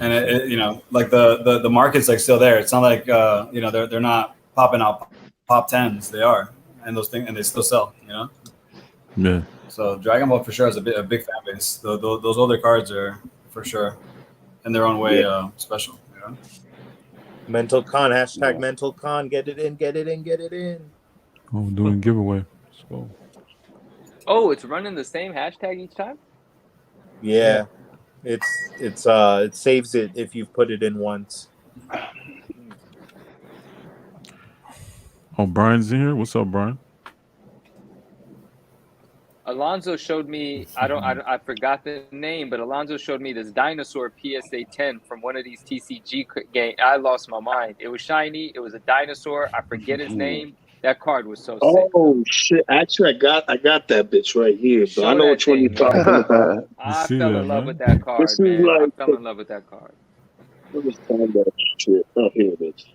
And like the market's like still there. It's not like they're not popping out pop tens. They are, and those things, and they still sell. Yeah. So Dragon Ball for sure has a big fan base. Those older cards are for sure in their own way special. MentalCon, hashtag MentalCon. Get it in, get it in, get it in. Oh, doing giveaway. Let's go. Oh, it's running the same hashtag each time. Yeah. It saves it if you've put it in once. Oh, Brian's in here. What's up, Brian? Alonzo showed me. I forgot the name, but Alonzo showed me this dinosaur PSA 10 from one of these TCG games. I lost my mind. It was shiny. It was a dinosaur. I forget his name. That card was so sick. Oh shit! Actually, I got that bitch right here, bro. I Show know that which one you're thing, man. talking about. I see fell that, in love man? with that card, This is man. I like fell in love with that card. let me find that shit. Oh, here it is.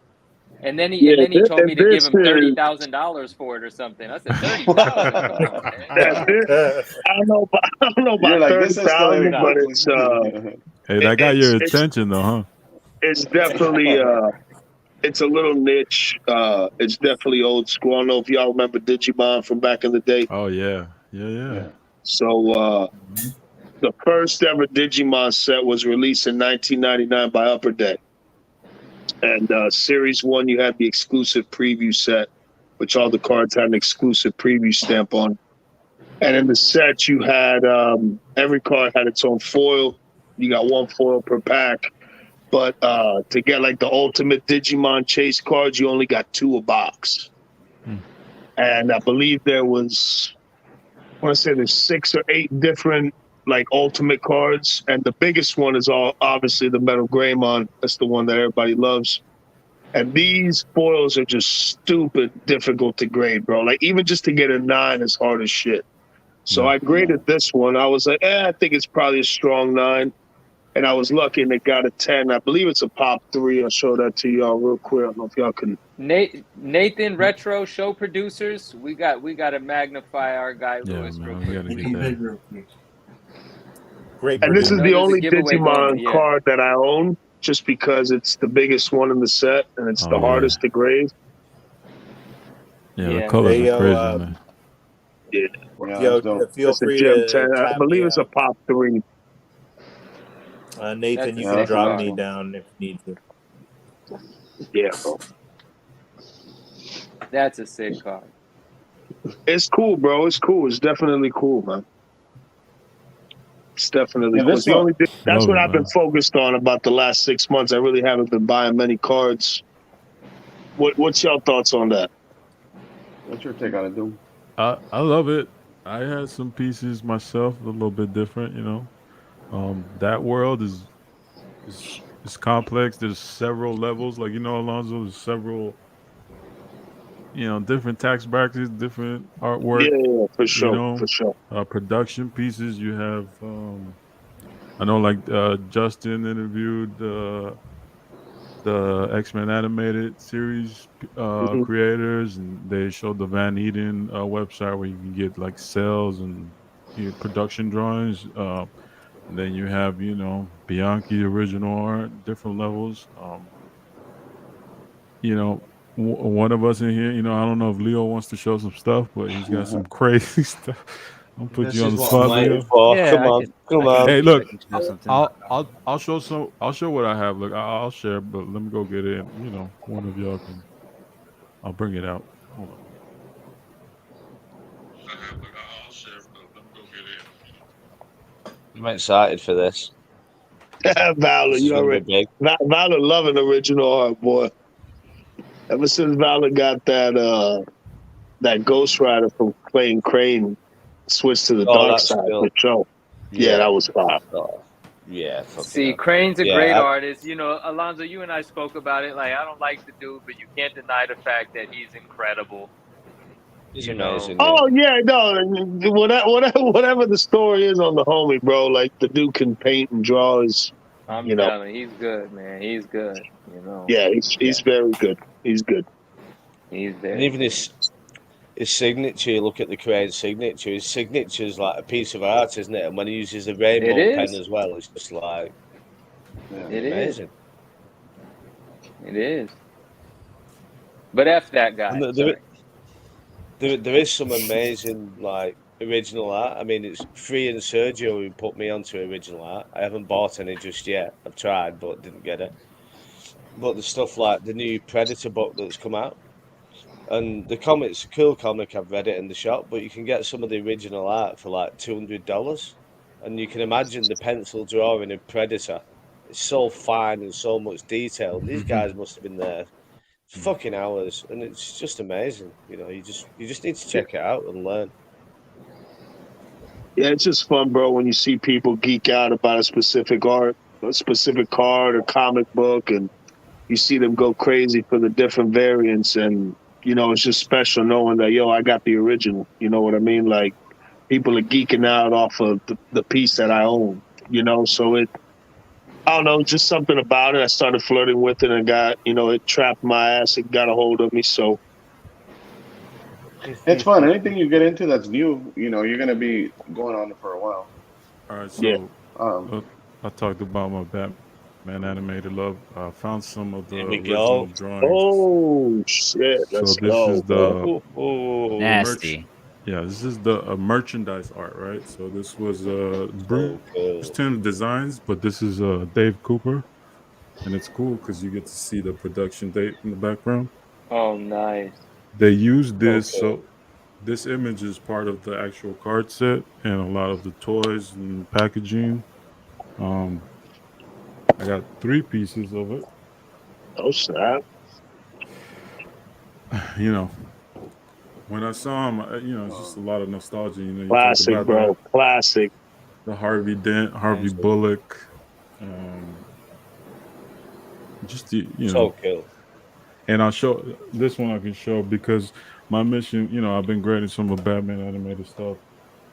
And then he Yeah, told me to give this him is $30,000 for it or something. I said $30,000. Come on, man. I don't know You're about like, this 30,000, escalated but quickly. Hey, that got your it's attention, though, huh? it's definitely it's a little niche. It's definitely old school. I don't know if y'all remember Digimon from back in the day. Oh yeah. Yeah. So the first ever Digimon set was released in 1999 by Upper Deck. And Series 1, you had the exclusive preview set, which all the cards had an exclusive preview stamp on. And in the set, you had every card had its own foil. You got one foil per pack. But to get like the ultimate Digimon chase cards, you only got 2 a box. And I believe there was, I want to say there's 6 or 8 different like ultimate cards. And the biggest one is obviously the Metal Greymon. That's the one that everybody loves. And these foils are just stupid difficult to grade, bro. Like even just to get a 9 is hard as shit. So I graded this one. I was like, I think it's probably a strong 9. And I was lucky and it got a 10. I believe it's a pop 3. I'll show that to y'all real quick. I don't know if y'all can. Nathan Retro show producers. We got to magnify our guy Lewis real quick. Great. And this is the there's a only giveaway going, Digimon card that I own, just because it's the biggest one in the set and it's the hardest to grade. Yeah, the Yeah. colors Hey, are crazy, man. Yeah, Yeah, yo, that's dope. feel it's a free Gem to 10. I tap me believe it's a out. Pop 3. Nathan, That's a you Yeah, can sick that's a drop nice card. me one. down if you need to. Yeah, bro. That's a sick card. It's cool, bro. It's cool. It's definitely cool, man. It's definitely Yeah, cool. this The one. only thing that's Love what it, I've been man. focused on about the last 6 months. I really haven't been buying many cards. What's your thoughts on that? What's your take on it, Doom? I love it. I had some pieces myself, a little bit different, you know. That world is complex. There's several levels, like Alonzo. There's several, different tax brackets, different artwork. Yeah, for sure, for sure. Production pieces. You have, I know, like Justin interviewed the X-Men animated series Mhm. creators, and they showed the Van Eden website where you can get like sales and production drawings. And then you have, Bianchi original art, different levels. You know, one of us in here, I don't know if Leo wants to show some stuff, but he's got some crazy stuff. I'll put This you on is the what I'm spot, waiting Leo. for. Yeah, Come on, come on. Hey, look, I can show something. I'll show some. I'll show what I have. Look, I'll share, but let me go get it. One of y'all can. I'll bring it out. Hold on. I'm excited for this. Valor, This is you gonna be already big. Valor loving original art, boy. Ever since Valor got that Ghost Rider from playing Crane switched to the Oh, dark that's side for cool. sure. Yeah, Yeah. that was fire. Oh, yeah, fucking See, hell. Crane's a great Yeah, artist. Alonzo, you and I spoke about it. Like, I don't like the dude, but you can't deny the fact that he's incredible. he's You know, amazing. Yeah. Oh yeah, no, whatever the story is on the homie, bro. Like the dude can paint and draw. Is I'm you know, telling you, he's good, man. He's good. yeah, he's very good. He's good. He's And very even good. his signature, you look at the Crane signature. His signature is like a piece of art, isn't it? And when he uses a rainbow It pen is. as well, it's just like It is. amazing. It is. But F that guy. And Sorry. there is some amazing like original art. I mean, it's Free and Sergio who put me onto original art. I haven't bought any just yet. I've tried, but didn't get it. But the stuff like the new Predator book that's come out, and the comic's a cool comic. I've read it in the shop, but you can get some of the original art for like $200, and you can imagine the pencil drawing of Predator. It's so fine and so much detail. These guys must have been there fucking hours, and it's just amazing. You just need to check it out and learn. Yeah, it's just fun, bro. When you see people geek out about a specific art, a specific card or comic book, and you see them go crazy for the different variants, and it's just special knowing that I got the original. You know what I mean? Like people are geeking out off of the piece that I own. So I don't know, just something about it. I started flirting with it and got, it trapped my ass. It got a hold of me. So It's fun. Anything you get into that's new, you're gonna be going on it for a while. All right, yeah. so I talked about my Batman animated love. I found some of the Here we original go. drawings. Oh shit! So Let's this go. is the Nasty. Yeah, this is the merchandise art, right? So this was Bruce cool. Timm Designs, but this is Dave Cooper, and it's cool because you get to see the production date in the background. Oh, nice. They used this, cool. so this image is part of the actual card set and a lot of the toys and packaging. I got 3 pieces of it. Oh snap! You know, when I saw him, it's just a lot of nostalgia. You talk Classic, about bro. Classic. the Harvey Dent, Harvey Bullock, just So cool. And I'll show this one. I can show because my mission, I've been grading some of Batman animated stuff.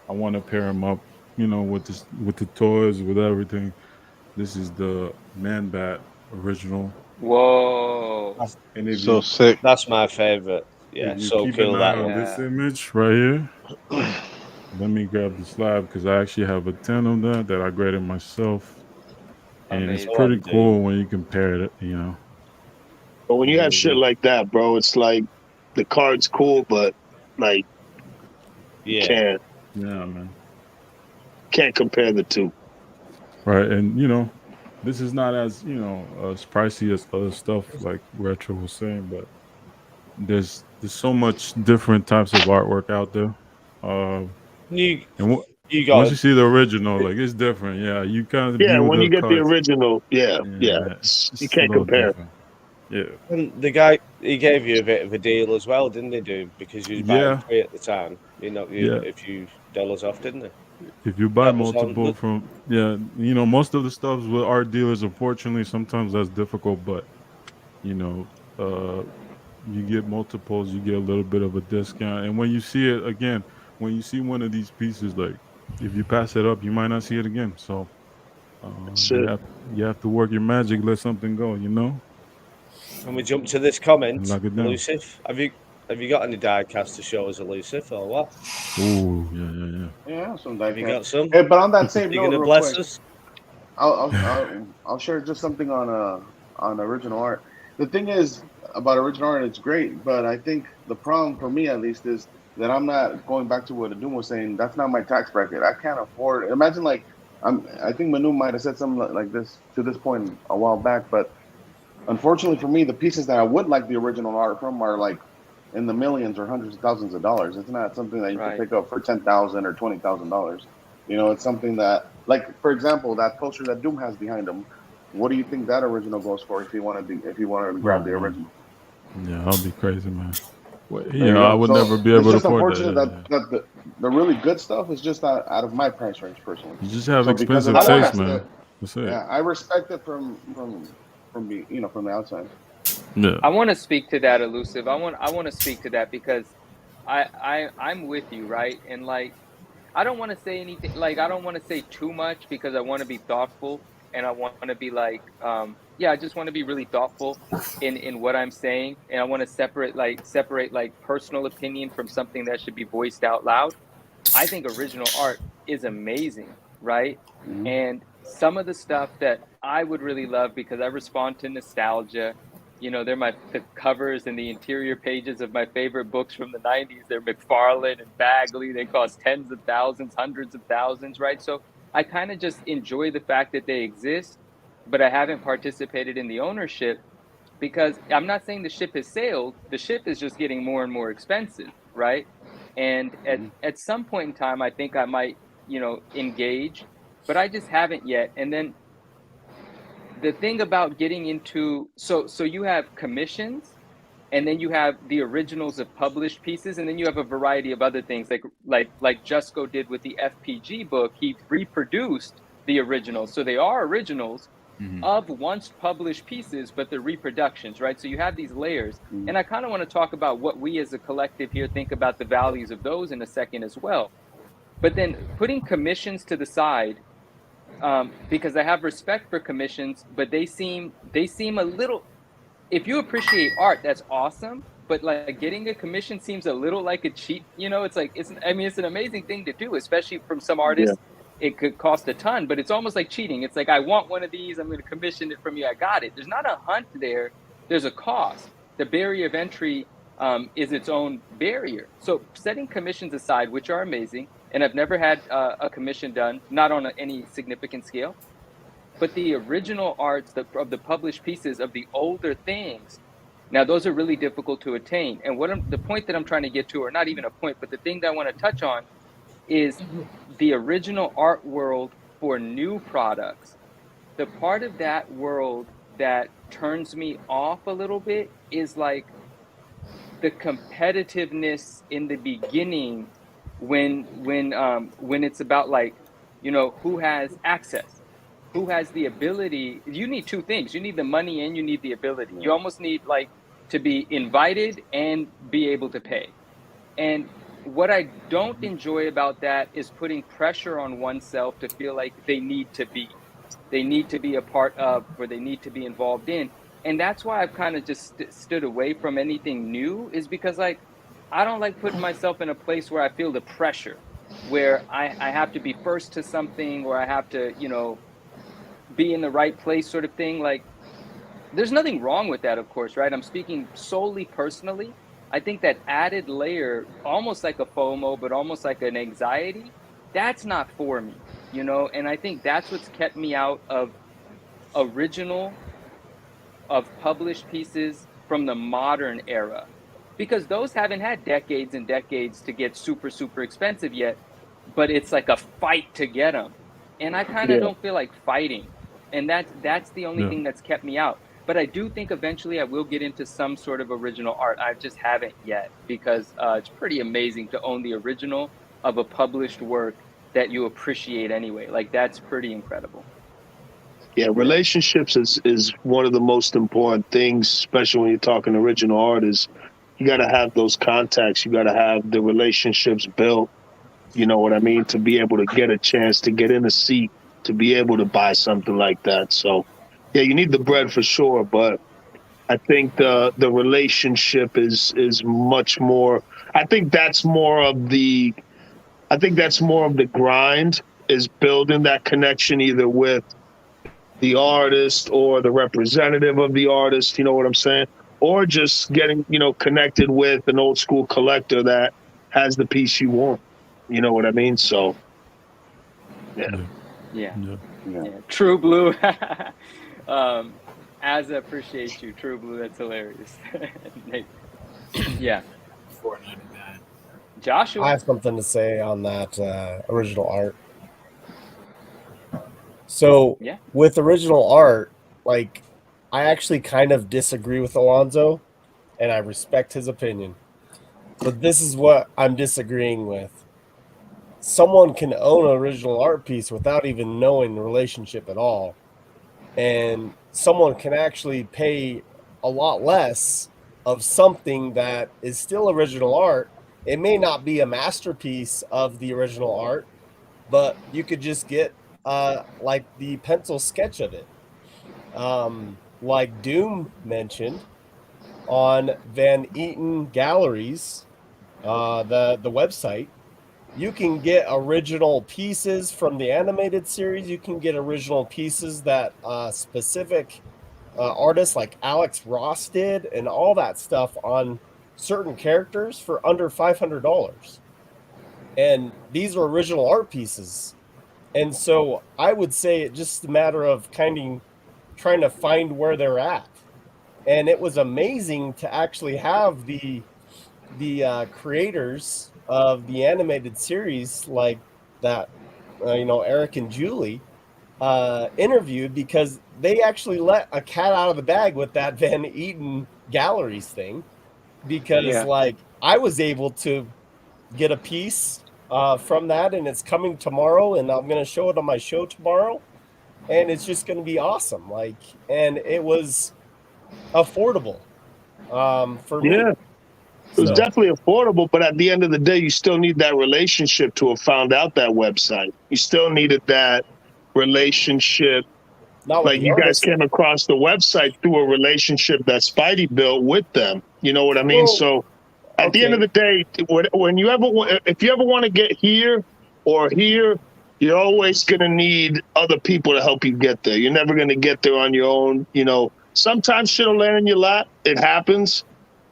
I want to pair him up, with the toys, with everything. This is the Man Bat original. Whoa. And if So you sick. That's my favorite. Yeah, if you so keep cool an eye that on one. this image right here, let me grab the slab because I actually have a 10 of that I graded myself. And Amazing. it's pretty Dude. cool when you compare it, But when you have shit like that, bro, it's like the card's cool, but like Yeah. Yeah, man. Can't compare the two. Right, and this is not as as pricey as other stuff like Retro was saying, but there's so much different types of artwork out there. You And you once got you see the original, like it's different. Yeah, you kind of Yeah, view when the you get the cards. original, yeah, It's you just a can't little compare. different. Yeah, and the guy he gave you a bit of a deal as well, didn't he? Do because you was buying yeah, 3 at the time. You yeah. a few dollars off, didn't he? If you buy That was on. multiple from, most of the stuff with art dealers, unfortunately, sometimes that's difficult. But you know, uh, you get multiples, you get a little bit of a discount. And when you see it again, when you see one of these pieces, like if you pass it up, you might not see it again. So Shit. you have to work your magic, let something go, And we jump to this and comment, lock it down. elusive. Have you got any diecast to show us elusive or what? Oh yeah. Yeah, some Have you diecast. got some? Hey, but on that same You note, gonna real bless quick, us? I'll share just something on original art. The thing is about original art, it's great, but I think the problem for me at least is that I'm not going back to what Adum was saying. That's not my tax bracket. I can't afford. Imagine like I think Manu might have said something like this to this point a while back, but unfortunately for me, the pieces that I would like the original art from are like in the millions or hundreds of thousands of dollars. It's not something that you can Right. pick up for $10,000 or $20,000. It's something that, like for example, that poster that Doom has behind him. What do you think that original goes for if you wanted to Oh grab the man, original? yeah, I'll be crazy, man. Well, There you I go. would So never be it's able to just afford that. unfortunate Yeah. that the really good stuff is just out of my price range personally. You just have So because of expensive that, I taste, have man. to. That's it. Yeah, I respect it from from the outside. Yeah. I want to speak to that, elusive. I want to speak to that because I'm with you, right? And like I don't want to say anything, like I don't want to say too much because I want to be thoughtful and I want to be like yeah, I just want to be really thoughtful in what I'm saying, and I want to separate like personal opinion from something that should be voiced out loud. I think original art is amazing, right? Mhm. And some of the stuff that I would really love because I respond to nostalgia. They're the covers and the interior pages of my favorite books from the 90s. They're McFarlane and Bagley. They cost tens of thousands, hundreds of thousands, right? So I kind of just enjoy the fact that they exist, but I haven't participated in the ownership because I'm not saying the ship has sailed. The ship is just getting more and more expensive, right? And at some point in time, I think I might, engage, but I just haven't yet. And then the thing about getting into so you have commissions, and then you have the originals of published pieces, and then you have a variety of other things like Jusco did with the FPG book. He reproduced the originals, so they are originals of once published pieces, but they're reproductions, right? So you have these layers. And I kind of want to talk about what we as a collective here think about the values of those in a second as well. But then putting commissions to the side, because I have respect for commissions, but they seem a little. If you appreciate art, that's awesome. But like getting a commission seems a little like a cheat. It's like it's an amazing thing to do, especially from some Yeah. artists. It could cost a ton, but it's almost like cheating. It's like I want one of these. I'm going to commission it from you. I got it. There's not a hunt there. There's a cost. The barrier of entry is its own barrier. So setting commissions aside, which are amazing, and I've never had a commission done, not on any significant scale, but the original arts of the published pieces of the older things, now those are really difficult to attain. And the point that I'm trying to get to, or not even a point, but the thing that I want to touch on is the original art world for new products. The part of that world that turns me off a little bit is like the competitiveness in the beginning when it's about like who has access, who has the ability. You need two things: you need the money and you need the ability. You almost need like to be invited and be able to pay. And what I don't enjoy about that is putting pressure on oneself to feel like they need to be a part of, or they need to be involved in. And that's why I've kind of just stood away from anything new, is because like I don't like putting myself in a place where I feel the pressure, where I have to be first to something, or I have to be in the right place, sort of thing. Like there's nothing wrong with that, of course, right? I'm speaking solely personally. I think that added layer, almost like a FOMO, but almost like an anxiety, that's not for me, you know? And I think that's what's kept me out of original, of published pieces from the modern era, because those haven't had decades and decades to get super, super expensive yet, but it's like a fight to get them. And I kind of Yeah. don't feel like fighting. And that's the only Yeah. thing that's kept me out. But I do think eventually I will get into some sort of original art. I just haven't yet, because it's pretty amazing to own the original of a published work that you appreciate anyway. Like, that's pretty incredible. Yeah, relationships is one of the most important things, especially when you're talking original artists. You got to have those contacts. You got to have the relationships built. You know what I mean? To be able to get a chance to get in a seat, to be able to buy something like that. So, yeah, you need the bread for sure, but I think the relationship is much more. I think that's more of the. I think that's more of the grind, is building that connection either with the artist or the representative of the artist, you know what I'm saying? Or just getting, connected with an old school collector that has the piece you want. You know what I mean? So, yeah. Yeah. Yeah. True Blue. As I appreciate you, True Blue. That's hilarious. Yeah. I Joshua. have something to say on that original art. So Yeah. with original art, like, I actually kind of disagree with Alonzo, and I respect his opinion. But this is what I'm disagreeing with. Someone can own an original art piece without even knowing the relationship at all. And someone can actually pay a lot less of something that is still original art. It may not be a masterpiece of the original art, but you could just get like the pencil sketch of it. Like Doom mentioned on Van Eaton Galleries, the website, you can get original pieces from the animated series. You can get original pieces that specific artists like Alex Ross did, and all that stuff on certain characters for under $500. And these are original art pieces. And so I would say it's just a matter of kind of trying to find where they're at. And it was amazing to actually have the creators of the animated series like that, Eric and Julie interviewed, because they actually let a cat out of the bag with that Van Eaton Galleries thing, because Yeah. like I was able to get a piece from that, and it's coming tomorrow, and I'm going to show it on my show tomorrow, and it's just going to be awesome. Like, and it was affordable for me. Yeah. It was So, definitely affordable, but at the end of the day, you still need that relationship to have found out that website. You still needed that relationship. not with Like, the you guys artist. came across the website through a relationship that Spidey built with them. You know what I mean? Well, So at the end of the day, when you ever if you ever want to get here or here, you're always going to need other people to help you get there. You're never going to get there on your own. Sometimes shit will land in your lap. It happens.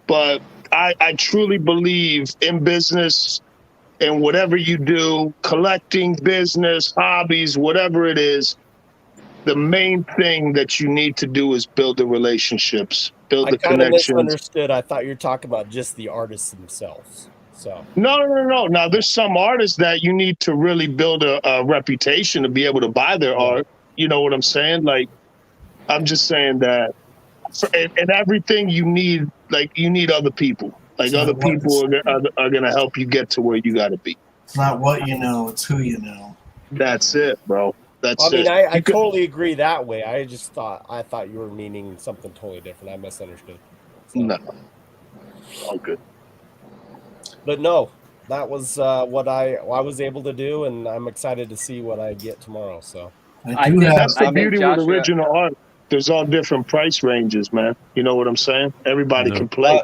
But I truly believe in business and whatever you do, collecting, business, hobbies, whatever it is, the main thing that you need to do is build the relationships, build I the kind of connections. misunderstood. I thought you were talking about just the artists themselves. So No. Now, there's some artists that you need to really build a reputation to be able to buy their art. You know what I'm saying? Like, I'm just saying that and everything you need, like, you need other people. Like, It's other not what people are going to help you get to where you got to be. it's not what you know, it's who you know. That's it, bro. That's I mean, it. I totally agree that way. I thought you were meaning something totally different. I misunderstood. So. No, all good. But no, that was what I was able to do, and I'm excited to see what I get tomorrow. So That's the beauty with original art. There's all different price ranges, man. You know what I'm saying? Everybody can play.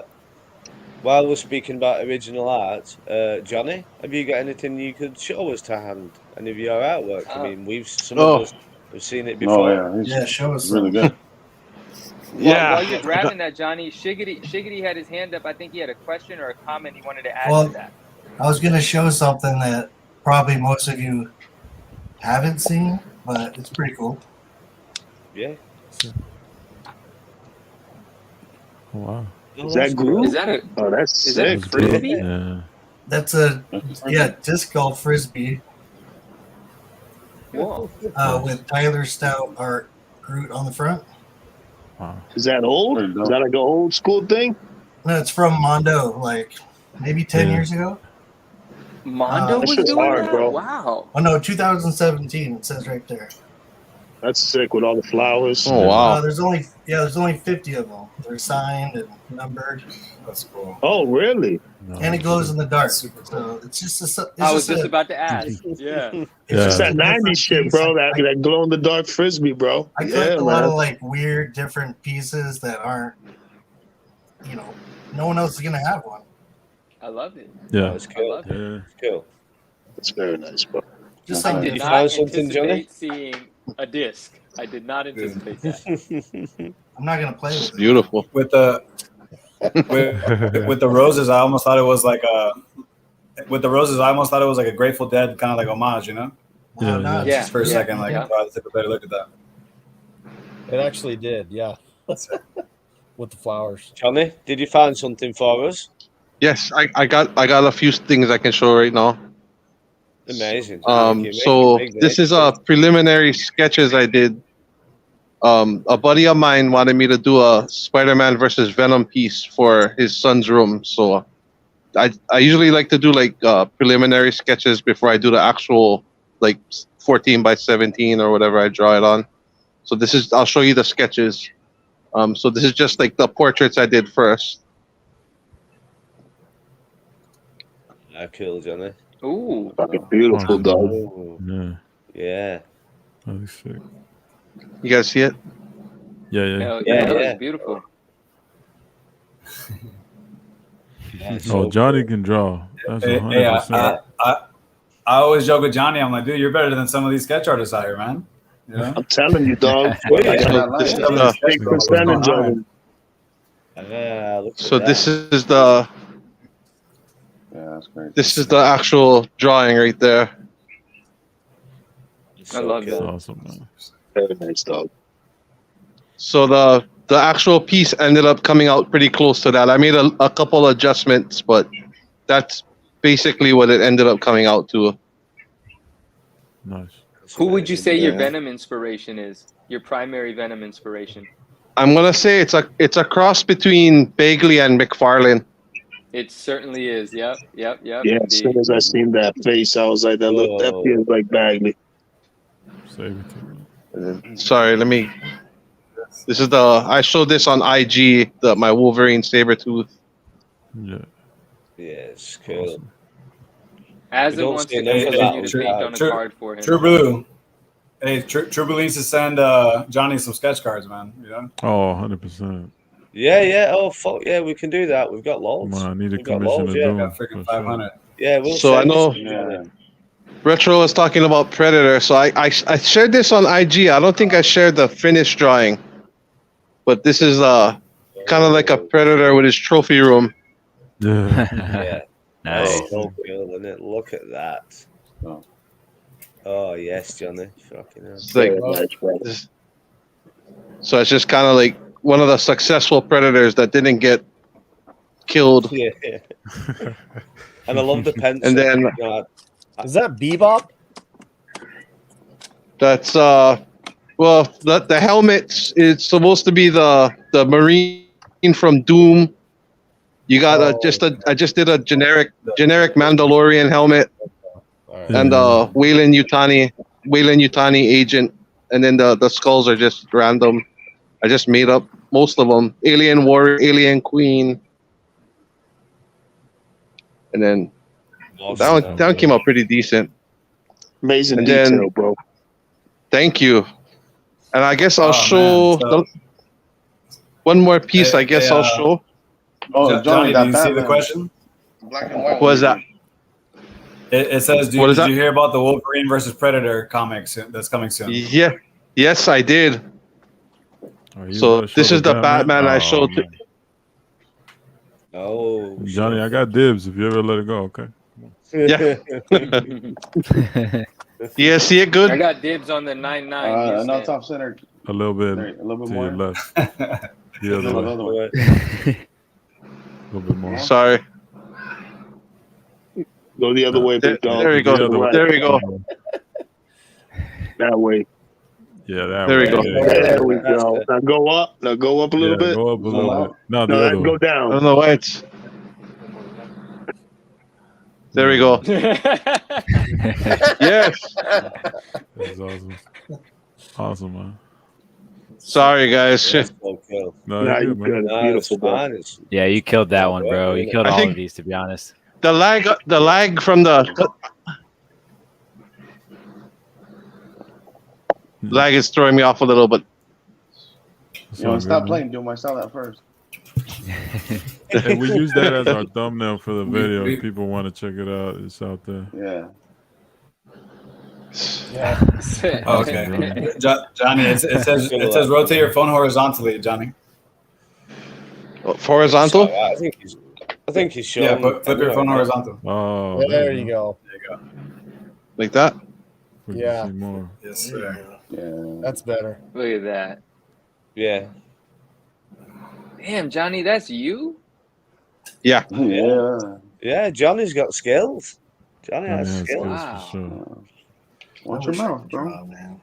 While we're speaking about original art, Johnny, have you got anything you could show us to hand? Any of your artwork? I mean, some of us have seen it before. Yeah, show us really some. good. While you're grabbing that, Johnny, Shiggity had his hand up. I think he had a question or a comment he wanted to add Well, to that. I was going to show something that probably most of you haven't seen, but it's pretty cool. Yeah. Oh, wow. Is that Groove? Is that a? Oh, that's Is that a sick. frisbee? Yeah. That's a disc golf frisbee Whoa. with Tyler Stout art Groot on the front. Wow. Is that old? Is that like an old school thing? No, it's from Mondo, like maybe 10 years ago. Mondo That was shit's doing hard, that? bro. Wow. Oh no, 2017. It says right there. That's sick with all the flowers. Oh wow. There's only 50 of them. They're signed and numbered. That's cool. Oh, really? And it glows in the dark. So it's just a. I was just about to ask. Yeah. It's just Yeah. that 90s shit, bro. That glow in the dark frisbee, bro. I collect a lot of like weird, different pieces that aren't, no one else is gonna have one. I love it. Yeah. That's cool. Yeah. Cool. That's very nice, bro. Just I like did you not find something, anticipate Johnny? seeing a disc. I did not anticipate that. I'm not gonna play with It's it. beautiful. With the with the roses, I almost thought it was like a. With the roses, I almost thought it was like a Grateful Dead kind of like homage, you know? Yeah, no, yeah. Just for a second, like I thought I'd take a better look at that. It actually did, yeah. With the flowers. Johnny, did you find something for us? Yes, I got a few things I can show right now. Amazing. So this is a preliminary sketches I did. A buddy of mine wanted me to do a Spider-Man versus Venom piece for his son's room. So I usually like to do like preliminary sketches before I do the actual like 14 by 17 or whatever I draw it on. So I'll show you the sketches. So this is just like the portraits I did first. Cool, Johnny. Ooh. Fucking beautiful, dog. Yeah. Yeah. That looks sick. You guys see it? Yeah, yeah. Hell yeah, that was beautiful. Oh, Johnny can draw. That's Hey, 100%. I always joke with Johnny. I'm like, dude, you're better than some of these sketch artists out here, man. You know? I'm telling you, dog. This is the- Big percentage of them. So this is the that's great. this is the actual drawing right there. I love That's that. awesome, man. Very nice, dog. So the actual piece ended up coming out pretty close to that. I made a couple adjustments, but that's basically what it ended up coming out to. Nice. Who would you say your Venom inspiration is? Your primary Venom inspiration? I'm gonna say it's a cross between Bagley and McFarlane. It certainly is. Yep. Yeah, indeed. as soon as I seen that face, I was like, that feels like Bagley. Save it to me. Sorry, let me. This is I showed this on IG, my Wolverine Sabretooth. Yeah. Yes, cool. As We it don't wants see to enough of continue that. to paint on a card for him. True Blue. Hey, True Blue needs to send Johnny some sketch cards, man. You know? Oh, 100%. Yeah. Oh, fuck yeah, we can do that. We've got loads. Come on, I need a We've got commission loads, to yeah. do. Got freaking 500. Yeah, we'll So I send you know some, Johnny. Retro was talking about Predator, so I shared this on IG. I don't think I shared the finished drawing, but this is kind of like a Predator with his trophy room. Yeah. Nice. Oh, so cool, isn't it? Look at that. Oh, yes, Johnny. Fucking hell. It's like, so it's just kind of like one of the successful Predators that didn't get killed. Yeah. And I love the pencil. And then Is that Bebop? that's well, the helmet is supposed to be the Marine from Doom. You got I just did a generic Mandalorian helmet and Wayland Yutani agent, and then the skulls are just random. I just made up most of them. Alien Warrior, Alien Queen, and then that one came out pretty decent. Amazing And detail, then- bro. Thank you. And I guess I'll show one more piece. I guess I'll show. Oh, Johnny, that do you see the Batman. question? Black and white. What is that? It says, What is did that? you hear about the Wolverine versus Predator comics that's coming soon? Yeah. Yes, I did. Oh, you So gotta show this is the Batman? Batman I Oh, showed. man. Oh, Johnny, I got dibs if you ever let it go. Okay. Yeah. Yeah, see it good? I got dibs on the 9-9. No, Houston. it's off center. A little bit There, a little bit to more. your left. The No, other the way. other way. A little bit more. Sorry. Go the other way, big dog. There we go. To the right. There we go. That way. Yeah, that There way. we go. There we go. Now go up. Now go up a little bit. Go up a Zoom little out. bit. No, No, the other go way. I down. don't know why it's. There we go. Yes. That's awesome. Awesome, man. Sorry, guys. That's so cool. No, Nah, you're you good, man. good. No, Beautiful, it's bro. fine. It's, Yeah, you killed that one, bro. You killed I all think- of these, to be honest. The lag from the lag is throwing me off a little bit. It's You all know, good, stop man. playing, Doom. I saw that first. Hey, we use that as our thumbnail for the video. If people want to check it out, it's out there. Yeah. Okay. Johnny, it says rotate your phone horizontally, Johnny. Horizontal? I think he's showing. Yeah, flip your phone horizontal. Oh, There you go. There you go. Like that? We can Yeah. see more. Yes, sir. Yeah. That's better. Look at that. Yeah. Damn, Johnny, that's you? Yeah. Yeah. Yeah, Johnny's got skills. Johnny Johnny has has skills. skills Wow. for sure. Watch your mouth, bro. man.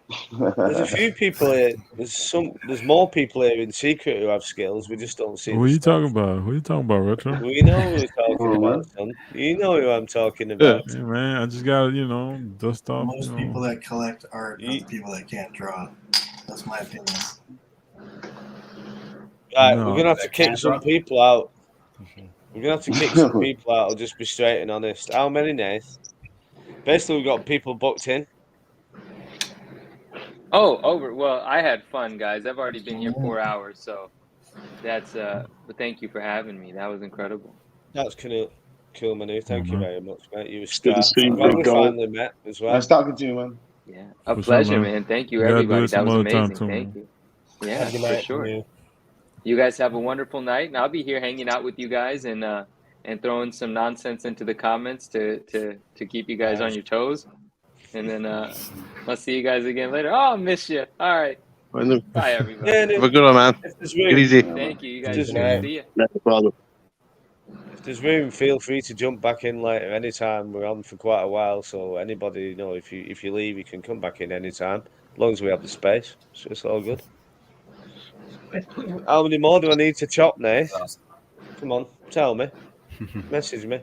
There's a few people here. There's more people here in secret who have skills. We just don't see. Who are the you stuff. talking about? Who are you talking about, Retro? We know who we're talking Oh, man. about, son. You know who I'm talking about. Hey, man, I just got to, dust off. Most people that collect art are the people that can't draw. That's my opinion. Right, No. we're gonna have to kick some people out. We're gonna have to kick some people out. I'll just be straight and honest. How many, Nath? Basically, we've got people booked in. Oh, over. Well, I had fun, guys. I've already been here 4 hours, so that's but thank you for having me. That was incredible. That's cool, Manu. Thank you very much, mate. You were It's good to star. see you, I'm glad big we dog. finally met as well. Nice talking to you, man. Yeah, a For sure, pleasure, man. man. Thank you, We gotta do everybody. this That some was other time, amazing. too, Thank man. you. Yeah, Good for night. sure. Yeah. You guys have a wonderful night, and I'll be here hanging out with you guys and throwing some nonsense into the comments to keep you guys on your toes. And then I'll see you guys again later. Oh, miss you. All right. Bye, everybody. Have a good one, man. If there's Take it room, easy. Thank you. You guys. Just- See ya. No problem. if there's room, feel free to jump back in later anytime. We're on for quite a while, so anybody, if you leave, you can come back in anytime, as long as we have the space. So it's all good. How many more do I need to chop, Nath? Come on, tell me. Message me.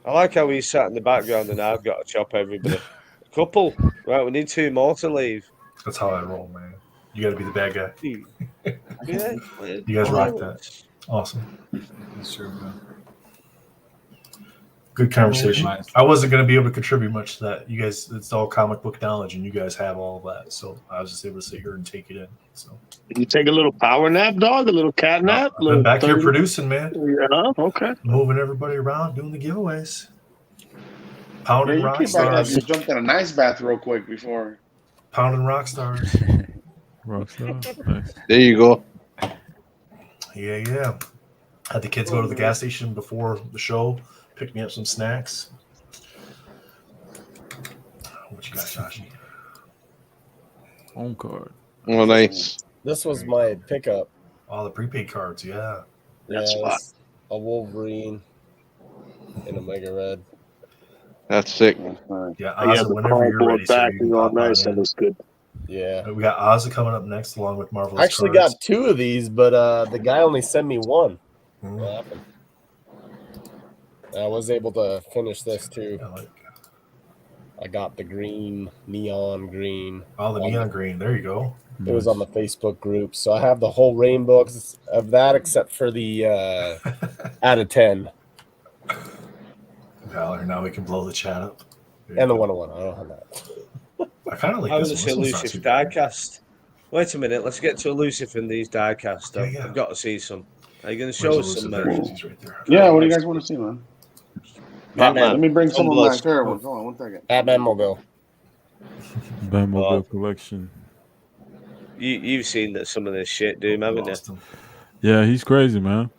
I like how he's sat in the background and I've got to chop everybody. A couple. Right, we need 2 more to leave. That's how I roll, man. You got to be the bad guy. Yeah. You guys rock that. Awesome. Sure, man. Good conversation. Nice. I wasn't going to be able to contribute much to that. You guys, it's all comic book knowledge, and you guys have all of that. So I was just able to sit here and take it in. So You take a little power nap, dog? A little cat nap? I've been back here producing, man. Yeah, okay. Moving everybody around, doing the giveaways. Yeah, Pounding you rock came back up. stars. You jumped in a nice bath real quick before. Pounding rock stars. Rockstar. Nice. There you go. Yeah. Had the kids go to the gas station before the show, pick me up some snacks. What you got, Josh? Home card. Oh, nice. This was my pickup. All the prepaid cards, yeah. That's Yeah, fine. it's a Wolverine and a Mega Red. That's sick. Yeah, I have Ozzy, the whenever you're cardboard ready, sir, back you and can all pop on nice. That in. looks good. Yeah. We got Ozzy coming up next, along with Marvelous I actually cards. got 2 of these, but the guy only sent me 1. Mhm. What happened? I was able to finish this too. Yeah, like, I got the green, neon green. oh, the neon green. There you go. It was on the Facebook group, so I have the whole rainbow of that, except for the out of 10 Valor, now we can blow the chat up. There you and the go. 101. I don't have that. I kind of like How this was one. this This one's not elusive too bad. diecast? Wait a minute, let's get to elusive in these diecast. Yeah. I've got to see some. Are you going to Where's show us elusive some? versions? He's right there. Yeah, what do you guys want to see, man? Batman. Let me bring some of my Tumblers. fair ones. Hold on 1 second. Batman Mobile. Batmobile Oh. collection. You've seen that some of this shit, Doom, haven't you? Yeah, he's crazy, man.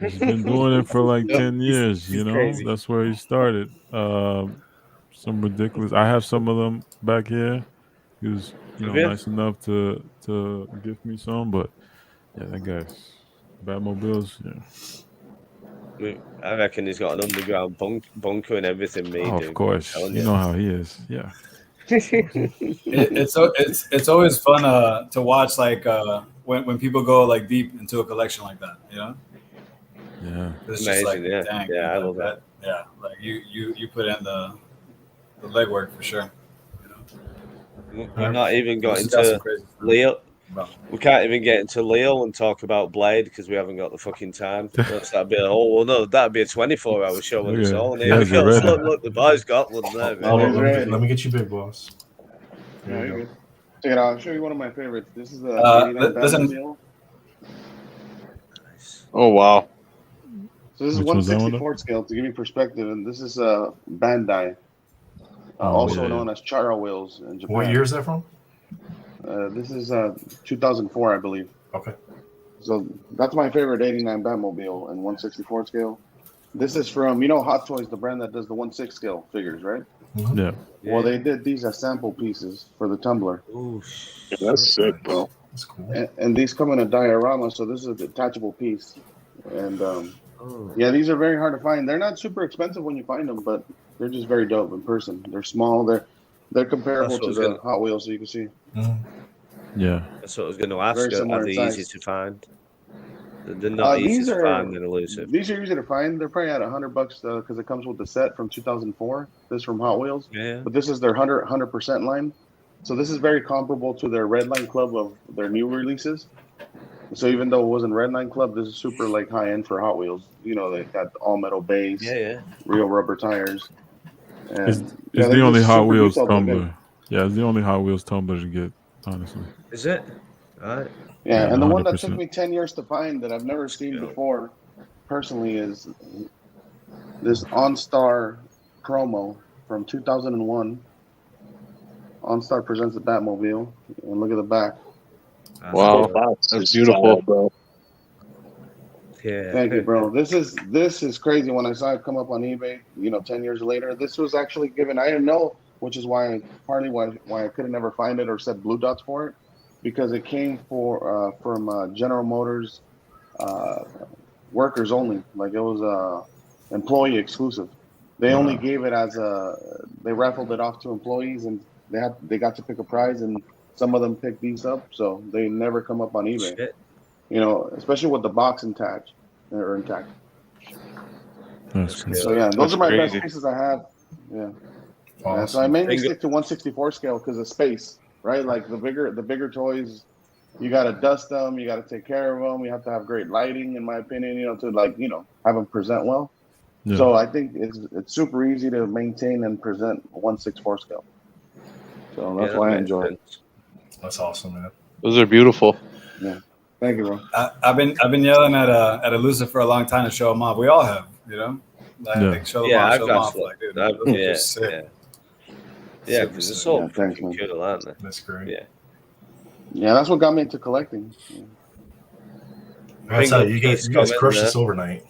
He's been doing it for like Yep, 10 years, he's you know? crazy. That's where he started. Some ridiculous. I have some of them back here. He was, Have you? nice enough to gift me some, but yeah, that guy's Batmobiles, yeah. I reckon he's got an underground bunker and everything, me, Oh, Doom. of course. You know how he is. Yeah. It's always fun to watch like when people go like deep into a collection like that, you know. Yeah. It's Amazing, just like, yeah. dang, Yeah, dude, I like love that. Yeah, like you put in the legwork for sure. We've not even got This is into crazy stuff. Leo. Bro. We can't even get into Leo and talk about Blade because we haven't got the fucking time. That'd be that'd be a 24-hour show on its Okay. own. He Here we has it go. ready. Look, the boy's got one there, man. Let me get you big, boss. Yeah, There you you're go. good. Check it out. I'll show you one of my favorites. This is the 89 listen. Batmobile. Oh wow. So this is Which one's that one? 1/64 scale to give you perspective, and this is Bandai, Oh, also yeah. known as Chara wheels in Japan. What year is that from? This is 2004, I believe. Okay. So that's my favorite 89 Batmobile in 1/64 scale. This is from Hot Toys, the brand that does the 1/6 scale figures, right? Mm-hmm. Yeah. Well, they did these as sample pieces for the tumbler. Ooh, That's sick, bro. That's cool. And these come in a diorama, so this is a detachable piece. And yeah, these are very hard to find. They're not super expensive when you find them, but they're just very dope in person. They're small. They're comparable to the Hot Wheels, so you can see. Yeah. That's what I was going to ask. Very similar Are they in easy size. to find? They're not easy to find and elusive. These are easy to find. They're probably at $100 because it comes with the set from 2004. This from Hot Wheels. Yeah. But this is their 100% line. So this is very comparable to their Red Line Club of their new releases. So even though it wasn't Red Line Club, this is super like high end for Hot Wheels. They got all metal base, real rubber tires. And It's the only Hot Wheels tumbler. Good. Yeah, it's the only Hot Wheels tumbler to get, honestly. Is it? All right. Yeah, and the one that 100%. took me 10 years to find that I've never seen before, personally, is this OnStar promo from 2001. OnStar presents the Batmobile, and look at the back. Wow, that's beautiful, bro. Yeah. Thank you, bro. This is crazy. When I saw it come up on eBay, 10 years later, this was actually given. I didn't know, which is partly why I couldn't ever find it or set blue dots for it, because it came from General Motors workers only. Like it was employee exclusive. They only gave it they raffled it off to employees, and they got to pick a prize, and some of them picked these up, so they never come up on eBay. Shit. Especially with the box intact. That's cool. So yeah, those are my crazy. best pieces I have. Yeah. Awesome. Yeah, so I mainly stick to 1/64 scale because of space, right? Like the bigger toys, you got to dust them, you got to take care of them, you have to have great lighting, in my opinion, to have them present well. Yeah. So I think it's super easy to maintain and present 1/64 scale. So that's why I enjoy it. That's awesome, man. Those are beautiful. Yeah. Thank you, bro. I've been yelling at Elusive for a long time to show them off. We all have, Like, show them off, I've show them got off. some. Like, dude, those are just sick. Yeah, because it's all fucking cool, aren't they? That's great. Yeah. Yeah, that's what got me into collecting. Yeah. That's how you guys comment crushed there. this overnight.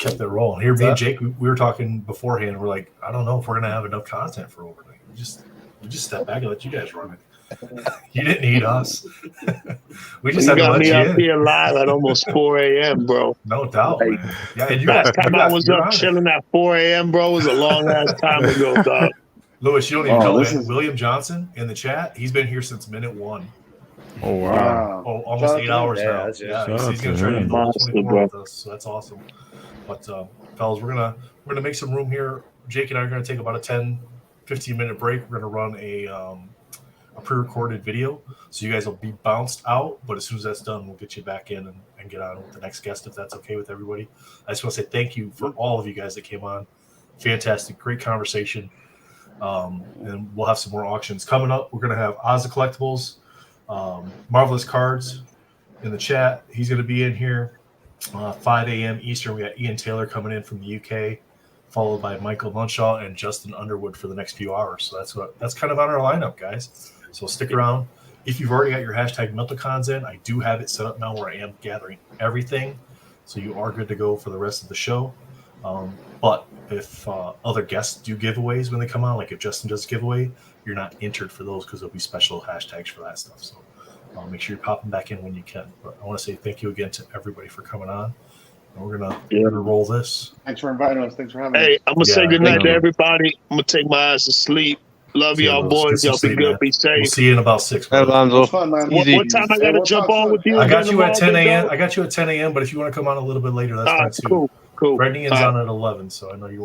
Kept it rolling. Here, me and Jake, we were talking beforehand. We're like, I don't know if we're gonna have enough content for overnight. We just step back and let you guys run it. You didn't need us. We just You had to got let me you up in. here live at almost 4 a.m., bro. No doubt, Like, man. Yeah, and last time I was you're up on it. chilling at 4 a.m., bro, was a long ass time ago, dog. Lewis, you don't even know, this man. is- William Johnson in the chat, he's been here since minute one. Oh, wow. Wow. Oh, almost Shout out 8 to hours him. now. Yeah, that's it. Yeah, Shout he's out gonna to try to him. do the whole Monster, 24 bro. with us, so that's awesome. But fellas, we're gonna make some room here. Jake and I are gonna take about a 10-15 minute break. We're gonna run a pre-recorded video, so you guys will be bounced out. But as soon as that's done, we'll get you back in and get on with the next guest, if that's okay with everybody. I just want to say thank you for all of you guys that came on. Fantastic, great conversation. And we'll have some more auctions coming up. We're gonna have Oz the Collectibles, Marvelous Cards in the chat. He's gonna be in here 5 a.m. Eastern. We got Ian Taylor coming in from the UK, followed by Michael Munshaw and Justin Underwood for the next few hours. So that's kind of on our lineup, guys. So stick around. If you've already got your hashtag MentalCons in, I do have it set up now where I am gathering everything. So you are good to go for the rest of the show. But if other guests do giveaways when they come on, like if Justin does a giveaway, you're not entered for those because there'll be special hashtags for that stuff. So make sure you're popping back in when you can. But I want to say thank you again to everybody for coming on. And we're gonna roll this. Thanks for inviting us. Thanks for having us. Hey, I'm gonna say good night to everybody. I'm gonna take my ass to sleep. Love See you, y'all, bros. Get boys. some Y'all be sleep, good. man. Be safe. We'll see you in about 6. Hey, Alonzo. It's fun, man. What time I gotta jump on with you? I got again you at 10 tomorrow, a.m. big I got you at 10 a.m. But if you want to come on a little bit later, that's fine too. Cool. Brendan's on at 11, so I know you want.